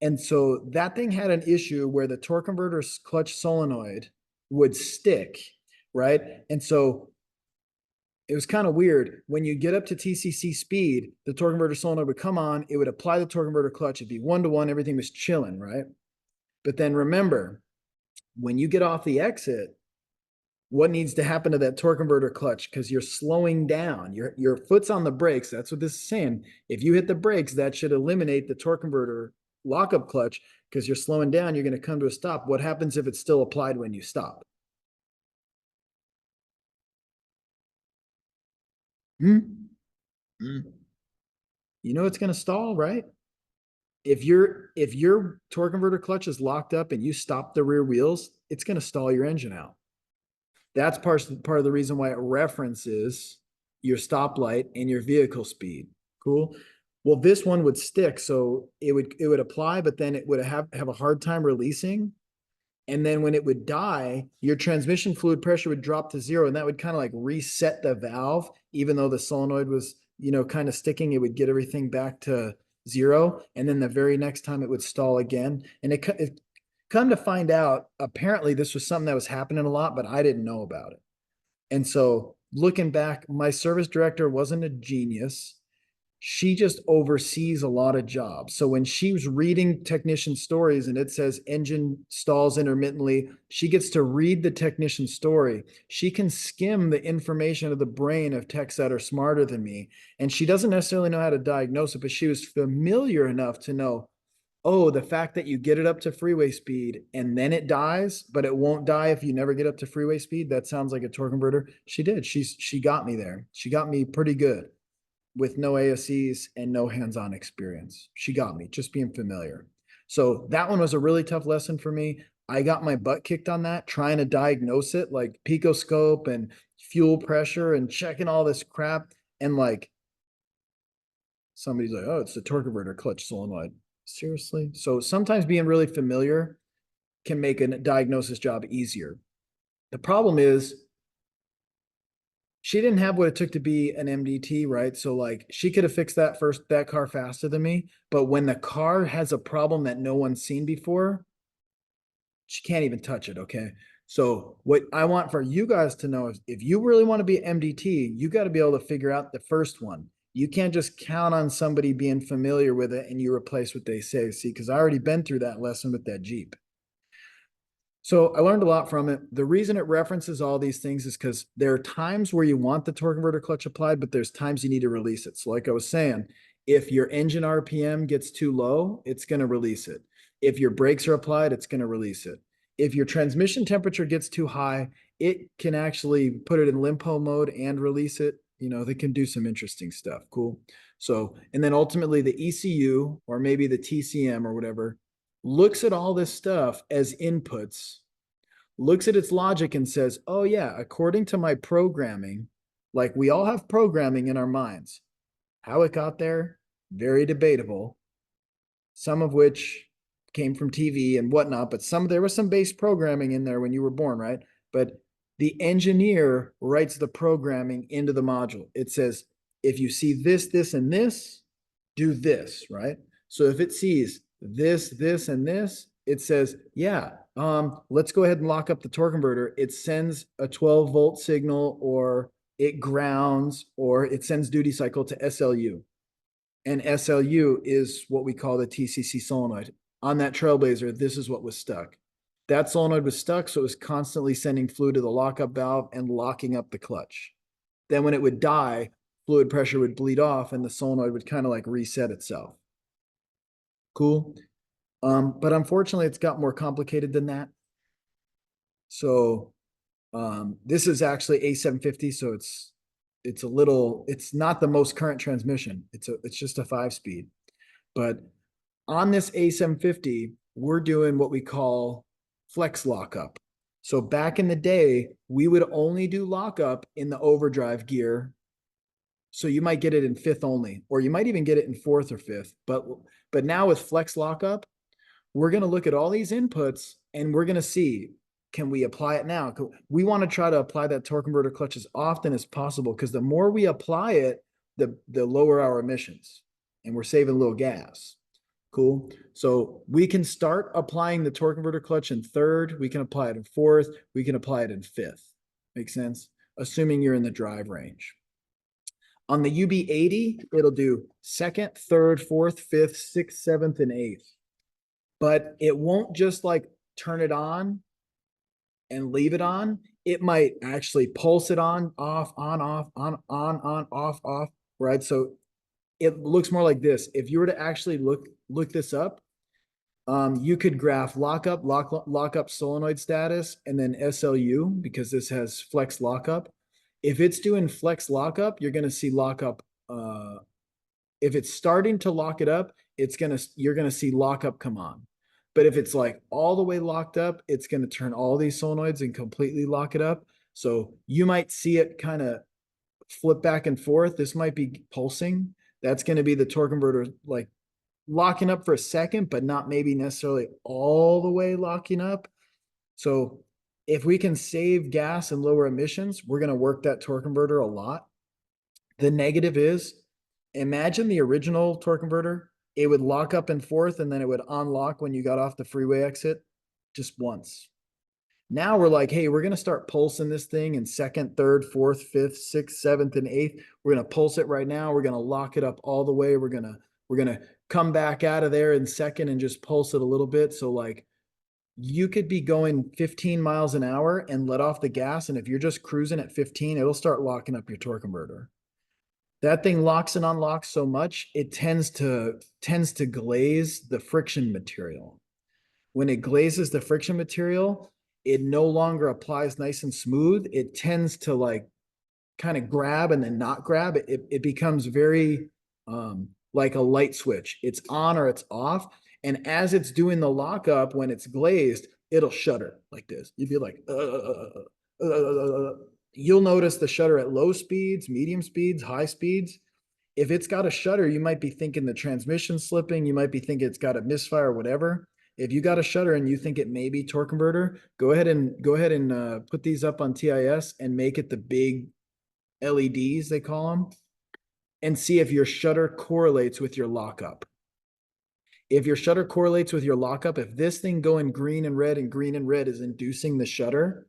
And so that thing had an issue where the torque converter clutch solenoid would stick, right? And so it was kind of weird. When you get up to TCC speed, the torque converter solenoid would come on, it would apply the torque converter clutch, it'd be 1-to-1, everything was chilling, right? But then remember, when you get off the exit, what needs to happen to that torque converter clutch? Because you're slowing down. Your foot's on the brakes. That's what this is saying. If you hit the brakes, that should eliminate the torque converter lockup clutch because you're slowing down. You're going to come to a stop. What happens if it's still applied when you stop? You know it's going to stall, right? If your torque converter clutch is locked up and you stop the rear wheels, it's going to stall your engine out. That's part of the reason why it references your stoplight and your vehicle speed. Cool. Well, this one would stick, so it would apply, but then it would have a hard time releasing. And then when it would die, your transmission fluid pressure would drop to 0, and that would kind of like reset the valve, even though the solenoid was, kind of sticking, it would get everything back to 0. And then the very next time it would stall again. And it come to find out, apparently this was something that was happening a lot, but I didn't know about it. And so looking back, my service director wasn't a genius. She just oversees a lot of jobs. So when she was reading technician stories and it says engine stalls intermittently, she gets to read the technician story. She can skim the information of the brain of techs that are smarter than me. And she doesn't necessarily know how to diagnose it, but she was familiar enough to know, oh, the fact that you get it up to freeway speed and then it dies, but it won't die if you never get up to freeway speed. That sounds like a torque converter. She did. She got me there. She got me pretty good with no ASEs and no hands-on experience. She got me just being familiar. So that one was a really tough lesson for me. I got my butt kicked on that, trying to diagnose it, like picoscope and fuel pressure and checking all this crap. And like, somebody's like, oh, it's the torque converter clutch solenoid. Seriously? So sometimes being really familiar can make a diagnosis job easier. The problem is she didn't have what it took to be an MDT, right? So like she could have fixed that car faster than me. But when the car has a problem that no one's seen before, she can't even touch it. Okay. So what I want for you guys to know is if you really want to be MDT, you got to be able to figure out the first one. You can't just count on somebody being familiar with it and you replace what they say. See, because I already been through that lesson with that Jeep. So I learned a lot from it. The reason it references all these things is because there are times where you want the torque converter clutch applied, but there's times you need to release it. So like I was saying, if your engine RPM gets too low, it's going to release it. If your brakes are applied, it's going to release it. If your transmission temperature gets too high, it can actually put it in limpo mode and release it. You know, they can do some interesting stuff. Cool. So, and then ultimately the ECU or maybe the TCM or whatever looks at all this stuff as inputs, looks at its logic and says, oh yeah, according to my programming, like we all have programming in our minds. How it got there, very debatable. Some of which came from TV and whatnot, but there was some base programming in there when you were born, right? But the engineer writes the programming into the module. It says, if you see this, this, and this, do this, right? So if it sees this, this, and this, it says, yeah, let's go ahead and lock up the torque converter. It sends a 12-volt signal, or it grounds, or it sends duty cycle to SLU. And SLU is what we call the TCC solenoid. On that Trailblazer, this is what was stuck. That solenoid was stuck, so it was constantly sending fluid to the lockup valve and locking up the clutch. Then when it would die, fluid pressure would bleed off and the solenoid would kind of like reset itself. Cool. But unfortunately, it's got more complicated than that. So this is actually A750, so it's not the most current transmission. It's just a 5-speed. But on this A750, we're doing what we call flex lockup. So back in the day, we would only do lockup in the overdrive gear. So you might get it in 5th only, or you might even get it in 4th or 5th. But now with flex lockup, we're going to look at all these inputs and we're going to see, can we apply it now? We want to try to apply that torque converter clutch as often as possible, because the more we apply it, the lower our emissions, and we're saving a little gas. Cool. So we can start applying the torque converter clutch in 3rd. We can apply it in 4th. We can apply it in 5th. Make sense? Assuming you're in the drive range. On the UB80, it'll do 2nd, 3rd, 4th, 5th, 6th, 7th, and 8th. But it won't just like turn it on and leave it on. It might actually pulse it on, off, on, off, on, off, off, right? So it looks more like this. If you were to actually look this up, you could graph lockup solenoid status, and then SLU, because this has flex lockup. If it's doing flex lockup, you're going to see lockup. If it's starting to lock it up, you're going to see lockup come on. But if it's like all the way locked up, it's going to turn all these solenoids and completely lock it up. So you might see it kind of flip back and forth. This might be pulsing. That's going to be the torque converter like locking up for a second, but not maybe necessarily all the way locking up. So if we can save gas and lower emissions, we're going to work that torque converter a lot. The negative is, imagine the original torque converter. It would lock up in 4th and then it would unlock when you got off the freeway exit just once. Now we're like, hey, we're going to start pulsing this thing in 2nd, 3rd, 4th, 5th, 6th, 7th, and 8th. We're going to pulse it right now. We're going to lock it up all the way. We're going to come back out of there in 2nd and just pulse it a little bit. So like you could be going 15 miles an hour and let off the gas. And if you're just cruising at 15, it'll start locking up your torque converter. That thing locks and unlocks so much, it tends to glaze the friction material. When it glazes the friction material, it no longer applies nice and smooth. It tends to like kind of grab and then not grab. It becomes very like a light switch. It's on or it's off. And as it's doing the lockup, when it's glazed, it'll shudder like this. You'd be like, You'll notice the shudder at low speeds, medium speeds, high speeds. If it's got a shudder, you might be thinking the transmission's slipping. You might be thinking it's got a misfire or whatever. If you got a shudder and you think it may be torque converter, go ahead and put these up on TIS and make it the big LEDs, they call them, and see if your shudder correlates with your lockup. If your shudder correlates with your lockup, if this thing going green and red is inducing the shudder,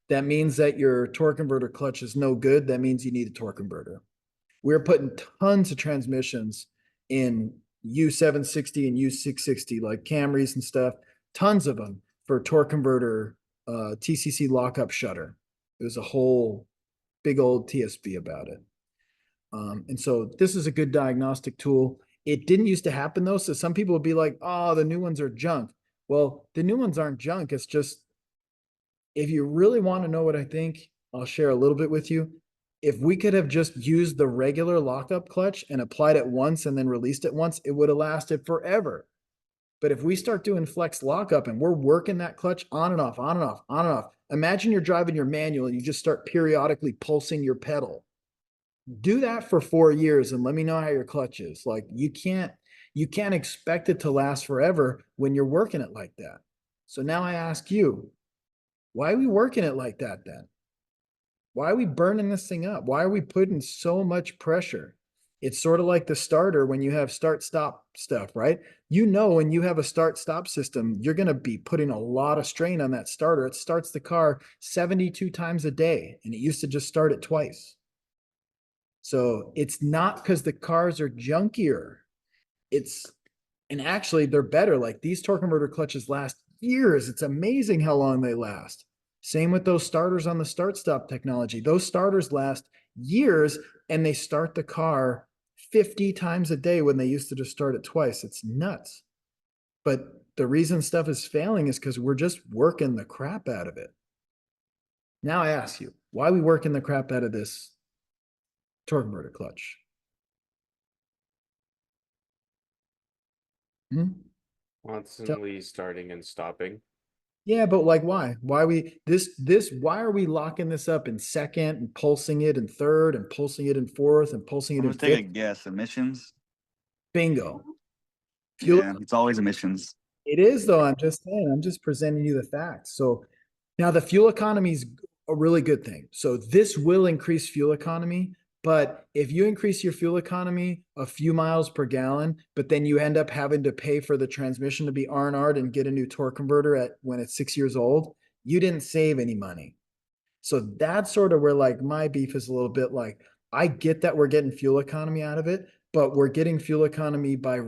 that means that your torque converter clutch is no good. That means you need a torque converter. We're putting tons of transmissions in U760 and U660, like Camrys and stuff, tons of them for torque converter, TCC lockup shutter. There's a whole big old TSB about it. And so this is a good diagnostic tool. It didn't used to happen though. So some people would be like, oh, the new ones are junk. Well, the new ones aren't junk. It's just, if you really want to know what I think, I'll share a little bit with you. If we could have just used the regular lockup clutch and applied it once and then released it once, it would have lasted forever. But if we start doing flex lockup and we're working that clutch on and off, on and off, on and off, imagine you're driving your manual and you just start periodically pulsing your pedal. Do that for 4 years and let me know how your clutch is. Like you can't expect it to last forever when you're working it like that. So now I ask you, why are we working it like that then? Why are we burning this thing up? Why are we putting so much pressure? It's sort of like the starter when you have start-stop stuff, right? You know, when you have a start-stop system, you're going to be putting a lot of strain on that starter. It starts the car 72 times a day, and it used to just start it twice. So it's not because the cars are junkier. And actually they're better. Like these torque converter clutches last years. It's amazing how long they last. Same with those starters on the start-stop technology. Those starters last years and they start the car 50 times a day when they used to just start it twice. It's nuts. But the reason stuff is failing is because we're just working the crap out of it. Now I ask you, why are we working the crap out of this torque converter clutch? Constantly starting and stopping. Yeah, but like why? Why why are we locking this up in second and pulsing it in third and pulsing it in fourth and pulsing it I'm in gonna take a fifth? guess. Emissions. Bingo. Fuel, Yeah, it's always emissions. it is though. I'm just saying, I'm just presenting you the facts. So now the fuel economy is a really good thing. So this will increase fuel economy, but if you increase your fuel economy a few miles per gallon, but then you end up having to pay for the transmission to be R&R'd and get a new torque converter when it's 6 years old, you didn't save any money. So that's sort of where like my beef is a little bit like, I get that we're getting fuel economy out of it, but we're getting fuel economy by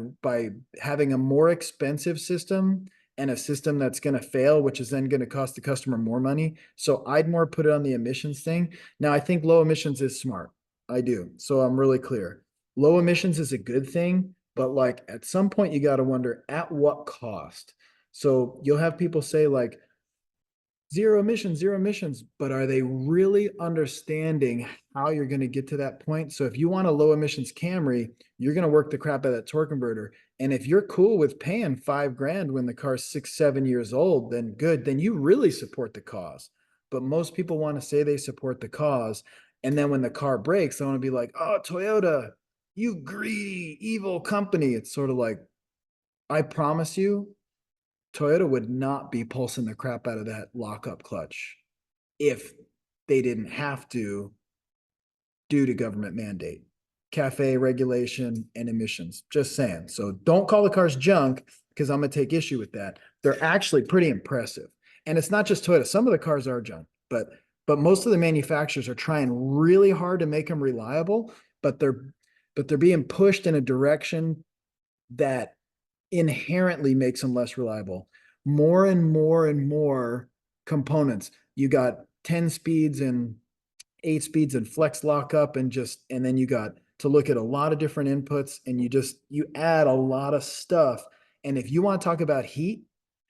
having a more expensive system and a system that's going to fail, which is then going to cost the customer more money. So I'd more put it on the emissions thing. Now I think low emissions is smart. I do. So I'm really clear. Low emissions is a good thing, but like at some point you got to wonder at what cost. So you'll have people say like, zero emissions, but are they really understanding how you're going to get to that point? So if you want a low emissions Camry, you're going to work the crap out of that torque converter. And if you're cool with paying $5,000 when the car's 6, 7 years old, then good, then you really support the cause. But most people want to say they support the cause. And then when the car breaks, they want to be like, oh, Toyota, you greedy, evil company. It's sort of like, I promise you, Toyota would not be pulsing the crap out of that lockup clutch if they didn't have to due to government mandate, CAFE regulation, and emissions. Just saying. So don't call the cars junk because I'm going to take issue with that. They're actually pretty impressive. And it's not just Toyota. Some of the cars are junk, but most of the manufacturers are trying really hard to make them reliable, but they're being pushed in a direction that inherently makes them less reliable. More and more and more components. You got 10 speeds and 8 speeds and flex lockup and then you got to look at a lot of different inputs and you add a lot of stuff. And if you want to talk about heat,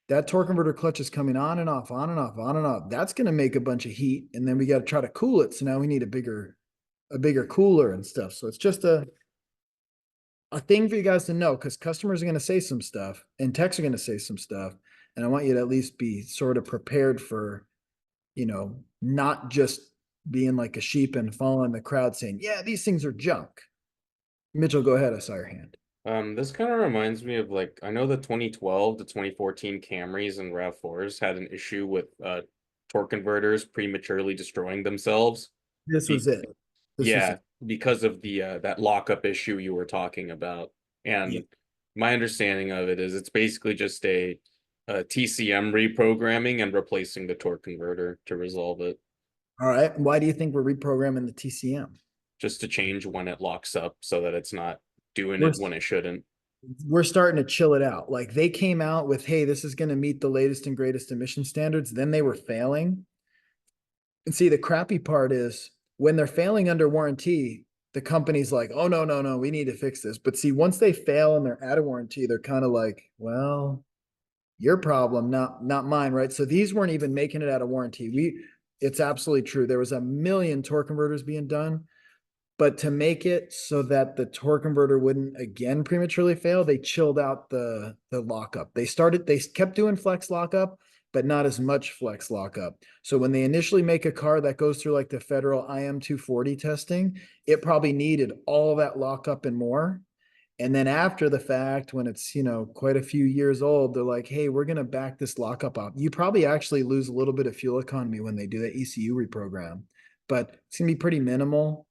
that torque converter clutch is coming on and off, on and off, on and off. That's going to make a bunch of heat. And then we got to try to cool it. So now we need a bigger cooler and stuff. So it's just a thing for you guys to know, because customers are going to say some stuff and techs are going to say some stuff. And I want you to at least be sort of prepared for, not just being like a sheep and following the crowd saying, yeah, these things are junk. Mitchell, go ahead. I saw your hand. This kind of reminds me of like, I know the 2012 to 2014 Camrys and RAV4s had an issue with torque converters prematurely destroying themselves. This was it. Because of the that lockup issue you were talking about. And my understanding of it is it's basically just a TCM reprogramming and replacing the torque converter to resolve it. All right. Why do you think we're reprogramming the TCM? just to change when it locks up so that it's not doing We're- it when it shouldn't. We're starting to chill it out. Like they came out with, hey, this is going to meet the latest and greatest emission standards. Then they were failing. And see, the crappy part is when they're failing under warranty, the company's like, oh, no, no, no, we need to fix this. But see, once they fail and they're out of warranty, they're kind of like, well, your problem, not mine, right? So these weren't even making it out of warranty. It's absolutely true. There was a million torque converters being done. But to make it so that the torque converter wouldn't again prematurely fail, they chilled out the lockup. They kept doing flex lockup, but not as much flex lockup. So when they initially make a car that goes through like the federal IM 240 testing, it probably needed all of that lockup and more. And then after the fact, when it's, quite a few years old, they're like, hey, we're going to back this lockup up. You probably actually lose a little bit of fuel economy when they do that ECU reprogram, but it's going to be pretty minimal,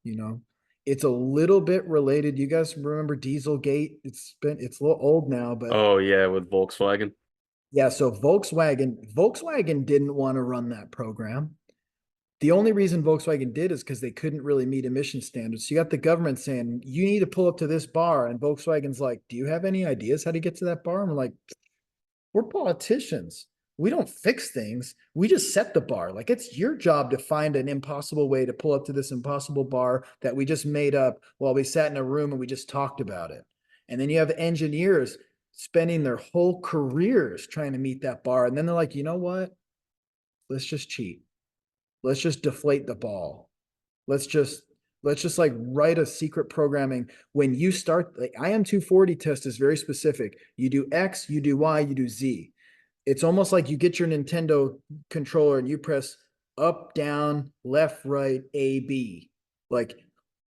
It's a little bit related. You guys remember Dieselgate? It's a little old now, but Oh yeah, with Volkswagen. yeah. So Volkswagen didn't want to run that program. The only reason Volkswagen did is because they couldn't really meet emission standards. So you got the government saying, you need to pull up to this bar. And Volkswagen's like, do you have any ideas how to get to that bar? And we're like, we're politicians. We don't fix things. We just set the bar. Like it's your job to find an impossible way to pull up to this impossible bar that we just made up while we sat in a room and we just talked about it. And then you have engineers spending their whole careers trying to meet that bar. And then they're like, you know what? Let's just cheat. Let's just deflate the ball. Let's just like write a secret programming. When you start the IM 240 test is very specific. You do X, you do Y, you do Z. It's almost like you get your Nintendo controller and you press up, down, left, right, A, B. Like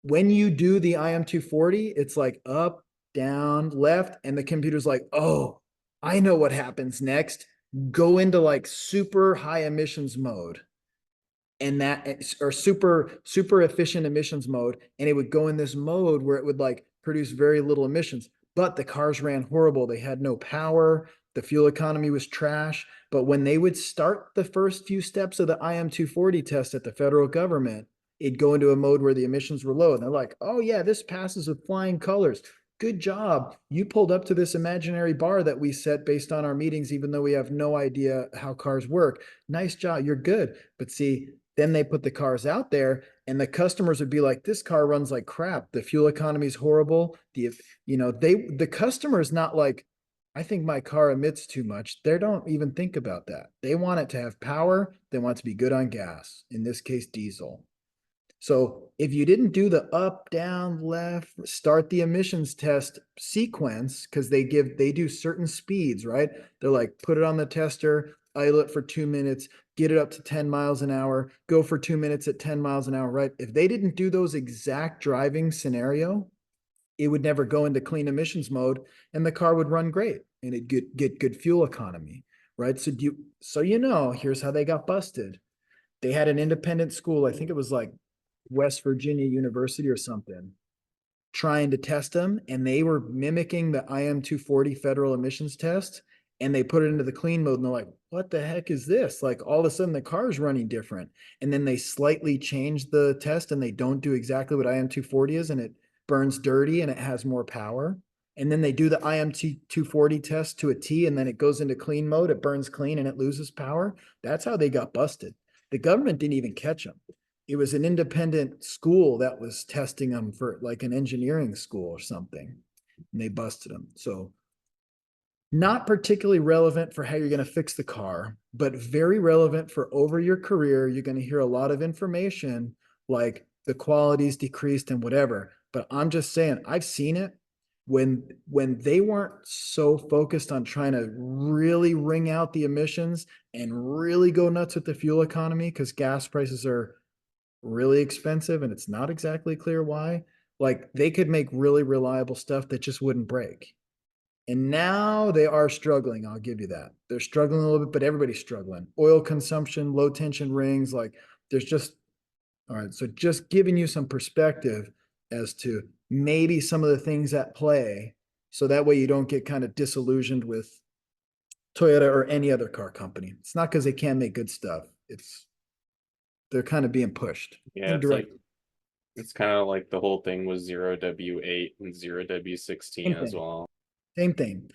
when you do the IM 240, it's like up, down, left, and the computer's like, oh, I know what happens next. Go into like super high emissions mode. And or super efficient emissions mode, and it would go in this mode where it would like produce very little emissions, but the cars ran horrible. They had no power, the fuel economy was trash. But when they would start the first few steps of the IM 240 test at the federal government, it'd go into a mode where the emissions were low, and they're like, oh yeah, this passes with flying colors. Good job. You pulled up to this imaginary bar that we set based on our meetings, even though we have no idea how cars work. Nice job. You're good. But see, then they put the cars out there and the customers would be like, this car runs like crap. The fuel economy is horrible. The customer is not like, I think my car emits too much. They don't even think about that. They want it to have power. They want it to be good on gas, in this case, diesel. So if you didn't do the up, down, left, start the emissions test sequence, because they do certain speeds, right? They're like, put it on the tester, idle it for 2 minutes, get it up to 10 miles an hour, go for 2 minutes at 10 miles an hour, right? If they didn't do those exact driving scenario, it would never go into clean emissions mode and the car would run great and it'd get good fuel economy, right? So here's how they got busted. They had an independent school, I think it was like West Virginia University or something, trying to test them, and they were mimicking the IM 240 federal emissions test, and they put it into the clean mode, and they're like, what the heck is this? Like all of a sudden the car's running different. And then they slightly change the test and they don't do exactly what IM 240 is, and it burns dirty and it has more power. And then they do the IM 240 test to a T, and then it goes into clean mode, it burns clean and it loses power. That's how they got busted. The government didn't even catch them. It was an independent school that was testing them for like an engineering school or something, and they busted them. So not particularly relevant for how you're going to fix the car, but very relevant for over your career. You're going to hear a lot of information like the quality's decreased and whatever. But I'm just saying, I've seen it when they weren't so focused on trying to really wring out the emissions and really go nuts with the fuel economy, because gas prices are really expensive and it's not exactly clear why. Like they could make really reliable stuff that just wouldn't break. And now they are struggling. I'll give you that. They're struggling a little bit, but everybody's struggling. Oil consumption, low tension rings, like there's just, all right. So just giving you some perspective as to maybe some of the things at play. So that way you don't get kind of disillusioned with Toyota or any other car company. It's not because they can't make good stuff. They're kind of being pushed. Yeah, it's like It's kind of like the whole thing with 0W8 and 0W16 Same as thing. well. Same thing.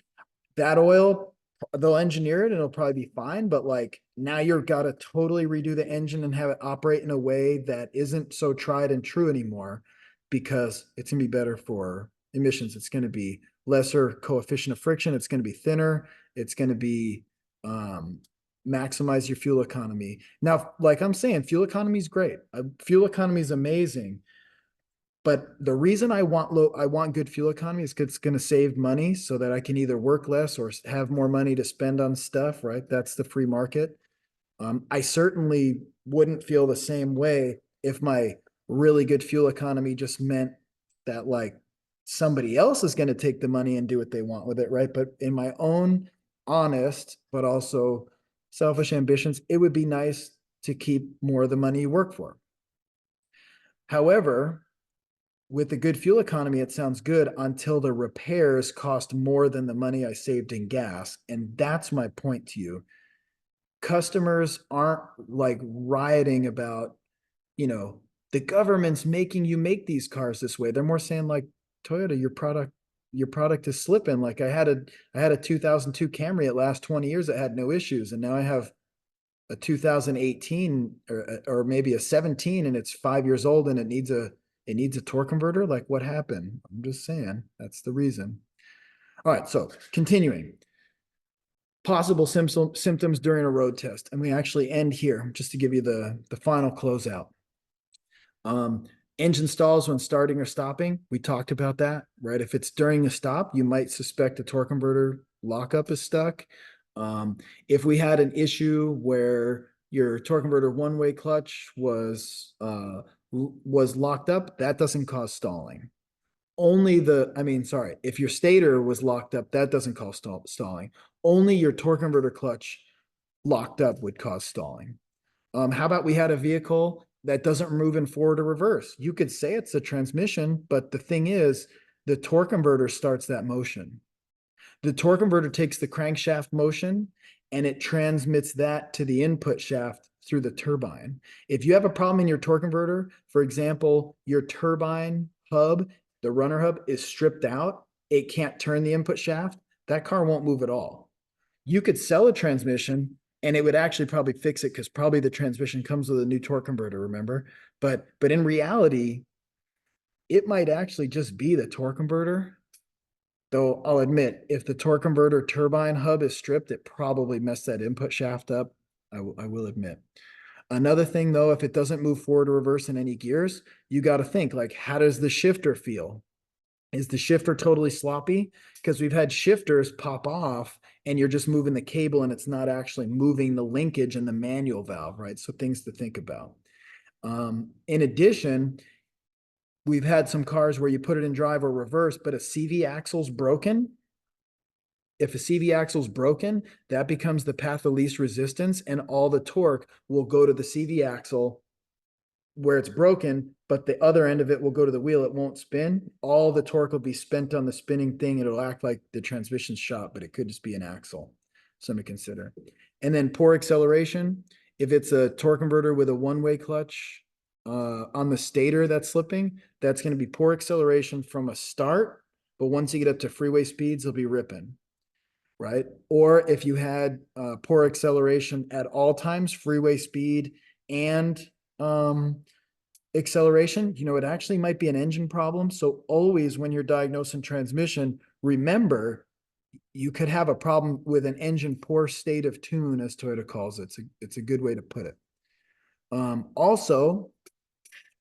That oil, they'll engineer it and it'll probably be fine, but like now you've got to totally redo the engine and have it operate in a way that isn't so tried and true anymore, because it's going to be better for emissions. It's going to be lesser coefficient of friction. It's going to be thinner. It's going to be maximize your fuel economy. Now, like I'm saying, fuel economy is great. Fuel economy is amazing. But the reason I want good fuel economy is because it's going to save money so that I can either work less or have more money to spend on stuff, right? That's the free market. I certainly wouldn't feel the same way if my really good fuel economy just meant that like somebody else is going to take the money and do what they want with it, right? But in my own honest, but also selfish ambitions, it would be nice to keep more of the money you work for. However, with the good fuel economy, it sounds good until the repairs cost more than the money I saved in gas. And that's my point to you. Customers aren't like rioting about, the government's making you make these cars this way. They're more saying like, Toyota, your product is slipping. Like I had a 2002 Camry that last 20 years that had no issues. And now I have a 2018 or maybe a 17 and it's 5 years old and it needs a torque converter. Like what happened? I'm just saying that's the reason. All right. So continuing. Possible symptoms during a road test. And we actually end here just to give you the final closeout. Engine stalls when starting or stopping. We talked about that, right? If it's during a stop, you might suspect a torque converter lockup is stuck. If we had an issue where your torque converter one-way clutch was locked up, that doesn't cause stalling. If your stator was locked up, that doesn't cause stalling. Only your torque converter clutch locked up would cause stalling. How about we had a vehicle that doesn't move in forward or reverse? You could say it's a transmission, but the thing is, the torque converter starts that motion. The torque converter takes the crankshaft motion and it transmits that to the input shaft through the turbine. If you have a problem in your torque converter, for example, your turbine hub, the runner hub is stripped out, it can't turn the input shaft, that car won't move at all. You could sell a transmission and it would actually probably fix it because probably the transmission comes with a new torque converter, remember? But in reality, it might actually just be the torque converter. Though I'll admit, if the torque converter turbine hub is stripped, it probably messed that input shaft up. I will admit. Another thing though, if it doesn't move forward or reverse in any gears, you got to think like, how does the shifter feel? Is the shifter totally sloppy? Because we've had shifters pop off and you're just moving the cable and it's not actually moving the linkage and the manual valve, right? So things to think about. In addition, we've had some cars where you put it in drive or reverse, but a CV axle's broken. If a CV axle's broken, that becomes the path of least resistance and all the torque will go to the CV axle where it's broken, but the other end of it will go to the wheel. It won't spin. All the torque will be spent on the spinning thing. It'll act like the transmission's shot, but it could just be an axle. Something to consider. And then poor acceleration. If it's a torque converter with a one-way clutch on the stator that's slipping, that's going to be poor acceleration from a start, but once you get up to freeway speeds, it'll be ripping, right? Or if you had poor acceleration at all times, freeway speed and acceleration, it actually might be an engine problem. So always when you're diagnosing transmission, remember you could have a problem with an engine poor state of tune, as Toyota calls it. It's a good way to put it. Also,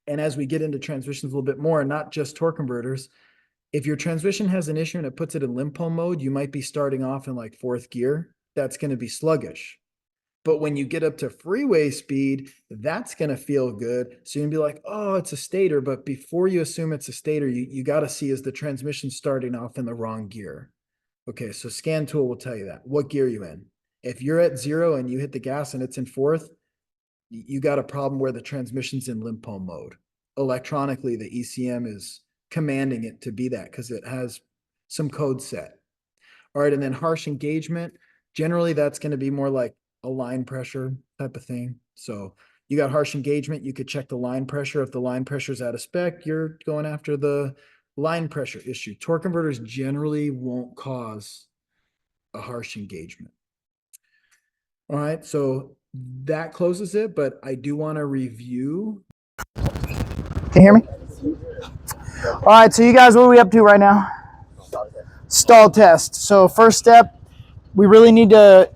and as we get into transmissions a little bit more, not just torque converters, if your transmission has an issue and it puts it in limpo mode, you might be starting off in like fourth gear. That's going to be sluggish. But when you get up to freeway speed, that's going to feel good. So you're going to be like, oh, it's a stator. But before you assume it's a stator, you got to see is the transmission starting off in the wrong gear. Okay, so scan tool will tell you that. What gear are you in? If you're at 0 and you hit the gas and it's in fourth, you got a problem where the transmission's in limpo mode. Electronically, the ECM is commanding it to be that because it has some code set. All right, and then harsh engagement. Generally, that's going to be more like a line pressure type of thing. So You got harsh engagement, you could check the line pressure. If the line pressure is out of spec, you're going after the line pressure issue. Torque converters generally won't cause a harsh engagement. All right, so that closes it, but I do want to review. Can you hear me? All right, so you guys, what are we up to right now? Stall test. So first step, we really need to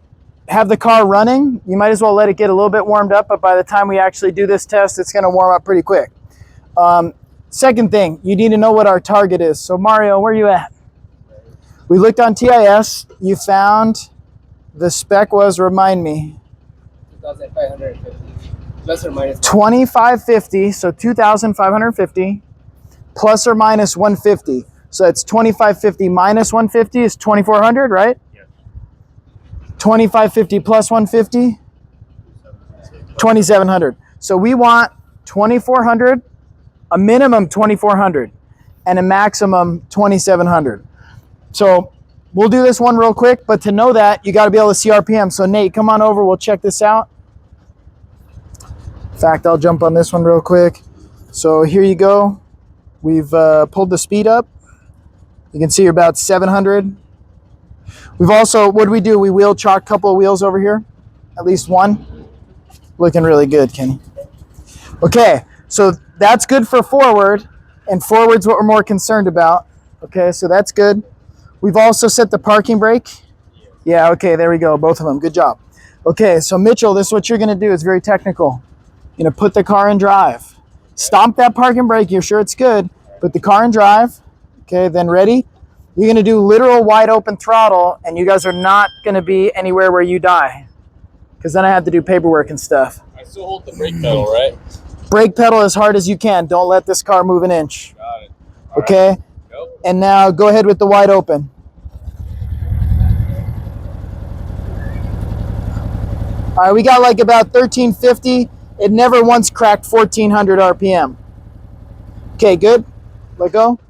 have the car running. You might as well let it get a little bit warmed up, but by the time we actually do this test, it's going to warm up pretty quick. Second thing, you need to know what our target is. So Mario, where are you at? We looked on TIS. You found the spec was, remind me, 2,550 plus or minus 2550, so 2,550 plus or minus 150. So it's 2550 minus 150 is 2,400, right? Yes. 2550 plus 150, 2,700. So we want 2,400, a minimum 2,400, and a maximum 2,700. So we'll do this one real quick, but to know that, you got to be able to see RPM. So Nate, come on over. We'll check this out. In fact, I'll jump on this one real quick. So here you go. We've pulled the speed up. You can see you're about 700. We've also, what do? We wheel chalk a couple of wheels over here. At least one. Looking really good, Kenny. Okay, so that's good for forward, and forward's what we're more concerned about. Okay, so that's good. We've also set the parking brake. Yeah, okay, there we go, both of them. Good job. Okay, so Mitchell, this is what you're gonna do. It's very technical. You're gonna put the car in drive. Stomp that parking brake, you're sure it's good. Put the car in drive. Okay, then ready? You're gonna do literal wide open throttle, and you guys are not gonna be anywhere where you die, because then I have to do paperwork and stuff. I still hold the brake pedal, right? Brake pedal as hard as you can. Don't let this car move an inch. Got it. Okay? Go. And now go ahead with the wide open. All right, we got like about 1350. It never once cracked 1400 RPM. Okay, good. Let go.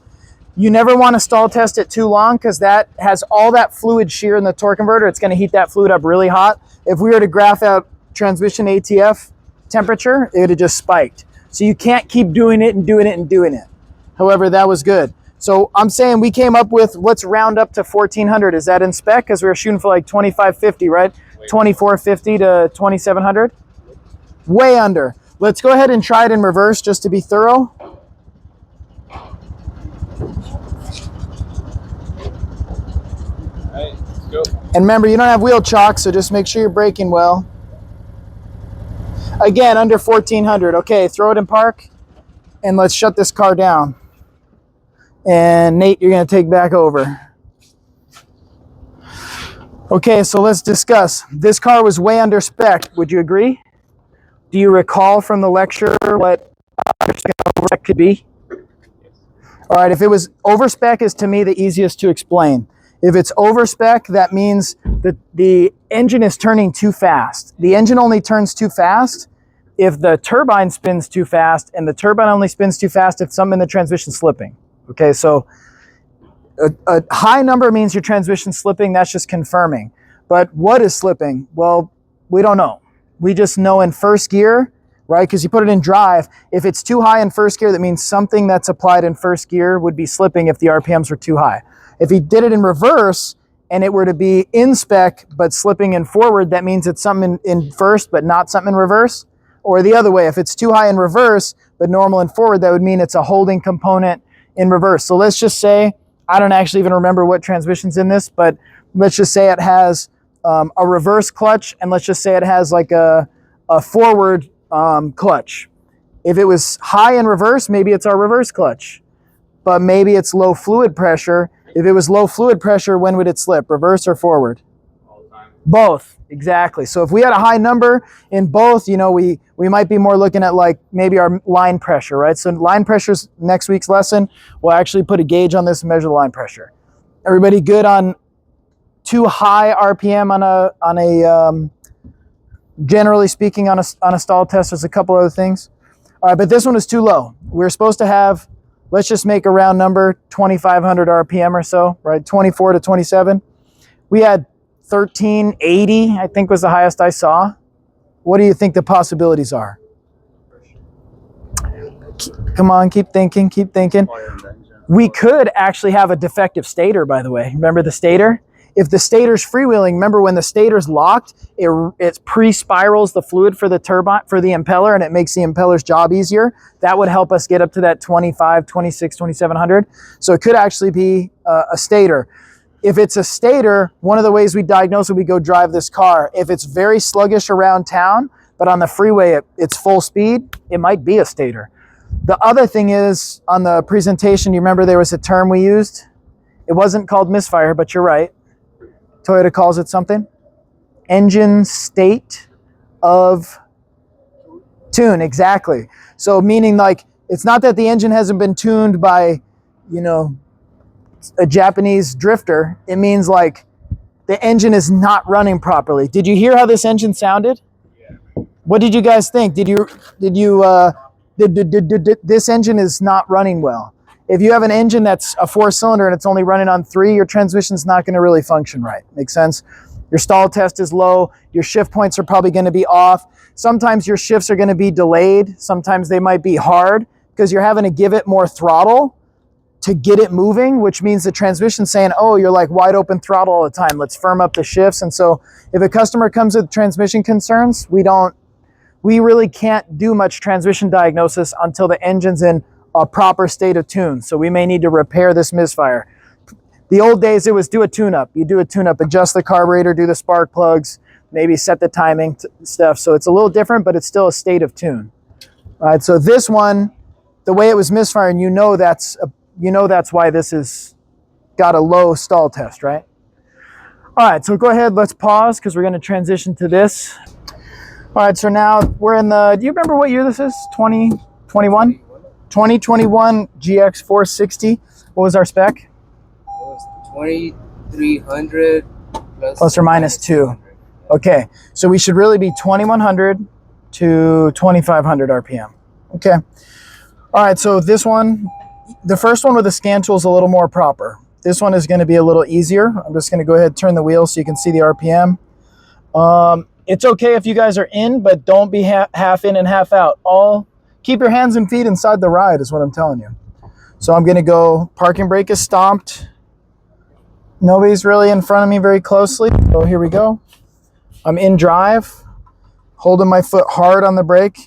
You never want to stall test it too long, because that has all that fluid shear in the torque converter. It's going to heat that fluid up really hot. If we were to graph out transmission ATF temperature, it would have just spiked. So you can't keep doing it and doing it and doing it. However, that was good. So I'm saying we came up with, let's round up to 1400. Is that in spec? Because we were shooting for like 2550, right? 2450 to 2700. Way under. Let's go ahead and try it in reverse just to be thorough. All right, let's go. And remember, you don't have wheel chalk, so just make sure you're braking well. Again, under 1400. Okay, throw it in park, and let's shut this car down. And Nate, you're going to take back over. Okay, so let's discuss. This car was way under spec. Would you agree? Do you recall from the lecture what spec could be? All right, if it was over spec is to me the easiest to explain. If it's over spec, that means that the engine is turning too fast. The engine only turns too fast if the turbine spins too fast, and the turbine only spins too fast if something in the transmission slipping. Okay, so a high number means your transmission slipping. That's just confirming. But what is slipping? Well, we don't know. We just know in first gear, right? Because you put it in drive. If it's too high in first gear, that means something that's applied in first gear would be slipping if the RPMs were too high. If he did it in reverse and it were to be in spec but slipping in forward, that means it's something in first but not something in reverse. Or the other way, if it's too high in reverse but normal in forward, that would mean it's a holding component in reverse. So let's just say, I don't actually even remember what transmission's in this, but let's just say it has a reverse clutch, and let's just say it has like a forward clutch. If it was high in reverse, maybe it's our reverse clutch, but maybe it's low fluid pressure. If it was low fluid pressure, when would it slip, reverse or forward? All the time. Both, exactly. So if we had a high number in both, you know, we might be more looking at like maybe our line pressure, right? So line pressure's next week's lesson. We'll actually put a gauge on this and measure the line pressure. Everybody good on too high RPM on a generally speaking on a stall test? There's a couple other things. All right, but this one is too low. We're supposed to have, let's just make a round number, 2,500 RPM or so, right? 24 to 27. We had 1380, I think was the highest I saw. What do you think the possibilities are? Come on, keep thinking, keep thinking. We could actually have a defective stator, by the way. Remember the stator? If the stator's freewheeling, remember when the stator's locked, it pre-spirals the fluid for the turbine, for the impeller, and it makes the impeller's job easier. That would help us get up to that 25, 26, 2700. So it could actually be a stator. If it's a stator, one of the ways we diagnose it, we go drive this car. If it's very sluggish around town, but on the freeway it's full speed, it might be a stator. The other thing is, on the presentation, you remember there was a term we used? It wasn't called misfire, but you're right. Toyota calls it something. Engine state of tune, exactly. So meaning like, it's not that the engine hasn't been tuned by, you know, a Japanese drifter. It means like the engine is not running properly. Did you hear how this engine sounded? Yeah. What did you guys think? This engine is not running well. If you have an engine that's a 4-cylinder and it's only running on 3, your transmission's not going to really function right. Make sense? Your stall test is low. Your shift points are probably going to be off. Sometimes your shifts are going to be delayed. Sometimes they might be hard because you're having to give it more throttle to get it moving, which means the transmission's saying, oh, you're like wide open throttle all the time. Let's firm up the shifts. And so if a customer comes with transmission concerns, we really can't do much transmission diagnosis until the engine's in a proper state of tune. So we may need to repair this misfire. The old days, it was do a tune-up. You do a tune-up, adjust the carburetor, do the spark plugs, maybe set the timing stuff. So it's a little different, but it's still a state of tune. All right, so this one, the way it was misfiring, you know that's why this is got a low stall test, right? All right, so go ahead, let's pause because we're going to transition to this. All right, so now we're in the, do you remember what year this is? 2021? 2021 GX 460. What was our spec? It was 2300 plus or minus 2. Okay, so we should really be 2100 to 2500 RPM. Okay. All right, so this one, the first one with the scan tool is a little more proper. This one is going to be a little easier. I'm just going to go ahead and turn the wheel so you can see the RPM. It's okay if you guys are in, but don't be half in and half out. Keep your hands and feet inside the ride is what I'm telling you. So I'm going to go, parking brake is stomped. Nobody's really in front of me very closely. So here we go. I'm in drive, holding my foot hard on the brake.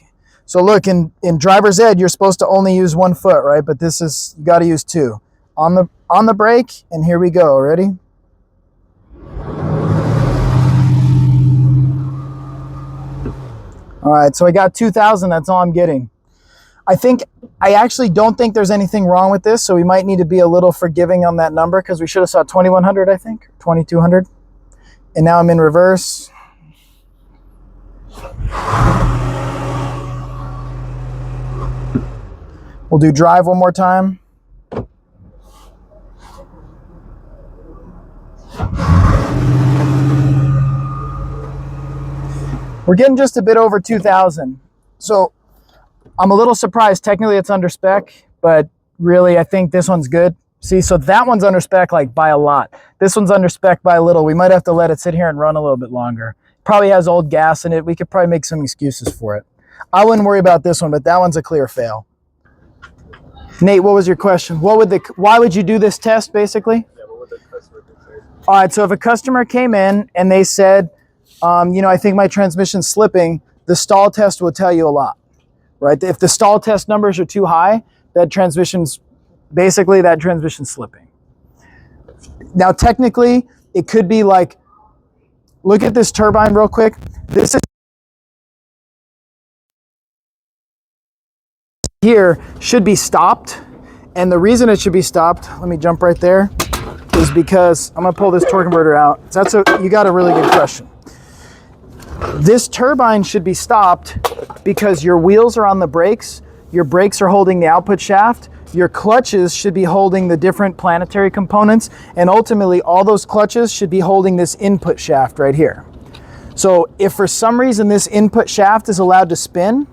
So look, in driver's ed, you're supposed to only use 1 foot, right? But this is, you got to use 2. On the brake, and here we go. Ready? All right, so I got 2,000. That's all I'm getting. I actually don't think there's anything wrong with this, so we might need to be a little forgiving on that number because we should have saw 2,100, I think, 2,200. And now I'm in reverse. We'll do drive one more time. We're getting just a bit over 2,000. So I'm a little surprised. Technically it's under spec, but really I think this one's good. See, so that one's under spec like by a lot. This one's under spec by a little. We might have to let it sit here and run a little bit longer. Probably has old gas in it. We could probably make some excuses for it. I wouldn't worry about this one, but that one's a clear fail. Nate, what was your question? Why would you do this test basically? Yeah, what would the customer say? All right, so if a customer came in and they said, I think my transmission's slipping, the stall test will tell you a lot, right? If the stall test numbers are too high, that transmission's slipping. Now, technically, it could be like, look at this turbine real quick. This is here should be stopped. And the reason it should be stopped, let me jump right there, is because I'm gonna pull this torque converter out. You got a really good question. This turbine should be stopped because your wheels are on the brakes, your brakes are holding the output shaft, your clutches should be holding the different planetary components, and ultimately all those clutches should be holding this input shaft right here. So if for some reason this input shaft is allowed to spin,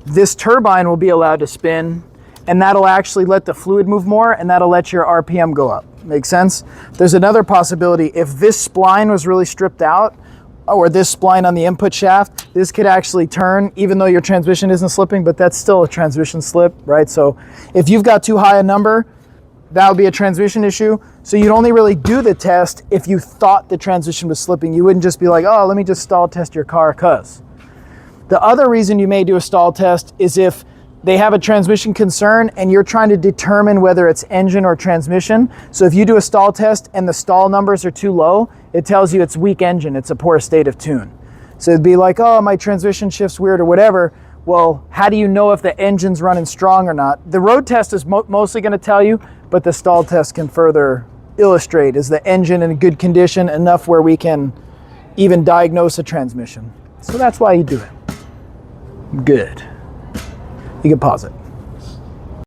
this turbine will be allowed to spin, and that'll actually let the fluid move more, and that'll let your RPM go up. Make sense? There's another possibility. If this spline was really stripped out, or this spline on the input shaft, this could actually turn even though your transmission isn't slipping, but that's still a transmission slip, right? So if you've got too high a number, that would be a transmission issue. So you'd only really do the test if you thought the transmission was slipping. You wouldn't just be like, oh, let me just stall test your car cuz. The other reason you may do a stall test is if they have a transmission concern and you're trying to determine whether it's engine or transmission. So if you do a stall test and the stall numbers are too low, it tells you it's weak engine, it's a poor state of tune. So it'd be like, oh, my transmission shift's weird or whatever. Well, how do you know if the engine's running strong or not? The road test is mostly going to tell you, but the stall test can further illustrate, is the engine in good condition enough where we can even diagnose a transmission. So that's why you do it. Good. You can pause it.